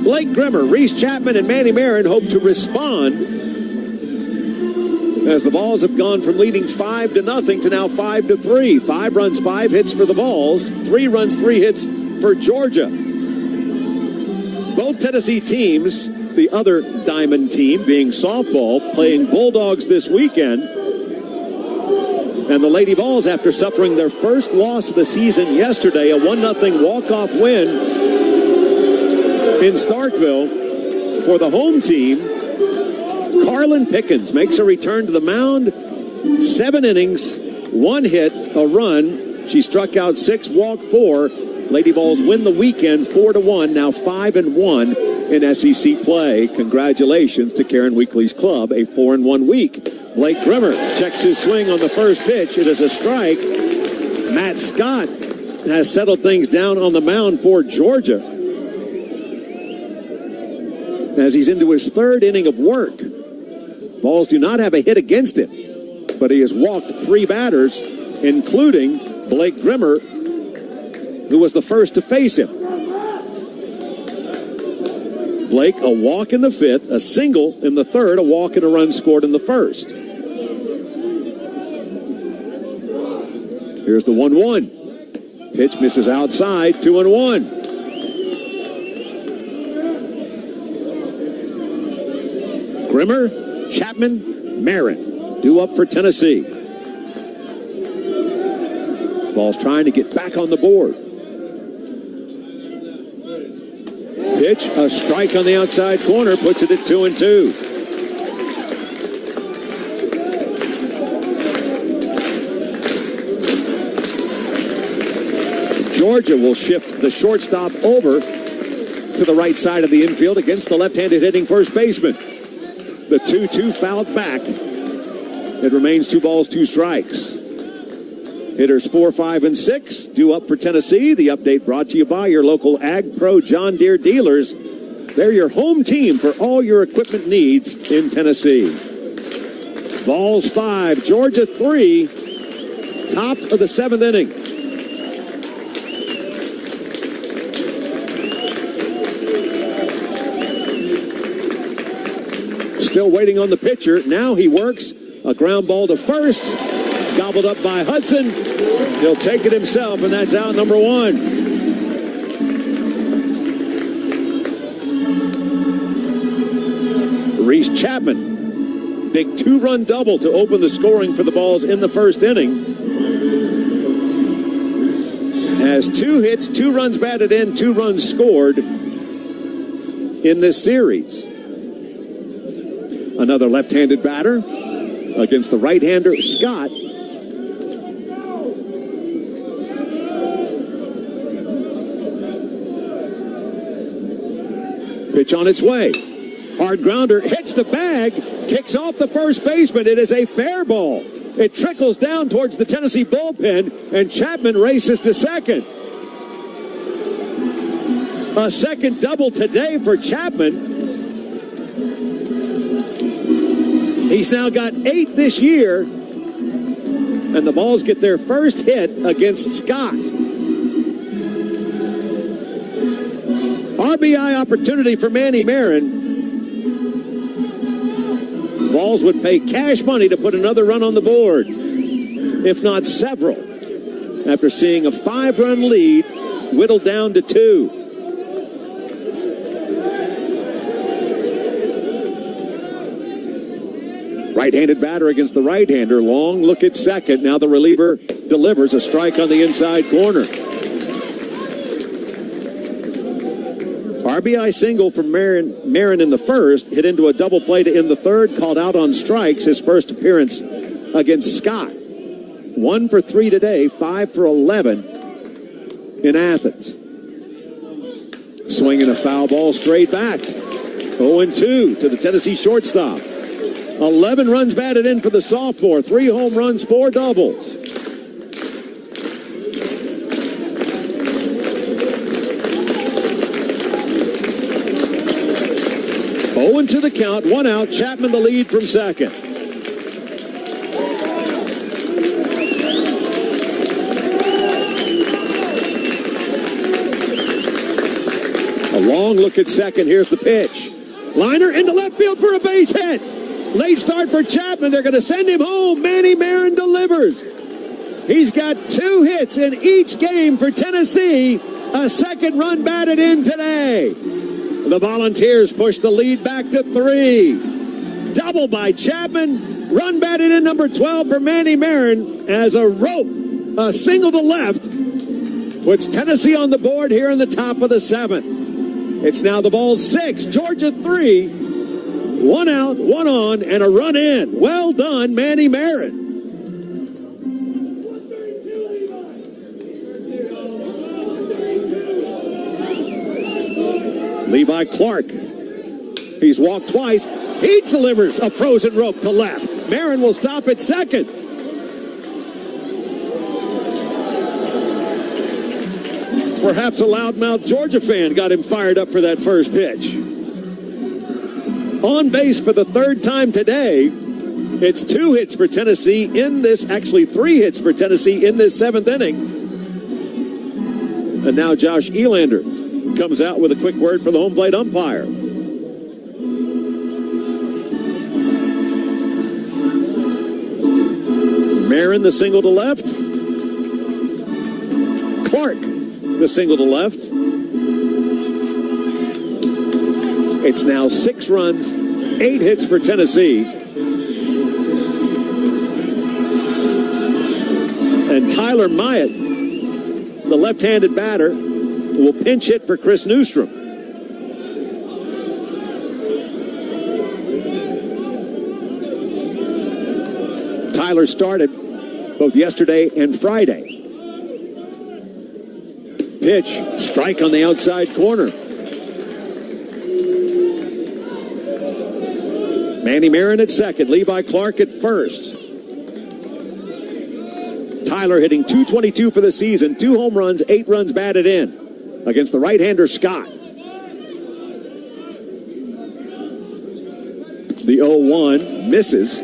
Blake Grimmer, Reese Chapman, and Manny Marin hope to respond as the Vols have gone from leading 5-0 to now 5-3. 5 runs, 5 hits for the Vols. 3 runs, 3 hits for Georgia. Both Tennessee teams, the other Diamond team being softball, playing Bulldogs this weekend. And the Lady Vols, after suffering their first loss of the season yesterday, a 1-0 walk-off win in Starkville for the home team, Carlin Pickens makes a return to the mound. 7 innings, 1 hit, a run. She struck out 6, walked 4. Lady Vols win the weekend 4-1, now 5-1 in SEC play. Congratulations to Karen Weekly's club, a 4-1 week. Blake Grimmer checks his swing on the first pitch. It is a strike. Matt Scott has settled things down on the mound for Georgia, as he's into his 3rd inning of work. Vols do not have a hit against him, but he has walked 3 batters, including Blake Grimmer, who was the first to face him. Blake, a walk in the 5th, a single in the 3rd, a walk and a run scored in the 1st. Here's the 1-1. Pitch misses outside, 2-1. Grimmer, Chapman, Marin, due up for Tennessee. Vols trying to get back on the board. Pitch, a strike on the outside corner, puts it at 2-2. Georgia will shift the shortstop over to the right side of the infield against the left-handed hitting first baseman. The 2-2 fouled back. It remains 2 balls, 2 strikes. Hitters 4, 5, and 6 due up for Tennessee. The update brought to you by your local Ag Pro John Deere dealers. They're your home team for all your equipment needs in Tennessee. Vols 5, Georgia 3, top of the 7th inning. Still waiting on the pitcher. Now he works a ground ball to first. Gobbled up by Hudson. He'll take it himself, and that's out number 1. Reese Chapman, big 2-run double to open the scoring for the Vols in the 1st inning. Has 2 hits, 2 runs batted in, 2 runs scored in this series. Another left-handed batter against the right-hander, Scott. Pitch on its way. Hard grounder, hits the bag, kicks off the first baseman. It is a fair ball. It trickles down towards the Tennessee bullpen, and Chapman races to second. A second double today for Chapman. He's now got 8 this year, and the Vols get their first hit against Scott. RBI opportunity for Manny Marin. Vols would pay cash money to put another run on the board, if not several, after seeing a 5-run lead whittled down to 2. Right-handed batter against the right-hander. Long look at second. Now the reliever delivers a strike on the inside corner. RBI single from Marin in the 1st. Hit into a double play to end the 3rd. Called out on strikes. His first appearance against Scott. 1 for 3 today. 5 for 11 in Athens. Swinging a foul ball straight back. 0-2 to the Tennessee shortstop. 11 runs batted in for the sophomore. 3 home runs, 4 doubles. To the count, 1 out. Chapman the lead from second. A long look at second. Here's the pitch. Liner into left field for a base hit. Late start for Chapman. They're going to send him home. Manny Marin delivers. He's got 2 hits in each game for Tennessee. A second run batted in today. The Volunteers push the lead back to 3. Double by Chapman. Run batted in number 12 for Manny Marin as a single to left puts Tennessee on the board here in the top of the 7th. It's now the Vols 6, Georgia 3. 1 out, 1 on, and a run in. Well done, Manny Marin. Levi Clark. He's walked twice. He delivers a frozen rope to left. Marin will stop at second. Perhaps a loudmouth Georgia fan got him fired up for that first pitch. On base for the 3rd time today. It's 2 hits for Tennessee in this, actually 3 hits for Tennessee in this 7th inning. And now Josh Elander comes out with a quick word for the home plate umpire. Marin, the single to left. Clark, the single to left. It's now 6 runs, 8 hits for Tennessee. And Tyler Myatt, the left-handed batter, will pinch hit for Chris Newstrom. Tyler started both yesterday and Friday. Pitch, strike on the outside corner. Manny Marin at second, Levi Clark at first. Tyler hitting .222 for the season, 2 home runs, 8 runs batted in against the right-hander Scott. The 0-1 misses.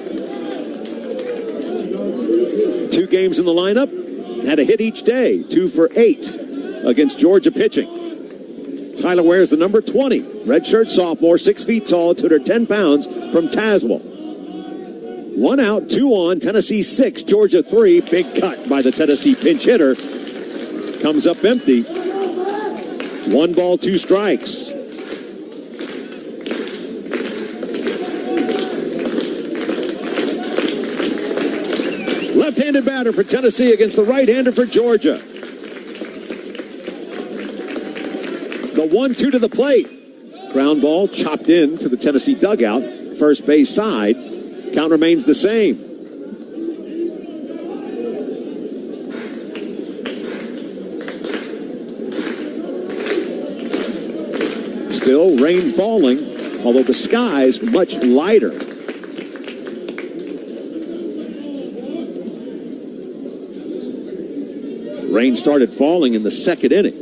2 games in the lineup, had a hit each day, 2 for 8 against Georgia pitching. Tyler wears the number 20, redshirt sophomore, 6 feet tall, 210 pounds from Tazewell. 1 out, 2 on, Tennessee 6, Georgia 3. Big cut by the Tennessee pinch hitter. Comes up empty. 1 ball, 2 strikes. Left-handed batter for Tennessee against the right-hander for Georgia. The 1-2 to the plate. Ground ball chopped in to the Tennessee dugout. First base side. Count remains the same. Still rain falling, although the sky's much lighter. Rain started falling in the 2nd inning.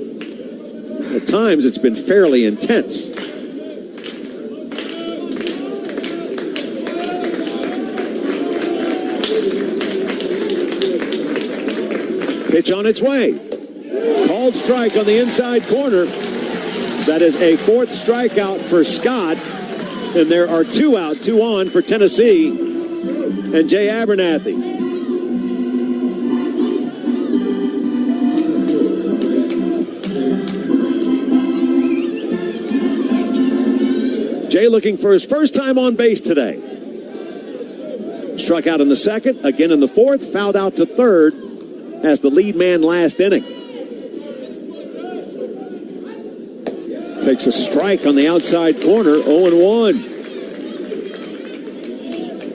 At times, it's been fairly intense. Pitch on its way. Called strike on the inside corner. That is a 4th strikeout for Scott. And there are 2 out, 2 on for Tennessee and Jay Abernathy. Jay looking for his first time on base today. Struck out in the 2nd, again in the 4th, fouled out to 3rd as the lead man last inning. Takes a strike on the outside corner, 0-1.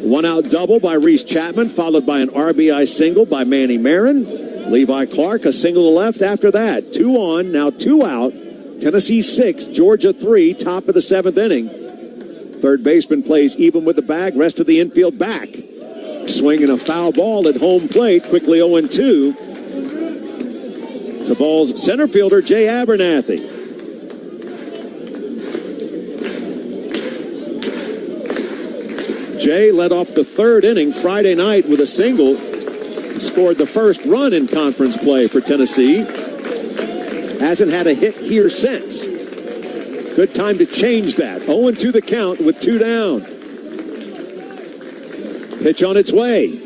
1 out double by Reese Chapman, followed by an RBI single by Manny Marin. Levi Clark, a single to left after that. 2 on, now 2 out. Tennessee 6, Georgia 3, top of the 7th inning. Third baseman plays even with the bag, rest of the infield back. Swinging a foul ball at home plate, quickly 0-2. To Vols center fielder Jay Abernathy. Jay led off the 3rd inning Friday night with a single. Scored the first run in conference play for Tennessee. Hasn't had a hit here since. Good time to change that. 0-2 the count with 2 down. Pitch on its way.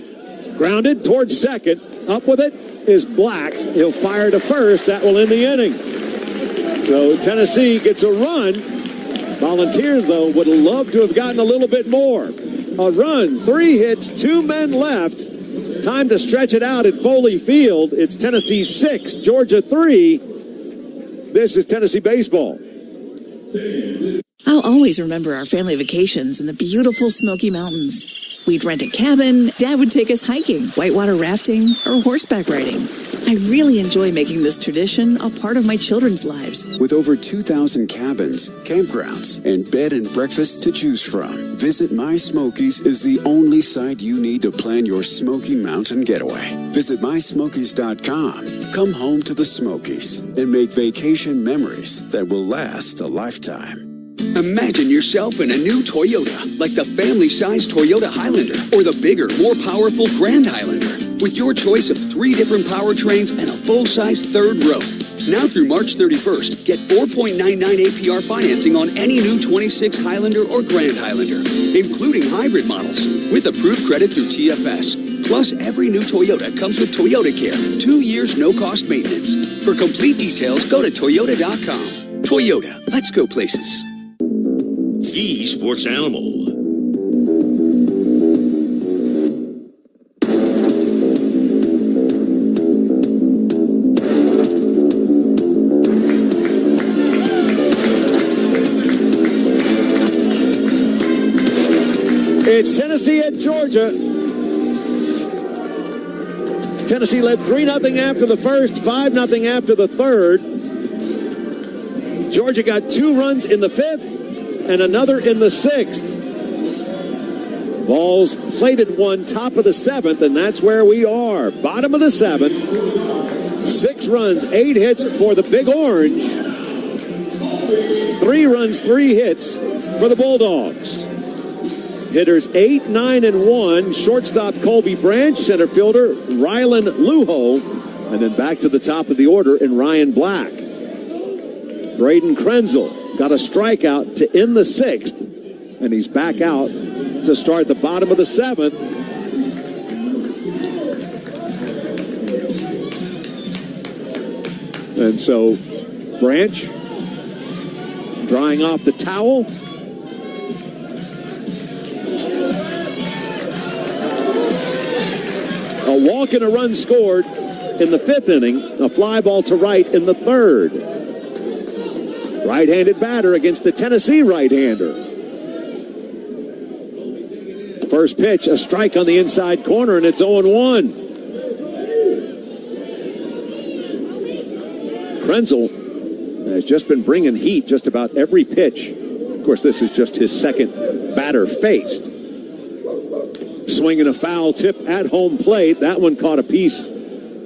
Grounded towards second. Up with it is Black. He'll fire to first. That will end the inning. So Tennessee gets a run. Volunteers, though, would have loved to have gotten a little bit more. A run, 3 hits, 2 men left. Time to stretch it out at Foley Field. It's Tennessee 6, Georgia 3. This is Tennessee baseball. I'll always remember our family vacations in the beautiful Smoky Mountains. We'd rent a cabin, Dad would take us hiking, whitewater rafting, or horseback riding. I really enjoy making this tradition a part of my children's lives. With over 2,000 cabins, campgrounds, and bed and breakfast to choose from, Visit My Smokies is the only site you need to plan your Smoky Mountain getaway. Visit MySmokies.com. Come home to the Smokies and make vacation memories that will last a lifetime. Imagine yourself in a new Toyota, like the family-sized Toyota Highlander or the bigger, more powerful Grand Highlander, with your choice of 3 different powertrains and a full-size third row. Now through March 31st, get 4.99 APR financing on any new 26 Highlander or Grand Highlander, including hybrid models, with approved credit through TFS. Plus, every new Toyota comes with Toyota Care, 2 years no-cost maintenance. For complete details, go to Toyota.com. Toyota, let's go places. The sports animal. It's Tennessee at Georgia. Tennessee led 3-0 after the first, 5-0 after the third. Georgia got 2 runs in the 5th and another in the 6th. Balls plated 1, top of the 7th, and that's where we are. Bottom of the 7th. 6 runs, 8 hits for the Big Orange. 3 runs, 3 hits for the Bulldogs. Hitters 8, 9, and 1. Shortstop Colby Branch, center fielder Rylan Luho, and then back to the top of the order in Ryan Black. Braden Krenzel got a strikeout to end the 6th, and he's back out to start the bottom of the 7th. And so Branch drying off the towel. A walk and a run scored in the 5th inning. A fly ball to right in the 3rd. Right-handed batter against the Tennessee right-hander. First pitch, a strike on the inside corner, and it's 0-1. Krenzel has just been bringing heat just about every pitch. Of course, this is just his second batter faced. Swinging a foul tip at home plate. That one caught a piece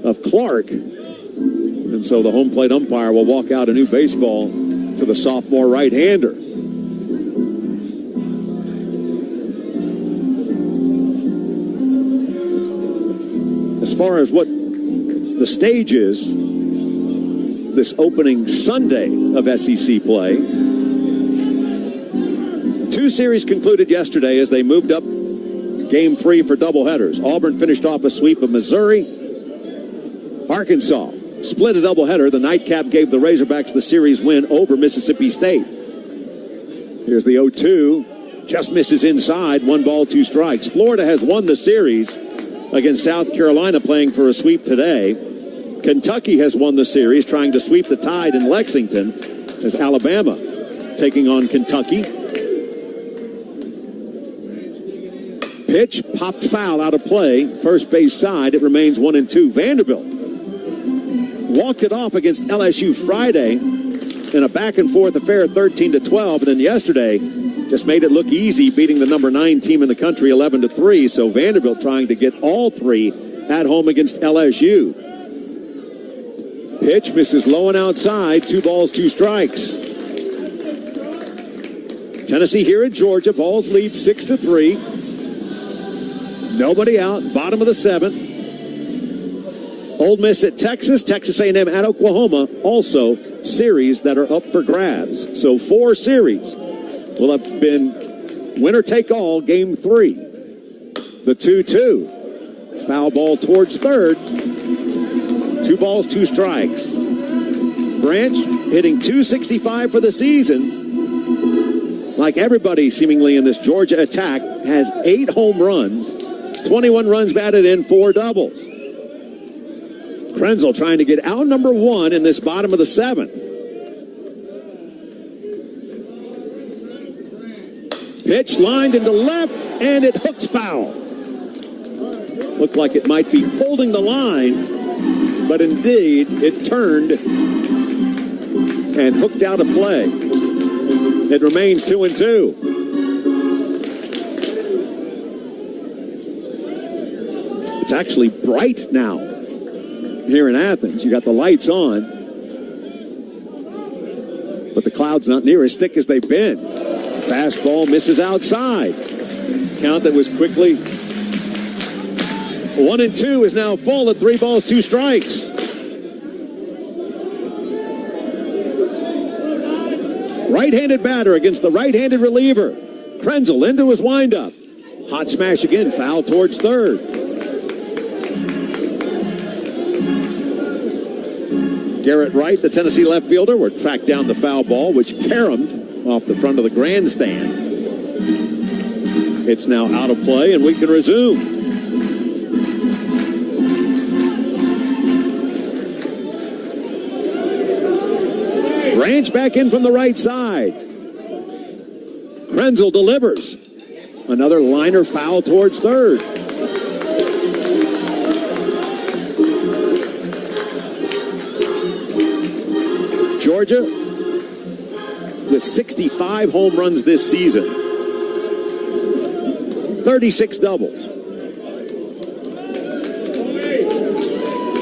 of Clark. And so the home plate umpire will walk out a new baseball to the sophomore right-hander. As far as what the stage is, this opening Sunday of SEC play, 2 series concluded yesterday as they moved up Game 3 for doubleheaders. Auburn finished off a sweep of Missouri. Arkansas split a doubleheader. The nightcap gave the Razorbacks the series win over Mississippi State. Here's the 0-2. Just misses inside. 1 ball, 2 strikes. Florida has won the series against South Carolina, playing for a sweep today. Kentucky has won the series, trying to sweep the Tide in Lexington, as Alabama taking on Kentucky. Pitch popped foul out of play. First base side. It remains 1-2. Vanderbilt walked it off against LSU Friday in a back-and-forth affair, 13-12. And then yesterday just made it look easy, beating the number 9 team in the country 11-3. So Vanderbilt trying to get all 3 at home against LSU. Pitch misses low and outside. 2 balls, 2 strikes. Tennessee here at Georgia. Vols lead 6-3. Nobody out. Bottom of the 7th. Ole Miss at Texas. Texas A&M at Oklahoma. Also series that are up for grabs. So 4 series will have been winner take all, Game 3. The 2-2. Foul ball towards third. 2 balls, 2 strikes. Branch hitting .265 for the season. Like everybody seemingly in this Georgia attack, has 8 home runs, 21 runs batted in, 4 doubles. Krenzel trying to get out number 1 in this bottom of the 7th. Pitch lined into left, and it hooks foul. Looked like it might be holding the line, but indeed it turned and hooked out of play. It remains 2-2. It's actually bright now here in Athens. You got the lights on, but the clouds not near as thick as they've been. Fastball misses outside. Count that was quickly 1-2 is now full at 3 balls, 2 strikes. Right-handed batter against the right-handed reliever. Krenzel into his windup. Hot smash again, foul towards third. Garrett Wright, the Tennessee left fielder, will track down the foul ball, which caromed off the front of the grandstand. It's now out of play, and we can resume. Branch back in from the right side. Krenzel delivers. Another liner foul towards third. Georgia with 65 home runs this season. 36 doubles.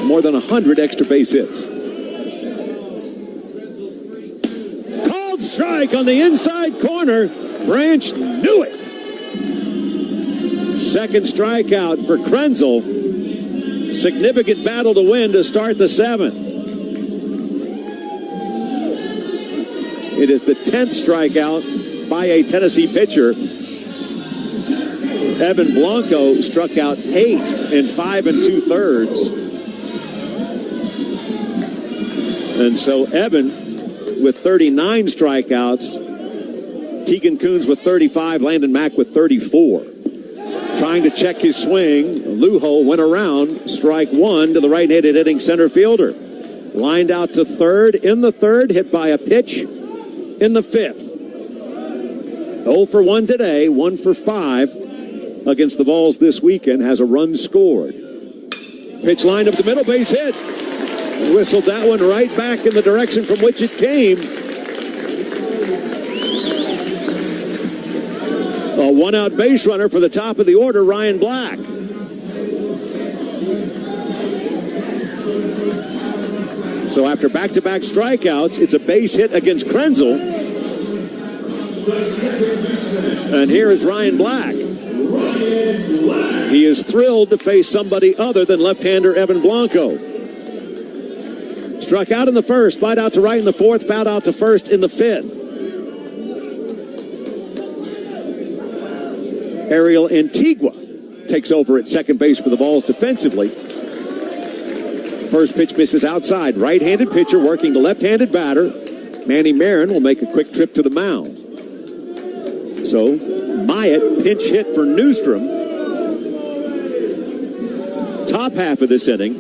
More than 100 extra base hits. Called strike on the inside corner. Branch knew it. Second strikeout for Krenzel. Significant battle to win to start the 7th. It is the 10th strikeout by a Tennessee pitcher. Evan Blanco struck out 8 in 5 2/3. And so Evan with 39 strikeouts. Tegan Coons with 35. Landon Mack with 34. Trying to check his swing. Lujo went around. Strike 1 to the right-handed hitting center fielder. Lined out to third. In the third, hit by a pitch in the 5th. 0 for 1 today, 1 for 5 against the Vols this weekend, has a run scored. Pitch lined up the middle, base hit. Whistled that one right back in the direction from which it came. A 1-out base runner for the top of the order, Ryan Black. So after back-to-back strikeouts, it's a base hit against Krenzel. And here is Ryan Black. He is thrilled to face somebody other than left-hander Evan Blanco. Struck out in the first, flied out to right in the 4th, fouled out to first in the 5th. Ariel Antigua takes over at second base for the Vols defensively. First pitch misses outside. Right-handed pitcher working the left-handed batter. Manny Marin will make a quick trip to the mound. So, Myatt pinch hit for Newstrom. Top half of this inning.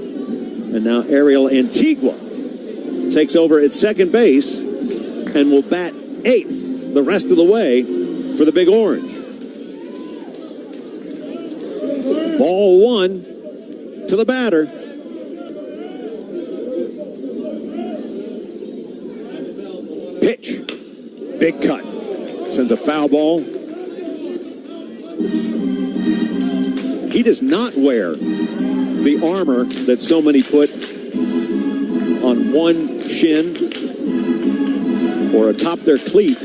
And now Ariel Antigua takes over at second base and will bat 8th the rest of the way for the Big Orange. Ball 1 to the batter. Pitch. Big cut. Sends a foul ball. He does not wear the armor that so many put on one shin or atop their cleat.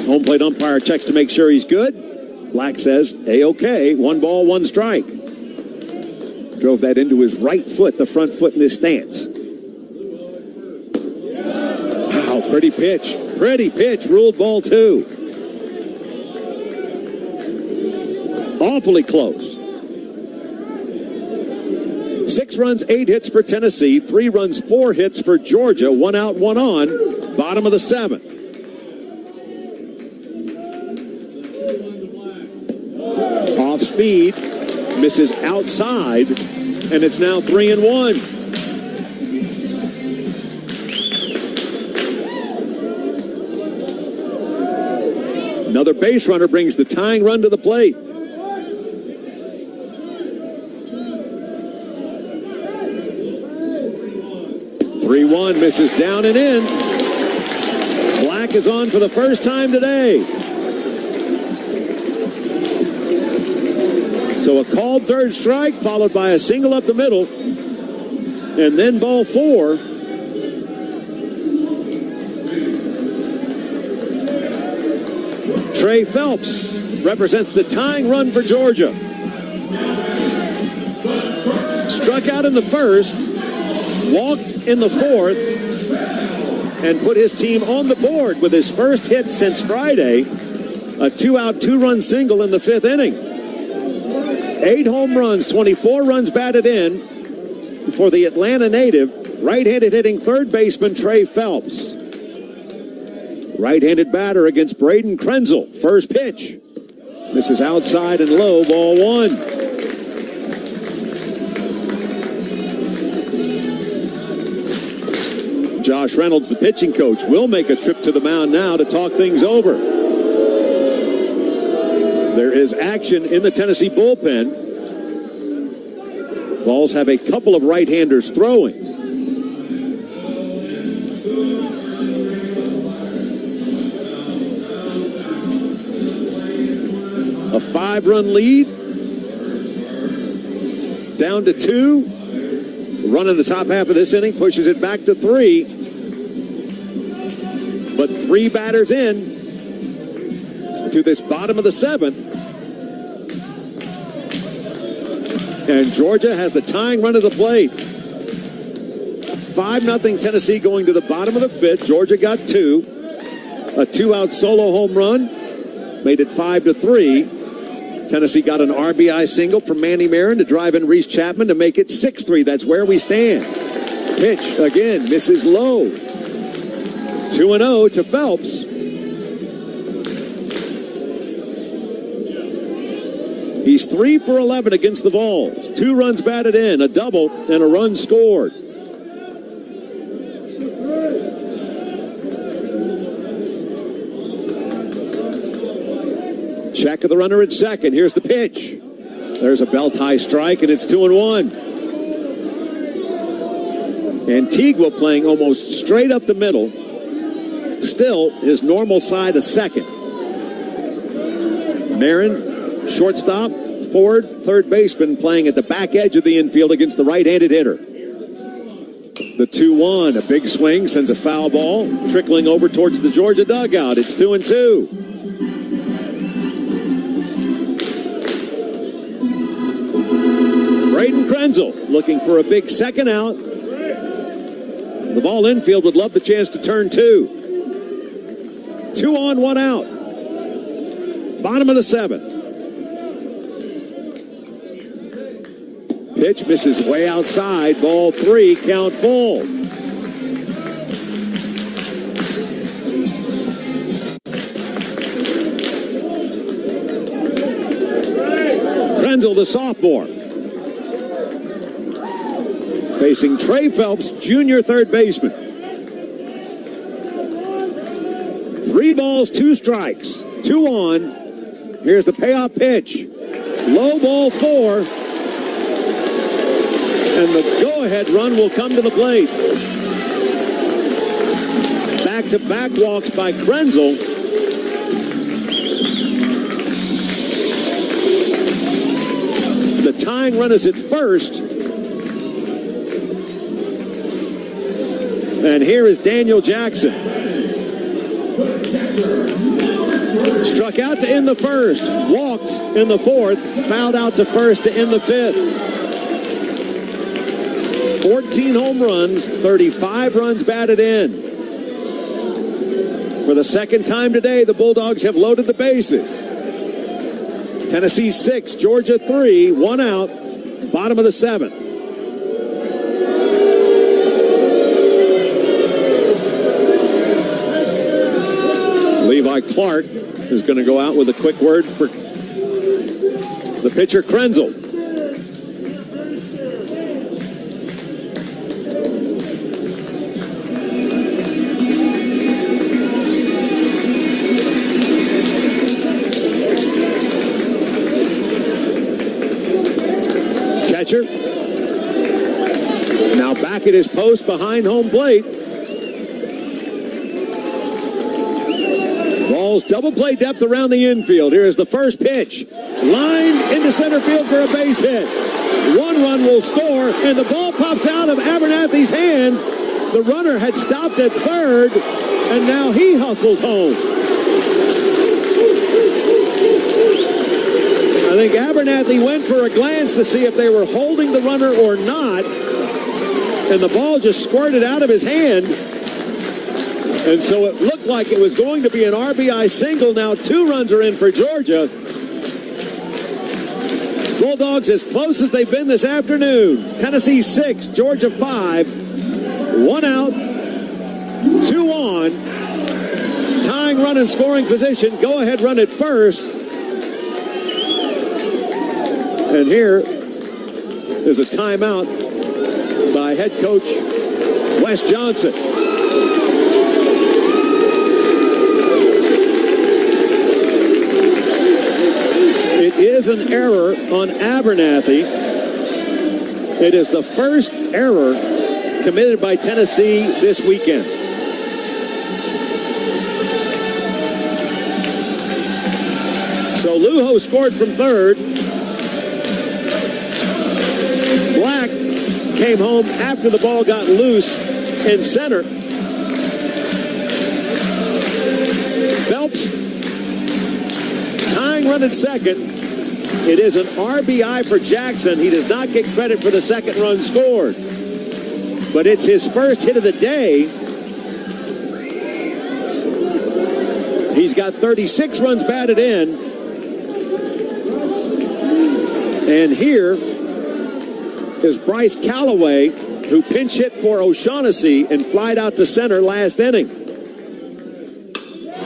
Home plate umpire checks to make sure he's good. Black says, A-OK, 1 ball, 1 strike. Drove that into his right foot, the front foot in this stance. Wow, pretty pitch. Pretty pitch, ruled ball 2. awfully close. 6 runs, 8 hits for Tennessee. 3 runs, 4 hits for Georgia. 1 out, 1 on. Bottom of the 7th. Off speed. Misses outside. And it's now 3-1. Another base runner brings the tying run to the plate. 3-1, misses down and in. Black is on for the first time today. So a called third strike, followed by a single up the middle. And then ball 4. Trey Phelps represents the tying run for Georgia. Struck out in the first, walked in the 4th, and put his team on the board with his first hit since Friday. A 2-out, 2-run single in the 5th inning. 8 home runs, 24 runs batted in for the Atlanta native, right-handed hitting third baseman Trey Phelps. Right-handed batter against Braden Krenzel. First pitch. Misses outside and low, ball 1. Josh Reynolds, the pitching coach, will make a trip to the mound now to talk things over. There is action in the Tennessee bullpen. Vols have a couple of right-handers throwing. A 5-run lead. Down to 2. Run in the top half of this inning pushes it back to 3. But 3 batters in to this bottom of the 7th. And Georgia has the tying run of the plate. 5-0 Tennessee going to the bottom of the 5th. Georgia got 2. A 2-out solo home run made it 5-3. Tennessee got an RBI single from Manny Marin to drive in Reese Chapman to make it 6-3. That's where we stand. Pitch again, misses low. 2-0 to Phelps. He's 3 for 11 against the Vols. 2 runs batted in, a double, and a run scored. Check of the runner at second. Here's the pitch. There's a belt-high strike, and it's 2-1. Antigua playing almost straight up the middle. Still, his normal side a second. Marin, shortstop, forward, third baseman, playing at the back edge of the infield against the right-handed hitter. The 2-1, a big swing, sends a foul ball, trickling over towards the Georgia dugout. It's 2-2. Braden Krenzel looking for a big second out. The ball infield would love the chance to turn 2. 2 on, 1 out. Bottom of the 7th. Pitch misses way outside. Ball 3, count full. Krenzel, the sophomore, facing Trey Phelps, junior third baseman. 3 balls, 2 strikes. 2 on. Here's the payoff pitch. Low, ball 4. And the go-ahead run will come to the plate. Back-to-back walks by Krenzel. The tying run is at first. And here is Daniel Jackson. Struck out to end the first. Walked in the 4th. Fouled out to first to end the 5th. 14 home runs, 35 runs batted in. For the second time today, the Bulldogs have loaded the bases. Tennessee 6, Georgia 3, 1 out, bottom of the 7th. Levi Clark is going to go out with a quick word for the pitcher, Krenzel. Catcher now back at his post behind home plate. Ball's double play depth around the infield. Here is the first pitch. Line into center field for a base hit. 1 run will score, and the ball pops out of Abernathy's hands. The runner had stopped at third, and now he hustles home. I think Abernathy went for a glance to see if they were holding the runner or not, and the ball just squirted out of his hand. And so it looked like it was going to be an RBI single. Now 2 runs are in for Georgia. Bulldogs as close as they've been this afternoon. Tennessee 6, Georgia 5. 1 out, 2 on. Tying run in scoring position. Go ahead run at first. And here is a timeout by head coach Wes Johnson. It is an error on Abernathy. It is the first error committed by Tennessee this weekend. So Lujo scored from third. Black came home after the ball got loose in center. Phelps tying run at second. It is an RBI for Jackson. He does not get credit for the second run scored. But it's his first hit of the day. He's got 36 runs batted in. And here is Bryce Callaway, who pinch hit for O'Shaughnessy and flied out to center last inning.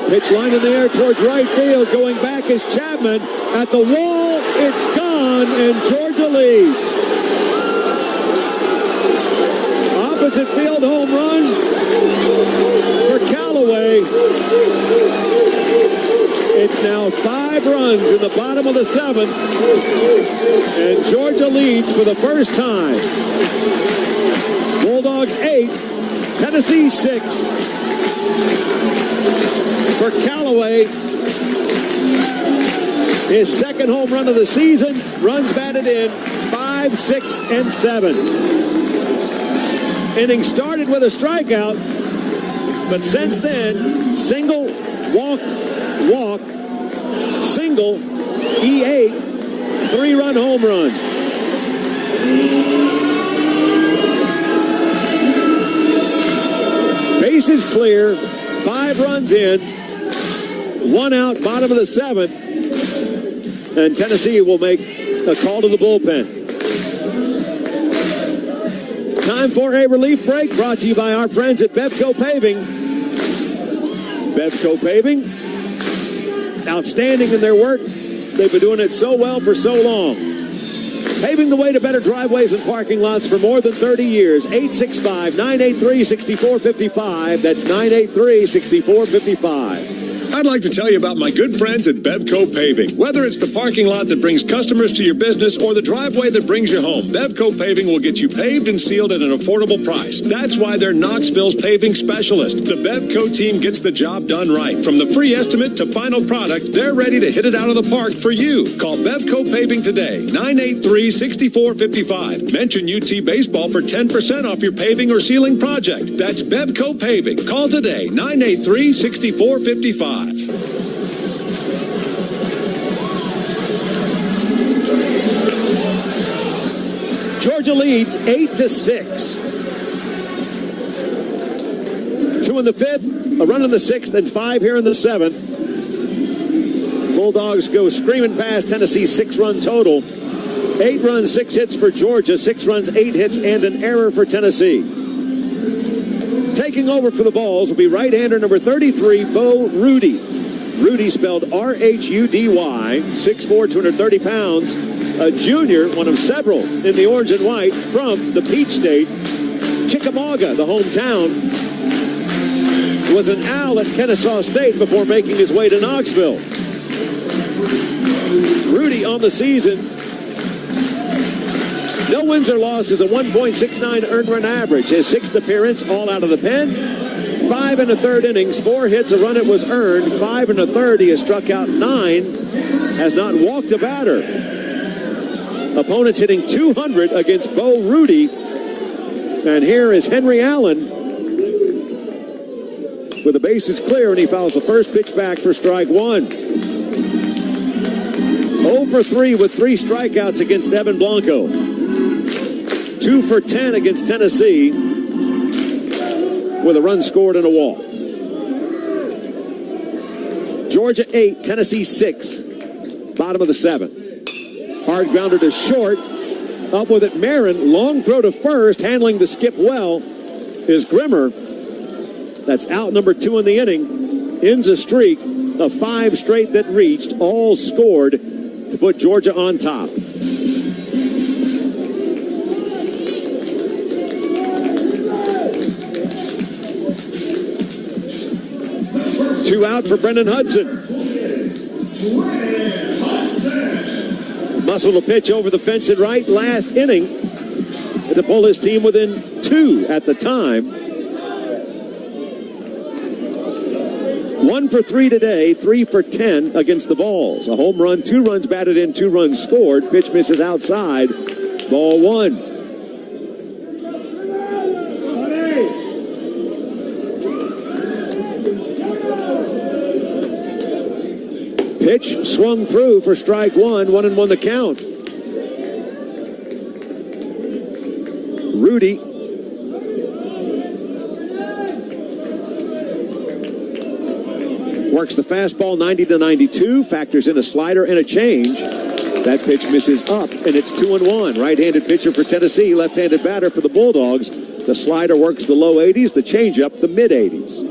Pitch line in the air towards right field. Going back is Chapman. At the wall, it's gone, and Georgia leads. Opposite field home run for Callaway. It's now 5 runs in the bottom of the 7th, and Georgia leads for the first time. Bulldogs 8, Tennessee 6. For Callaway, his second home run of the season, runs batted in 5, 6, and 7. Inning started with a strikeout, but since then, single, walk, single, E8, 3-run home run. Bases clear, 5 runs in, 1 out, bottom of the 7th, and Tennessee will make a call to the bullpen. Time for a relief break, brought to you by our friends at Bevco Paving. Bevco Paving, outstanding in their work. They've been doing it so well for so long. Paving the way to better driveways and parking lots for more than 30 years. 865-983-6455. That's 983-6455. I'd like to tell you about my good friends at Bevco Paving. Whether it's the parking lot that brings customers to your business or the driveway that brings you home, Bevco Paving will get you paved and sealed at an affordable price. That's why they're Knoxville's paving specialist. The Bevco team gets the job done right. From the free estimate to final product, they're ready to hit it out of the park for you. Call Bevco Paving today, 983-6455. Mention UT Baseball for 10% off your paving or sealing project. That's Bevco Paving. Call today, 983-6455. Georgia leads 8-6. 2 in the 5th, a run in the 6th, and 5 here in the 7th. Bulldogs go screaming past Tennessee's 6-run total. 8 runs, 6 hits for Georgia. 6 runs, 8 hits, and an error for Tennessee. Taking over for the Vols will be right-hander number 33, Bo Rudy. Rudy spelled R-H-U-D-Y, 6'4", 230 pounds. A junior, one of several in the orange and white from the Peach State. Chickamauga, the hometown, was an owl at Kennesaw State before making his way to Knoxville. Rudy on the season, no wins or losses, a 1.69 earned run average. His 6th appearance, all out of the pen. 5 1/3 innings, 4 hits, a run it was earned. 5 1/3, he has struck out 9, has not walked a batter. Opponents hitting 200 against Bo Rudy. And here is Henry Allen with the bases clear, and he fouls the first pitch back for strike 1. 0 for 3 with 3 strikeouts against Evan Blanco. 2 for 10 against Tennessee with a run scored and a walk. Georgia 8, Tennessee 6. Bottom of the 7th. Hard grounder to short. Up with it, Marin. Long throw to first. Handling the skip well is Grimmer. That's out number 2 in the inning. Ends a streak of 5 straight that reached. All scored to put Georgia on top. Two out for Brendan Hudson. Muscle to pitch over the fence at right last inning to pull his team within 2 at the time. 1 for 3 today, 3 for 10 against the Vols. A home run, 2 runs batted in, 2 runs scored. Pitch misses outside. Ball 1. Pitch swung through for strike 1, 1-1 the count. Rudy works the fastball 90 to 92, factors in a slider and a change. That pitch misses up, and it's 2-1. Right-handed pitcher for Tennessee, left-handed batter for the Bulldogs. The slider works the low 80s, the changeup the mid 80s.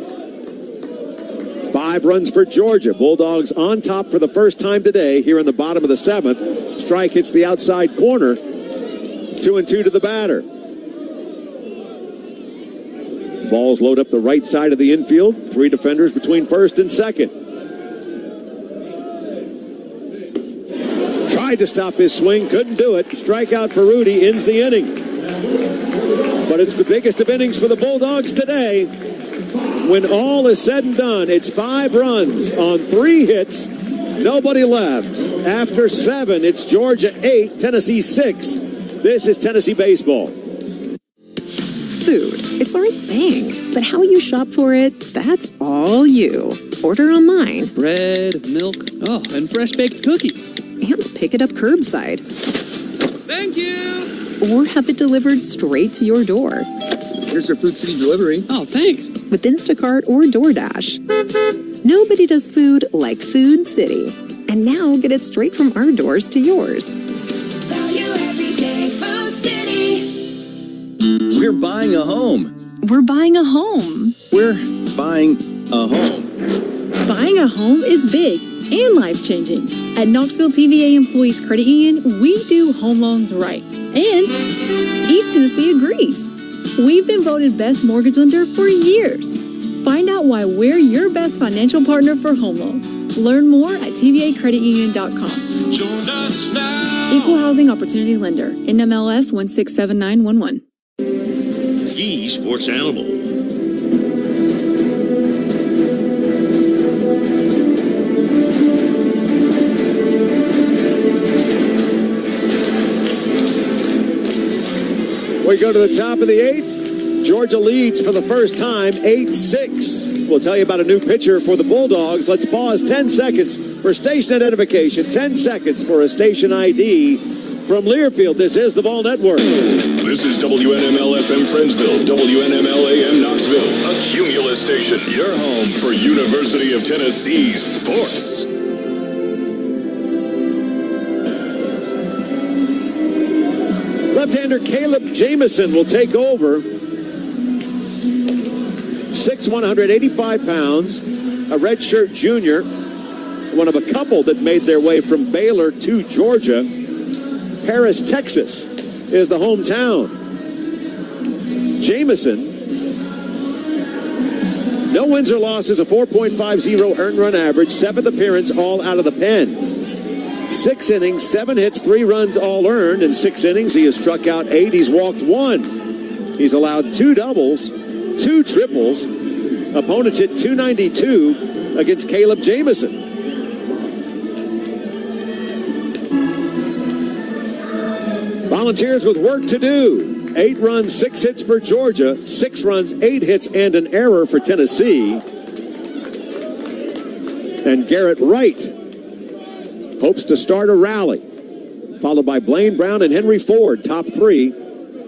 5 runs for Georgia. Bulldogs on top for the first time today here in the bottom of the 7th. Strike hits the outside corner. 2-2 to the batter. Balls load up the right side of the infield. 3 defenders between first and second. Tried to stop his swing, couldn't do it. Strikeout for Rudy ends the inning. But it's the biggest of innings for the Bulldogs today. When all is said and done, it's 5 runs on 3 hits. Nobody left. After 7, it's Georgia 8, Tennessee 6. This is Tennessee baseball. Food. It's our thing. But how you shop for it, that's all you. Order online. Bread, milk, and fresh baked cookies. And pick it up curbside. Thank you. Or have it delivered straight to your door. Here's our Food City delivery. Oh, thanks. With Instacart or DoorDash. Nobody does food like Food City. And now get it straight from our doors to yours. Value every day, Food City. We're buying a home. We're buying a home. We're buying a home. Buying a home is big and life-changing. At Knoxville TVA Employees Credit Union, we do home loans right. And East Tennessee agrees. We've been voted best mortgage lender for years. Find out why we're your best financial partner for home loans. Learn more at tvacreditunion.com. Join us now. Equal Housing Opportunity Lender. NMLS 167911. The sports animal. We go to the top of the 8th. Georgia leads for the first time, 8-6. We'll tell you about a new pitcher for the Bulldogs. Let's pause 10 seconds for station identification. 10 seconds for a station ID. From Learfield, this is the Ball Network. This is WNML-FM Friendsville, WNML-AM Knoxville, a Cumulus station, your home for University of Tennessee sports. Left-hander Caleb Jamison will take over. 6', 185 pounds, a redshirt junior, one of a couple that made their way from Baylor to Georgia. Paris, Texas is the hometown. Jamison, no wins or losses, a 4.50 earned run average, 7th appearance, all out of the pen. 6 innings, 7 hits, 3 runs, all earned. In 6 innings, he has struck out 8. He's walked 1. He's allowed 2 doubles, 2 triples. Opponents hit .292 against Caleb Jamison. Volunteers with work to do. 8 runs, 6 hits for Georgia. 6 runs, 8 hits, and an error for Tennessee. And Garrett Wright hopes to start a rally, followed by Blaine Brown and Henry Ford, top 3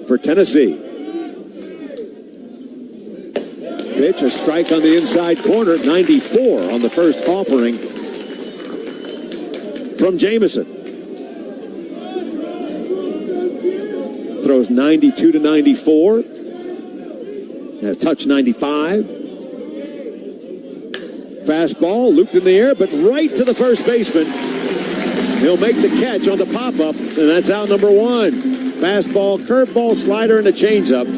for Tennessee. Pitch, a strike on the inside corner, 94 on the first offering from Jamison. Throws 92 to 94. Has touched 95. Fastball looped in the air, but right to the first baseman. He'll make the catch on the pop-up, and that's out number 1. Fastball, curveball, slider, and a changeup.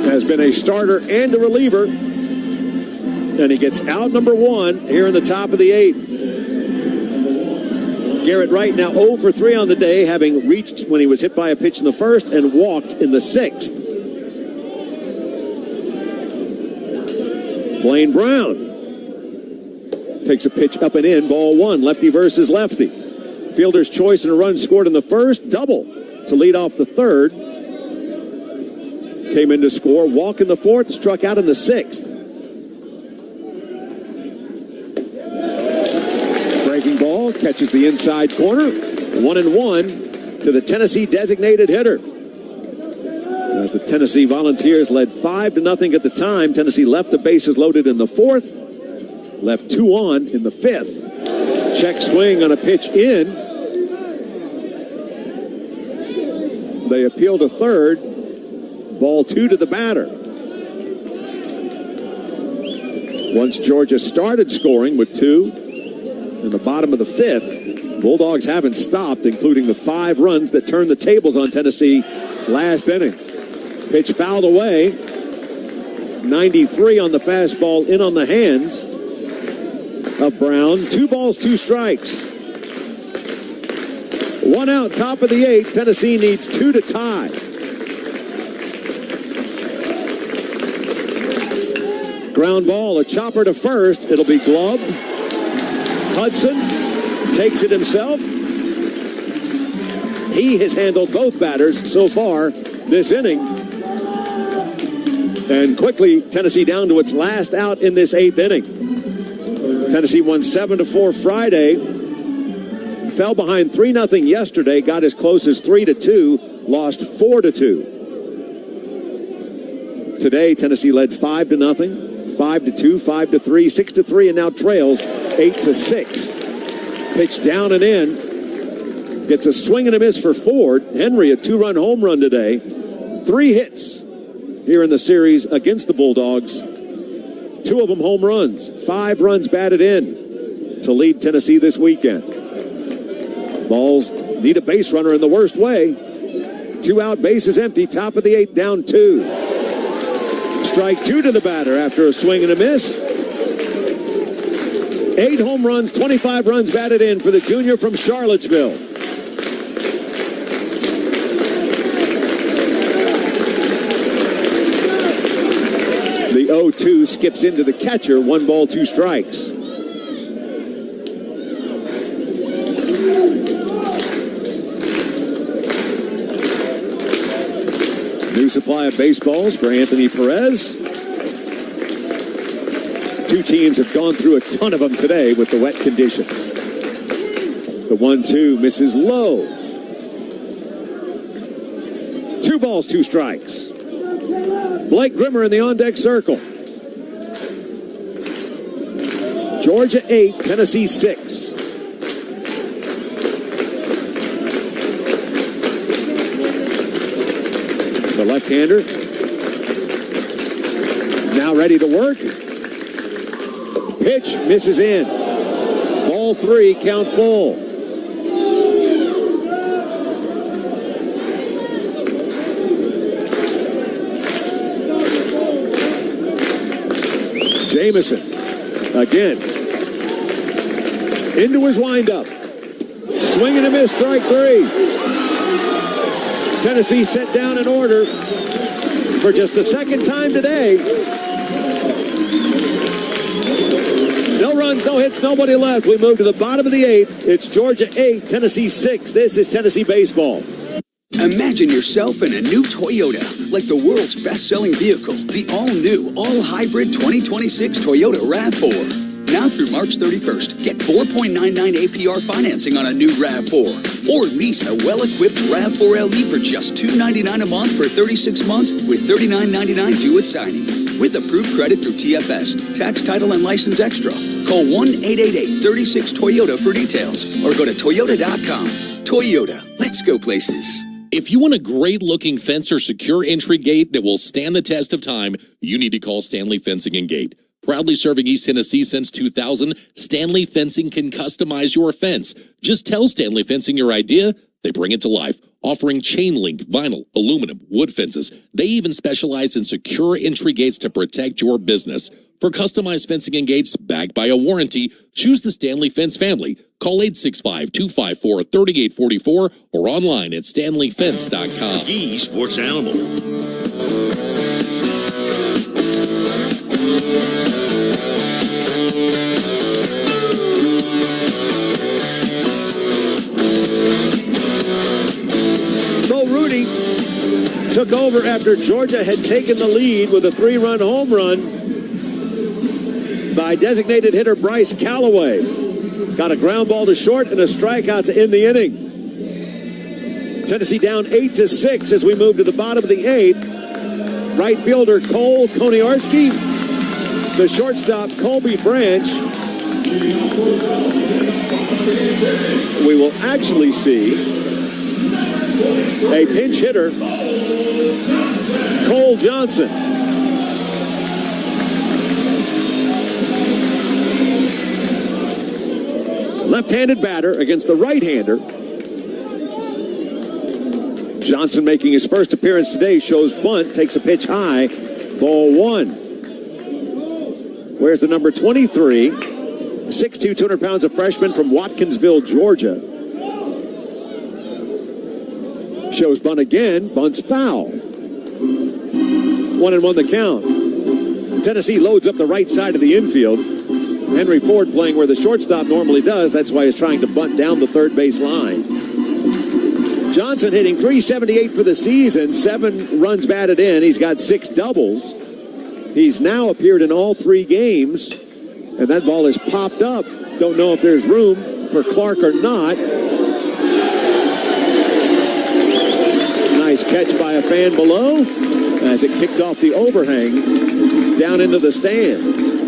Has been a starter and a reliever. And he gets out number 1 here in the top of the 8th. Garrett Wright now 0 for 3 on the day, having reached when he was hit by a pitch in the first and walked in the 6th. Blaine Brown takes a pitch up and in, ball 1, lefty versus lefty. Fielder's choice and a run scored in the first, double to lead off the 3rd. Came in to score, walk in the 4th, struck out in the 6th. Breaking ball, catches the inside corner, 1-1 to the Tennessee designated hitter. As the Tennessee Volunteers led 5-0 at the time, Tennessee left the bases loaded in the 4th, left 2 on in the 5th. Check swing on a pitch in. They appeal to 3rd. Ball 2 to the batter. Once Georgia started scoring with 2 in the bottom of the 5th, Bulldogs haven't stopped, including the 5 runs that turned the tables on Tennessee last inning. Pitch fouled away. 93 on the fastball, in on the hands of Brown. 2 balls, 2 strikes. 1 out, top of the 8th. Tennessee needs 2 to tie. Ground ball, a chopper to first. It'll be gloved. Hudson takes it himself. He has handled both batters so far this inning. And quickly, Tennessee down to its last out in this 8th inning. Tennessee won 7-4 Friday. Fell behind 3-0 yesterday. Got as close as 3-2. Lost 4-2. Today, Tennessee led 5-0. 5-2, 5-3, 6-3, and now trails 8-6. Pitch down and in. Gets a swing and a miss for Ford. Henry, a 2-run home run today. 3 hits here in the series against the Bulldogs. 2 of them home runs. 5 runs batted in to lead Tennessee this weekend. Balls need a base runner in the worst way. 2 out, bases empty, top of the 8th, down 2. Strike 2 to the batter after a swing and a miss. 8 home runs, 25 runs batted in for the junior from Charlottesville. The 0-2 skips into the catcher. 1 ball, 2 strikes. New supply of baseballs for Anthony Perez. 2 teams have gone through a ton of them today with the wet conditions. The 1-2 misses low. 2 balls, 2 strikes. Blake Grimmer in the on-deck circle. Georgia 8, Tennessee 6. The left-hander now ready to work. Pitch misses in. Ball 3, count full. Jamison again into his windup. Swing and a miss, strike 3. Tennessee set down an order for just the second time today. No runs, no hits, nobody left. We move to the bottom of the 8th. It's Georgia 8, Tennessee 6. This is Tennessee baseball. Imagine yourself in a new Toyota, like the world's best-selling vehicle, the all-new, all-hybrid 2026 Toyota RAV4. Now through March 31st, get 4.99 APR financing on a new RAV4. Or lease a well-equipped RAV4 LE for just $299 a month for 36 months with $39.99 due at signing. With approved credit through TFS, tax, title, and license extra. Call 1-888-36-TOYOTA for details or go to Toyota.com. Toyota, let's go places. If you want a great-looking fence or secure entry gate that will stand the test of time, you need to call Stanley Fencing and Gate. Proudly serving East Tennessee since 2000, Stanley Fencing can customize your fence. Just tell Stanley Fencing your idea, they bring it to life, offering chain link, vinyl, aluminum, wood fences. They even specialize in secure entry gates to protect your business. For customized fencing and gates backed by a warranty, choose the Stanley Fence family. Call 865-254-3844 or online at stanleyfence.com. The sports animal. Bo Rudy took over after Georgia had taken the lead with a 3-run home run by designated hitter Bryce Callaway. Got a ground ball to short and a strikeout to end the inning. Tennessee down 8-6 as we move to the bottom of the 8th. Right fielder Cole Koniarski, the shortstop Colby Branch. We will actually see a pinch hitter, Cole Johnson. Left-handed batter against the right-hander. Johnson making his first appearance today, shows bunt, takes a pitch high, ball 1. Where's the number 23? 6'2", 200 pounds of freshman from Watkinsville, Georgia. Shows bunt again, bunts foul. 1-1 the count. Tennessee loads up the right side of the infield. Henry Ford playing where the shortstop normally does. That's why he's trying to bunt down the third base line. Johnson hitting .378 for the season, 7 runs batted in. He's got 6 doubles. He's now appeared in all 3 games, and that ball is popped up. Don't know if there's room for Clark or not. Nice catch by a fan below as it kicked off the overhang down into the stands.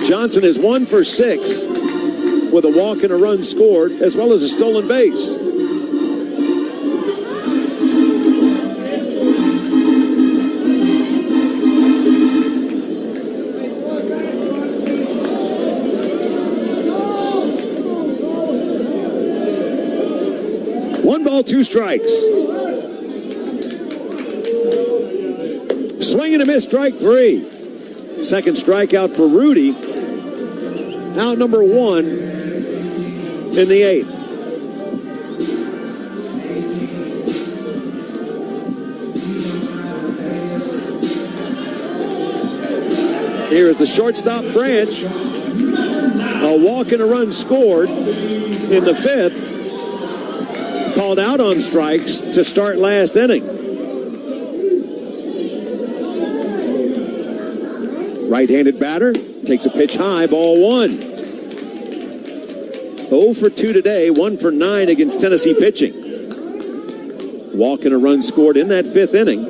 Johnson is 1 for 6 with a walk and a run scored, as well as a stolen base. One ball, 2 strikes. Swing and a miss, strike 3. Second strikeout for Rudy. Out number 1 in the 8th. Here is the shortstop Branch. A walk and a run scored in the 5th. Called out on strikes to start last inning. Right-handed batter takes a pitch high, ball 1. 0 for 2 today, 1 for 9 against Tennessee pitching. Walk and a run scored in that 5th inning.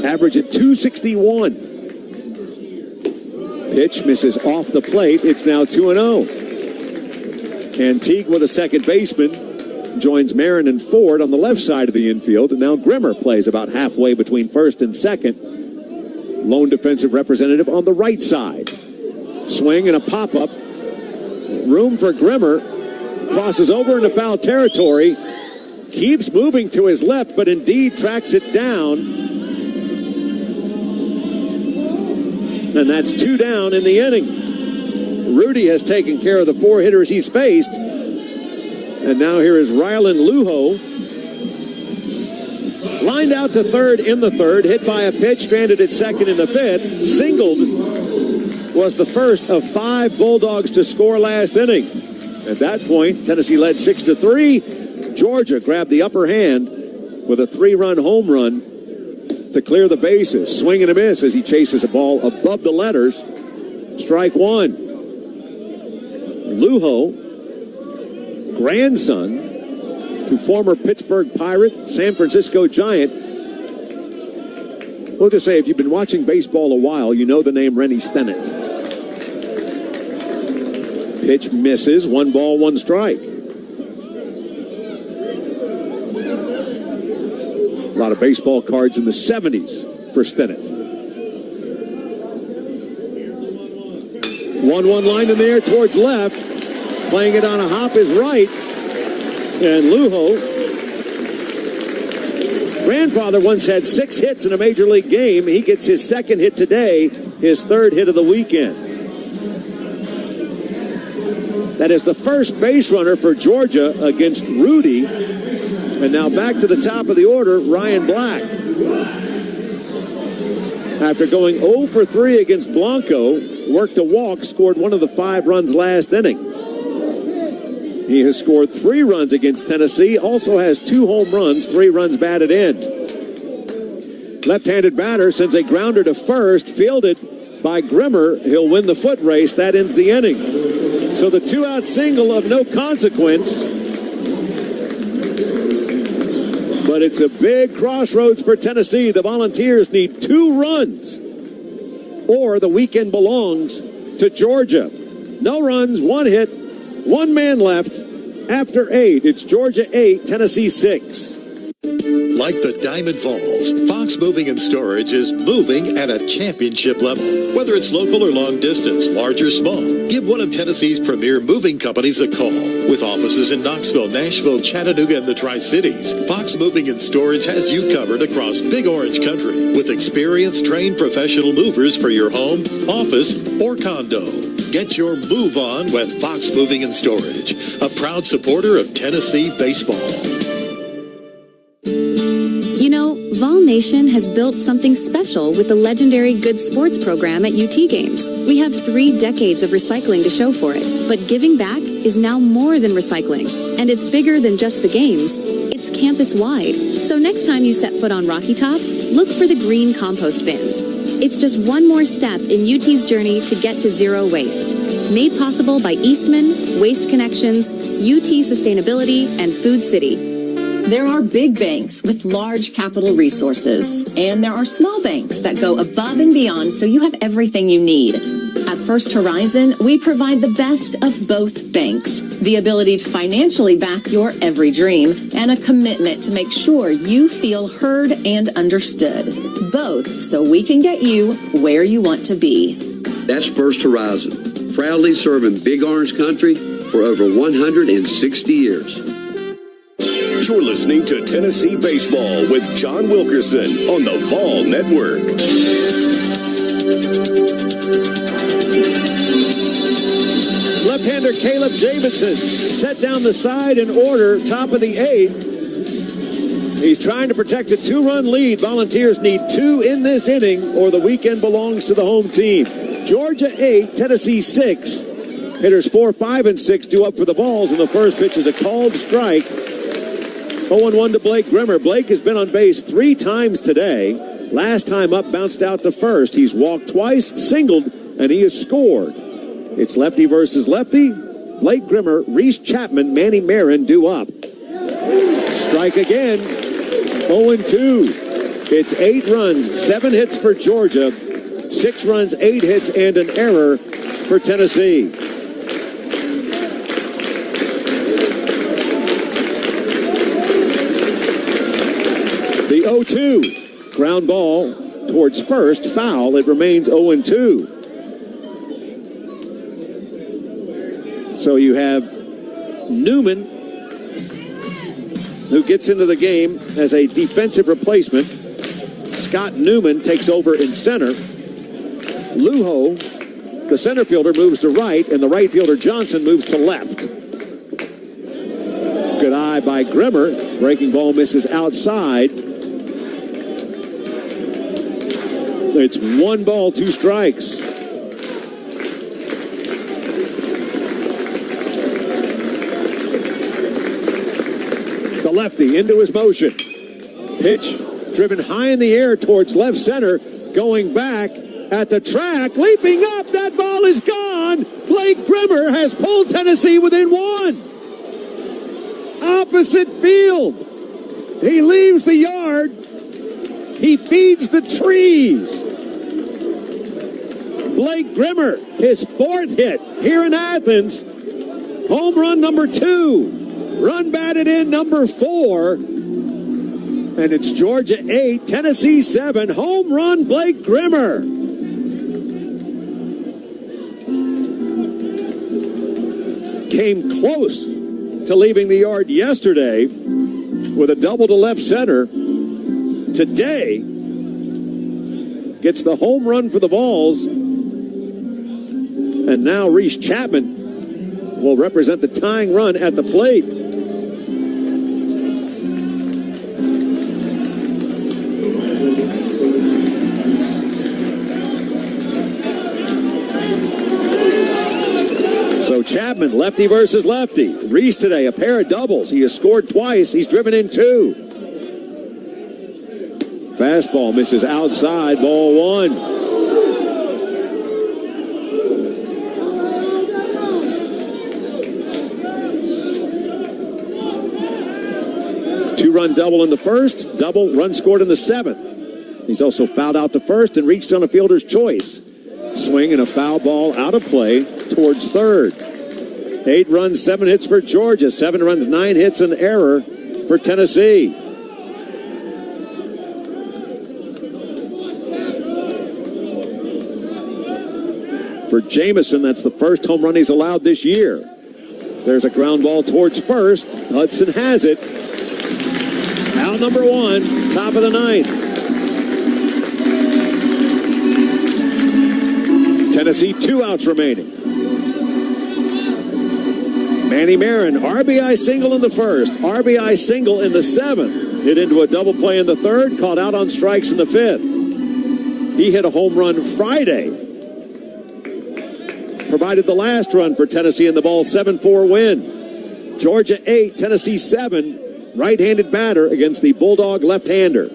Average at .261. Pitch misses off the plate. It's now 2-0. Antique with a second baseman. joins Marin and Ford on the left side of the infield, and now Grimmer plays about halfway between first and second. Lone defensive representative on the right side. Swing and a pop-up. Room for Grimmer. Crosses over into foul territory. Keeps moving to his left, but indeed tracks it down. And that's 2 down in the inning. Rudy has taken care of the 4 hitters he's faced. And now here is Rylan Lujo. Lined out to third in the third, hit by a pitch, stranded at second in the fifth. Singled was the first of 5 Bulldogs to score last inning. At that point, Tennessee led 6-3. Georgia grabbed the upper hand with a 3-run home run to clear the bases. Swing and a miss as he chases a ball above the letters. Strike 1. Lujo, grandson to former Pittsburgh Pirate, San Francisco Giant. We'll just say, if you've been watching baseball a while, you know the name Rennie Stennett. Pitch misses. 1 ball, 1 strike. A lot of baseball cards in the 70s for Stennett. 1-1 line in the air towards left. Playing it on a hop is right. And Lujo, grandfather once had 6 hits in a major league game. He gets his 2nd hit today, his 3rd hit of the weekend. That is the first base runner for Georgia against Rudy. And now back to the top of the order, Ryan Black. After going 0 for 3 against Blanco, worked a walk, scored one of the 5 runs last inning. He has scored 3 runs against Tennessee, also has 2 home runs, 3 runs batted in. Left-handed batter sends a grounder to first, fielded by Grimmer. He'll win the foot race. That ends the inning. So the 2-out single of no consequence. But it's a big crossroads for Tennessee. The Volunteers need 2 runs, or the weekend belongs to Georgia. No runs, 1 hit, 1 man left. After 8, it's Georgia 8, Tennessee 6. Like the Diamond Falls, Fox Moving and Storage is moving at a championship level. Whether it's local or long distance, large or small, give one of Tennessee's premier moving companies a call. With offices in Knoxville, Nashville, Chattanooga, and the Tri-Cities, Fox Moving and Storage has you covered across Big Orange Country with experienced, trained professional movers for your home, office, or condo. Get your move on with Fox Moving and Storage, a proud supporter of Tennessee baseball. You know, Vol Nation has built something special with the legendary Good Sports program at UT Games. We have 3 decades of recycling to show for it, but giving back is now more than recycling, and it's bigger than just the games. It's campus-wide. So next time you set foot on Rocky Top, look for the green compost bins. It's just one more step in UT's journey to get to zero waste. Made possible by Eastman, Waste Connections, UT Sustainability, and Food City. There are big banks with large capital resources, and there are small banks that go above and beyond so you have everything you need. At First Horizon, we provide the best of both banks, the ability to financially back your every dream, and a commitment to make sure you feel heard and understood. Both so we can get you where you want to be. That's First Horizon, proudly serving Big Orange Country for over 160 years. You're listening to Tennessee Baseball with John Wilkerson on the Vol Network. Left-hander Caleb Jamison set down the side in order, top of the 8th. He's trying to protect a 2-run lead. Volunteers need 2 in this inning, or the weekend belongs to the home team. Georgia 8, Tennessee 6. Hitters 4, 5, and 6 due up for the balls, and the first pitch is a called strike. 0-1 to Blake Grimmer. Blake has been on base 3 times today. Last time up, bounced out to first. He's walked twice, singled, and he has scored. It's lefty versus lefty. Blake Grimmer, Reese Chapman, Manny Marin due up. Strike again. 0-2. It's 8 runs, 7 hits for Georgia, 6 runs, 8 hits, and an error for Tennessee. 0-2. Ground ball towards first. Foul. It remains 0-2. So you have Newman, who gets into the game as a defensive replacement. Scott Newman takes over in center. Lujo, the center fielder, moves to right, and the right fielder, Johnson, moves to left. Good eye by Grimmer. Breaking ball misses outside. It's 1 ball, 2 strikes. The lefty into his motion. Pitch driven high in the air towards left center. Going back at the track. Leaping up. That ball is gone. Blake Grimmer has pulled Tennessee within 1. Opposite field. He leaves the yard. He feeds the trees. Blake Grimmer, his 4th hit here in Athens. Home run number 2. Run batted in number 4. And it's Georgia 8, Tennessee 7. Home run, Blake Grimmer. Came close to leaving the yard yesterday with a double to left center. Today gets the home run for the Vols. And now Reese Chapman will represent the tying run at the plate. So Chapman, lefty versus lefty. Reese today, a pair of doubles. He has scored twice. He's driven in 2. Fastball misses outside, ball 1. Two-run double in the first, double run scored in the 7th. He's also fouled out to first and reached on a fielder's choice. Swing and a foul ball out of play towards third. 8 runs, 7 hits for Georgia. 7 runs, 9 hits, an error for Tennessee. For Jamison, that's the first home run he's allowed this year. There's a ground ball towards first. Hudson has it. Out number 1, top of the 9th. Tennessee, 2 outs remaining. Manny Marin, RBI single in the first, RBI single in the 7th. Hit into a double play in the 3rd, caught out on strikes in the 5th. He hit a home run Friday. Provided the last run for Tennessee in the ball 7-4 win. Georgia 8, Tennessee 7. Right-handed batter against the Bulldog left-hander.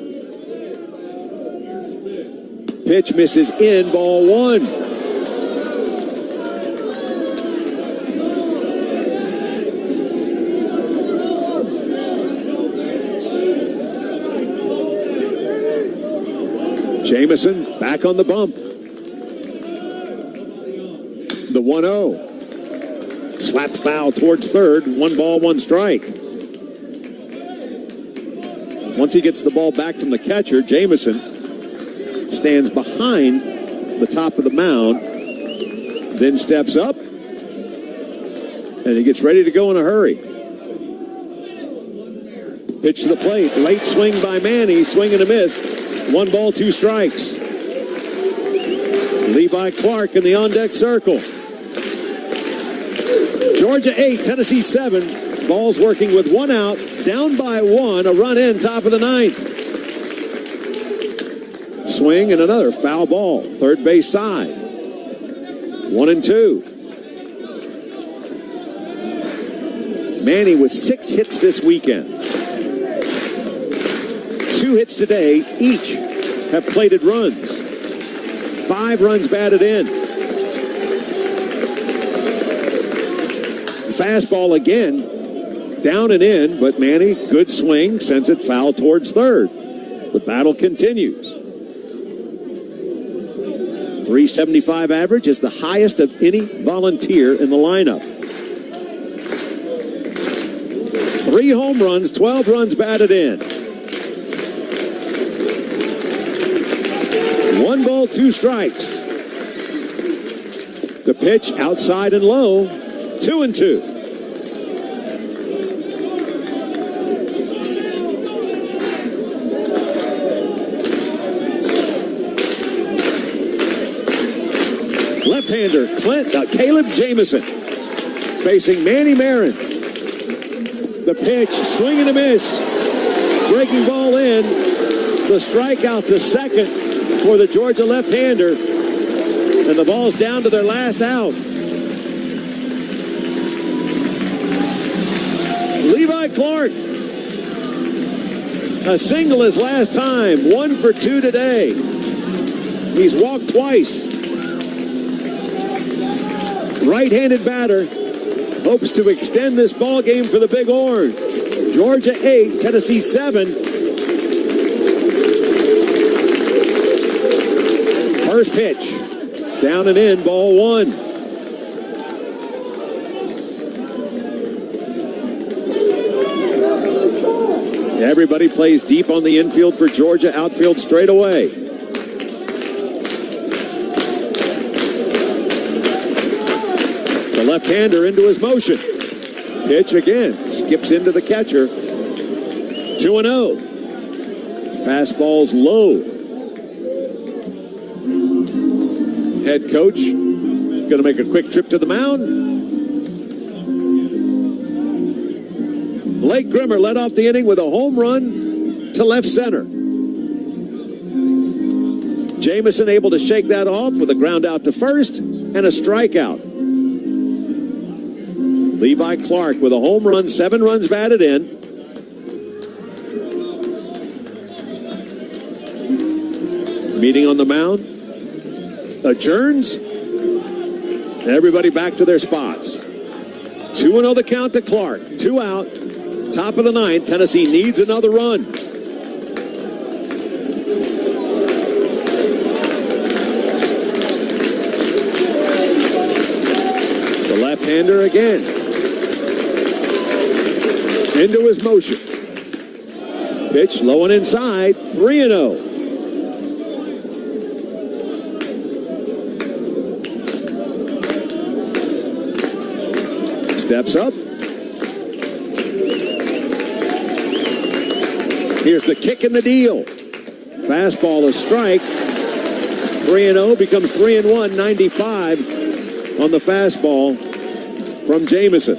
Pitch misses in, ball 1. Jamison back on the bump. The 1-0. Slapped foul towards third. 1 ball, 1 strike. Once he gets the ball back from the catcher, Jamison stands behind the top of the mound, then steps up, and he gets ready to go in a hurry. Pitch to the plate. Late swing by Manny. Swing and a miss. 1 ball, 2 strikes. Levi Clark in the on-deck circle. Georgia 8, Tennessee 7. Ball's working with 1 out, down by 1. A run in, top of the 9th. Swing and another foul ball, third base side. 1-2. Manny with 6 hits this weekend. 2 hits today, each have plated runs. 5 runs batted in. Fastball again, down and in, but Manny, good swing, sends it foul towards third. The battle continues. 375 average is the highest of any volunteer in the lineup. 3 home runs, 12 runs batted in. 1 ball, 2 strikes. The pitch outside and low, 2-2. Left-hander Caleb Jamison facing Manny Marin. The pitch, swing and a miss. Breaking ball in. The strikeout, the second for the Georgia left-hander. And the ball's down to their last out. Levi Clark. A single his last time. 1 for 2 today. He's walked twice. Right-handed batter hopes to extend this ball game for the Big Orange. Georgia 8, Tennessee 7. First pitch, down and in, ball 1. Everybody plays deep on the infield for Georgia, outfield straight away. The left-hander into his motion. Pitch again. Skips into the catcher. 2-0. Fastball's low. Head coach going to make a quick trip to the mound. Blake Grimmer led off the inning with a home run to left center. Jamison able to shake that off with a ground out to first and a strikeout. Levi Clark with a home run, 7 runs batted in. Meeting on the mound adjourns. Everybody back to their spots. 2-0 the count to Clark. 2 out. Top of the 9th. Tennessee needs another run. The left-hander again. Into his motion. Pitch low and inside. 3-0. Steps up. Here's the kick and the deal. Fastball, a strike. 3-0 becomes 3-1, 95 on the fastball from Jamison.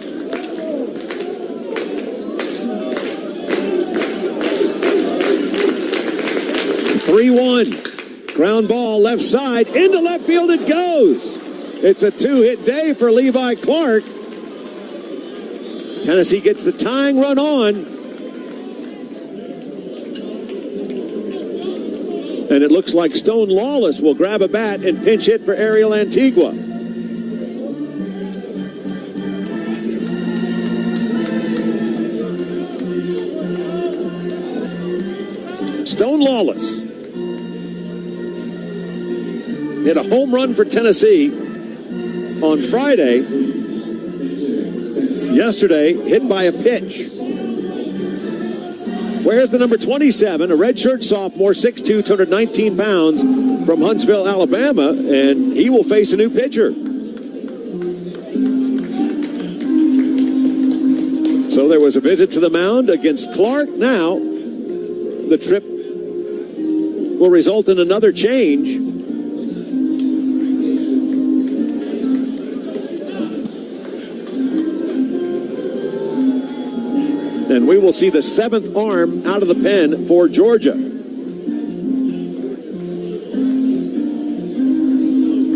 3-1. Ground ball left side. Into left field it goes. It's a 2-hit day for Levi Clark. Tennessee gets the tying run on. And it looks like Stone Lawless will grab a bat and pinch hit for Ariel Antigua. Stone Lawless hit a home run for Tennessee on Friday. Yesterday, hit by a pitch. Where's the number 27, a redshirt sophomore, 6'2", 219 pounds, from Huntsville, Alabama, and he will face a new pitcher. So there was a visit to the mound against Clark. Now, the trip will result in another change. And we will see the 7th arm out of the pen for Georgia.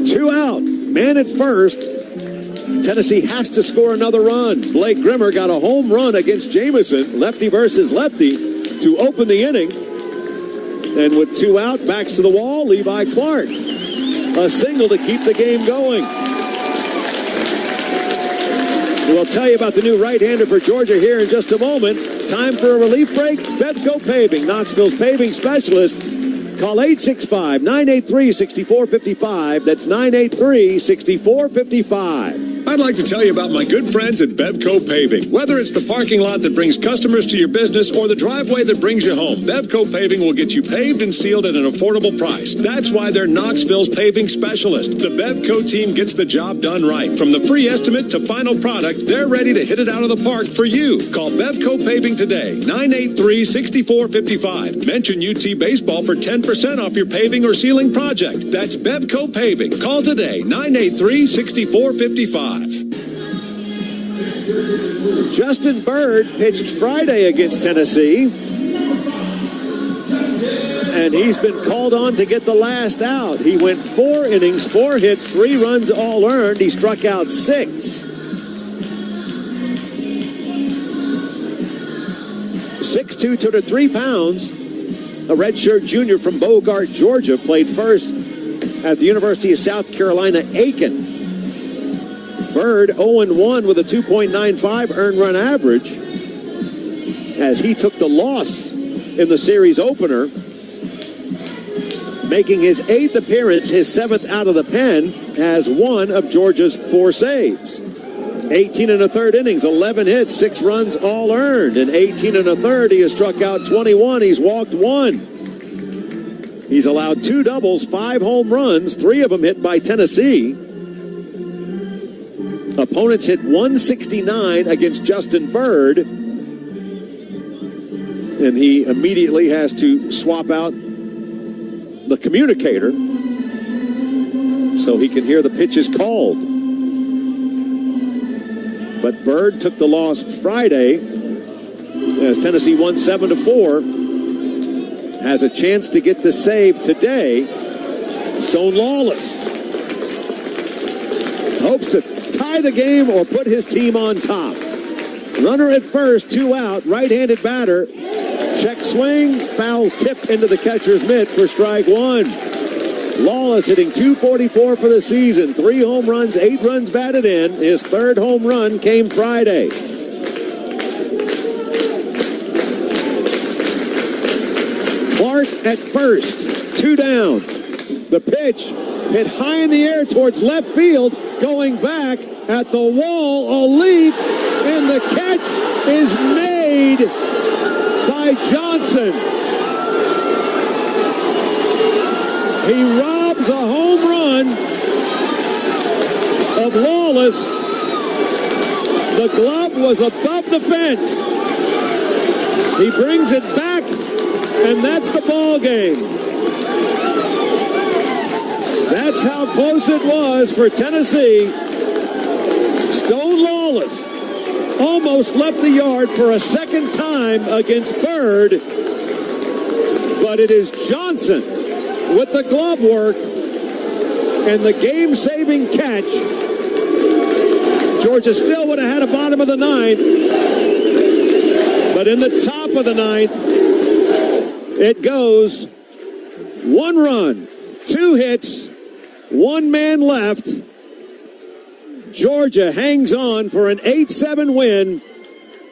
2 out. Man at first. Tennessee has to score another run. Blake Grimmer got a home run against Jamison, lefty versus lefty, to open the inning. And with 2 out, backs to the wall, Levi Clark. A single to keep the game going. We'll tell you about the new right-hander for Georgia here in just a moment. Time for a relief break. Bevco Paving, Knoxville's paving specialist. Call 865-983-6455. That's 983-6455. I'd like to tell you about my good friends at Bevco Paving. Whether it's the parking lot that brings customers to your business or the driveway that brings you home, Bevco Paving will get you paved and sealed at an affordable price. That's why they're Knoxville's paving specialist. The Bevco team gets the job done right. From the free estimate to final product, they're ready to hit it out of the park for you. Call Bevco Paving today, 983-6455. Mention UT Baseball for 10% off your paving or sealing project. That's Bevco Paving. Call today, 983-6455. Justin Bird pitched Friday against Tennessee, and he's been called on to get the last out. He went 4 innings, 4 hits, 3 runs all earned. He struck out 6. 6'2", 203 pounds. A redshirt junior from Bogart, Georgia, played first at the University of South Carolina, Aiken. Bird 0-1 with a 2.95 earned run average as he took the loss in the series opener, making his 8th appearance, his 7th out of the pen, as one of Georgia's 4 saves. 18 1/3 innings, 11 hits, 6 runs all earned. In 18 1/3, he has struck out 21. He's walked 1. He's allowed 2 doubles, 5 home runs, 3 of them hit by Tennessee. Opponents hit 169 against Justin Bird, and he immediately has to swap out the communicator so he can hear the pitches called. But Bird took the loss Friday as Tennessee won 7-4. Has a chance to get the save today. Stone Lawless hopes to tie the game or put his team on top. Runner at first, 2 out, right-handed batter. Check swing, foul tip into the catcher's mitt for strike 1. Lawless hitting .244 for the season, 3 home runs, 8 runs batted in. His 3rd home run came Friday. Clark at first, 2 down. The pitch hit high in the air towards left field, going back at the wall, a leap, and the catch is made by Johnson. He robs a home run of Lawless. The glove was above the fence. He brings it back, and that's the ball game. That's how close it was for Tennessee. Stone Lawless almost left the yard for a second time against Bird, but it is Johnson with the glove work and the game-saving catch. Georgia still would have had a bottom of the 9th, but in the top of the 9th, it goes 1 run, 2 hits, 1 man left. Georgia hangs on for an 8-7 win,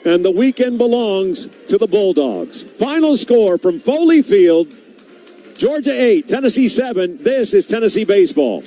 and the weekend belongs to the Bulldogs. Final score from Foley Field, Georgia 8, Tennessee 7. This is Tennessee Baseball.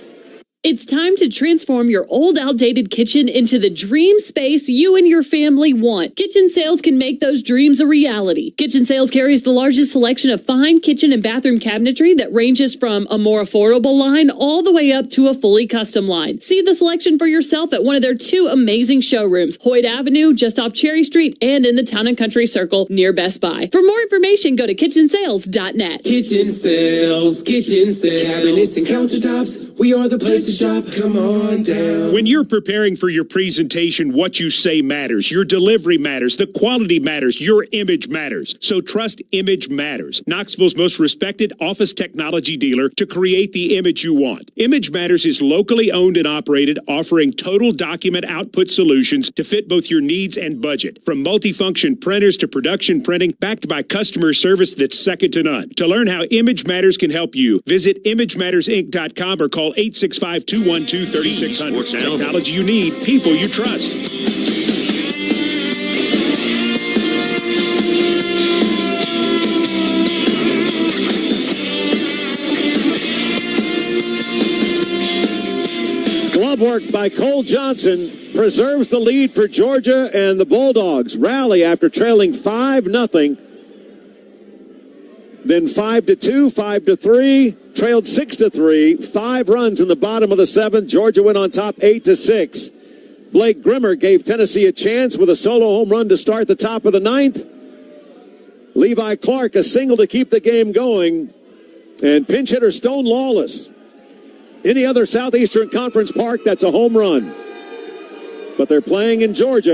It's time to transform your old, outdated kitchen into the dream space you and your family want. Kitchen Sales can make those dreams a reality. Kitchen Sales carries the largest selection of fine kitchen and bathroom cabinetry that ranges from a more affordable line all the way up to a fully custom line. See the selection for yourself at one of their 2 amazing showrooms, Hoyt Avenue, just off Cherry Street, and in the Town and Country Circle near Best Buy. For more information, go to kitchensales.net. Kitchen Sales, cabinets and countertops. We are the place to shop. Come on down. When you're preparing for your presentation, what you say matters. Your delivery matters. The quality matters. Your image matters. So trust Image Matters, Knoxville's most respected office technology dealer, to create the image you want. Image Matters is locally owned and operated, offering total document output solutions to fit both your needs and budget. From multifunction printers to production printing, backed by customer service that's second to none. To learn how Image Matters can help you, visit ImageMattersInc.com or call 865-212-3600. Technology you need, people you trust. Glove work work by Cole Johnson preserves the lead for Georgia, and the Bulldogs rally after trailing 5-0. Then 5-2, 5-3, trailed 6-3, 5 runs in the bottom of the 7th. Georgia went on top 8-6. Blake Grimmer gave Tennessee a chance with a solo home run to start the top of the 9th. Levi Clark a single to keep the game going, and pinch hitter Stone Lawless. Any other Southeastern Conference park, that's a home run. But they're playing in Georgia.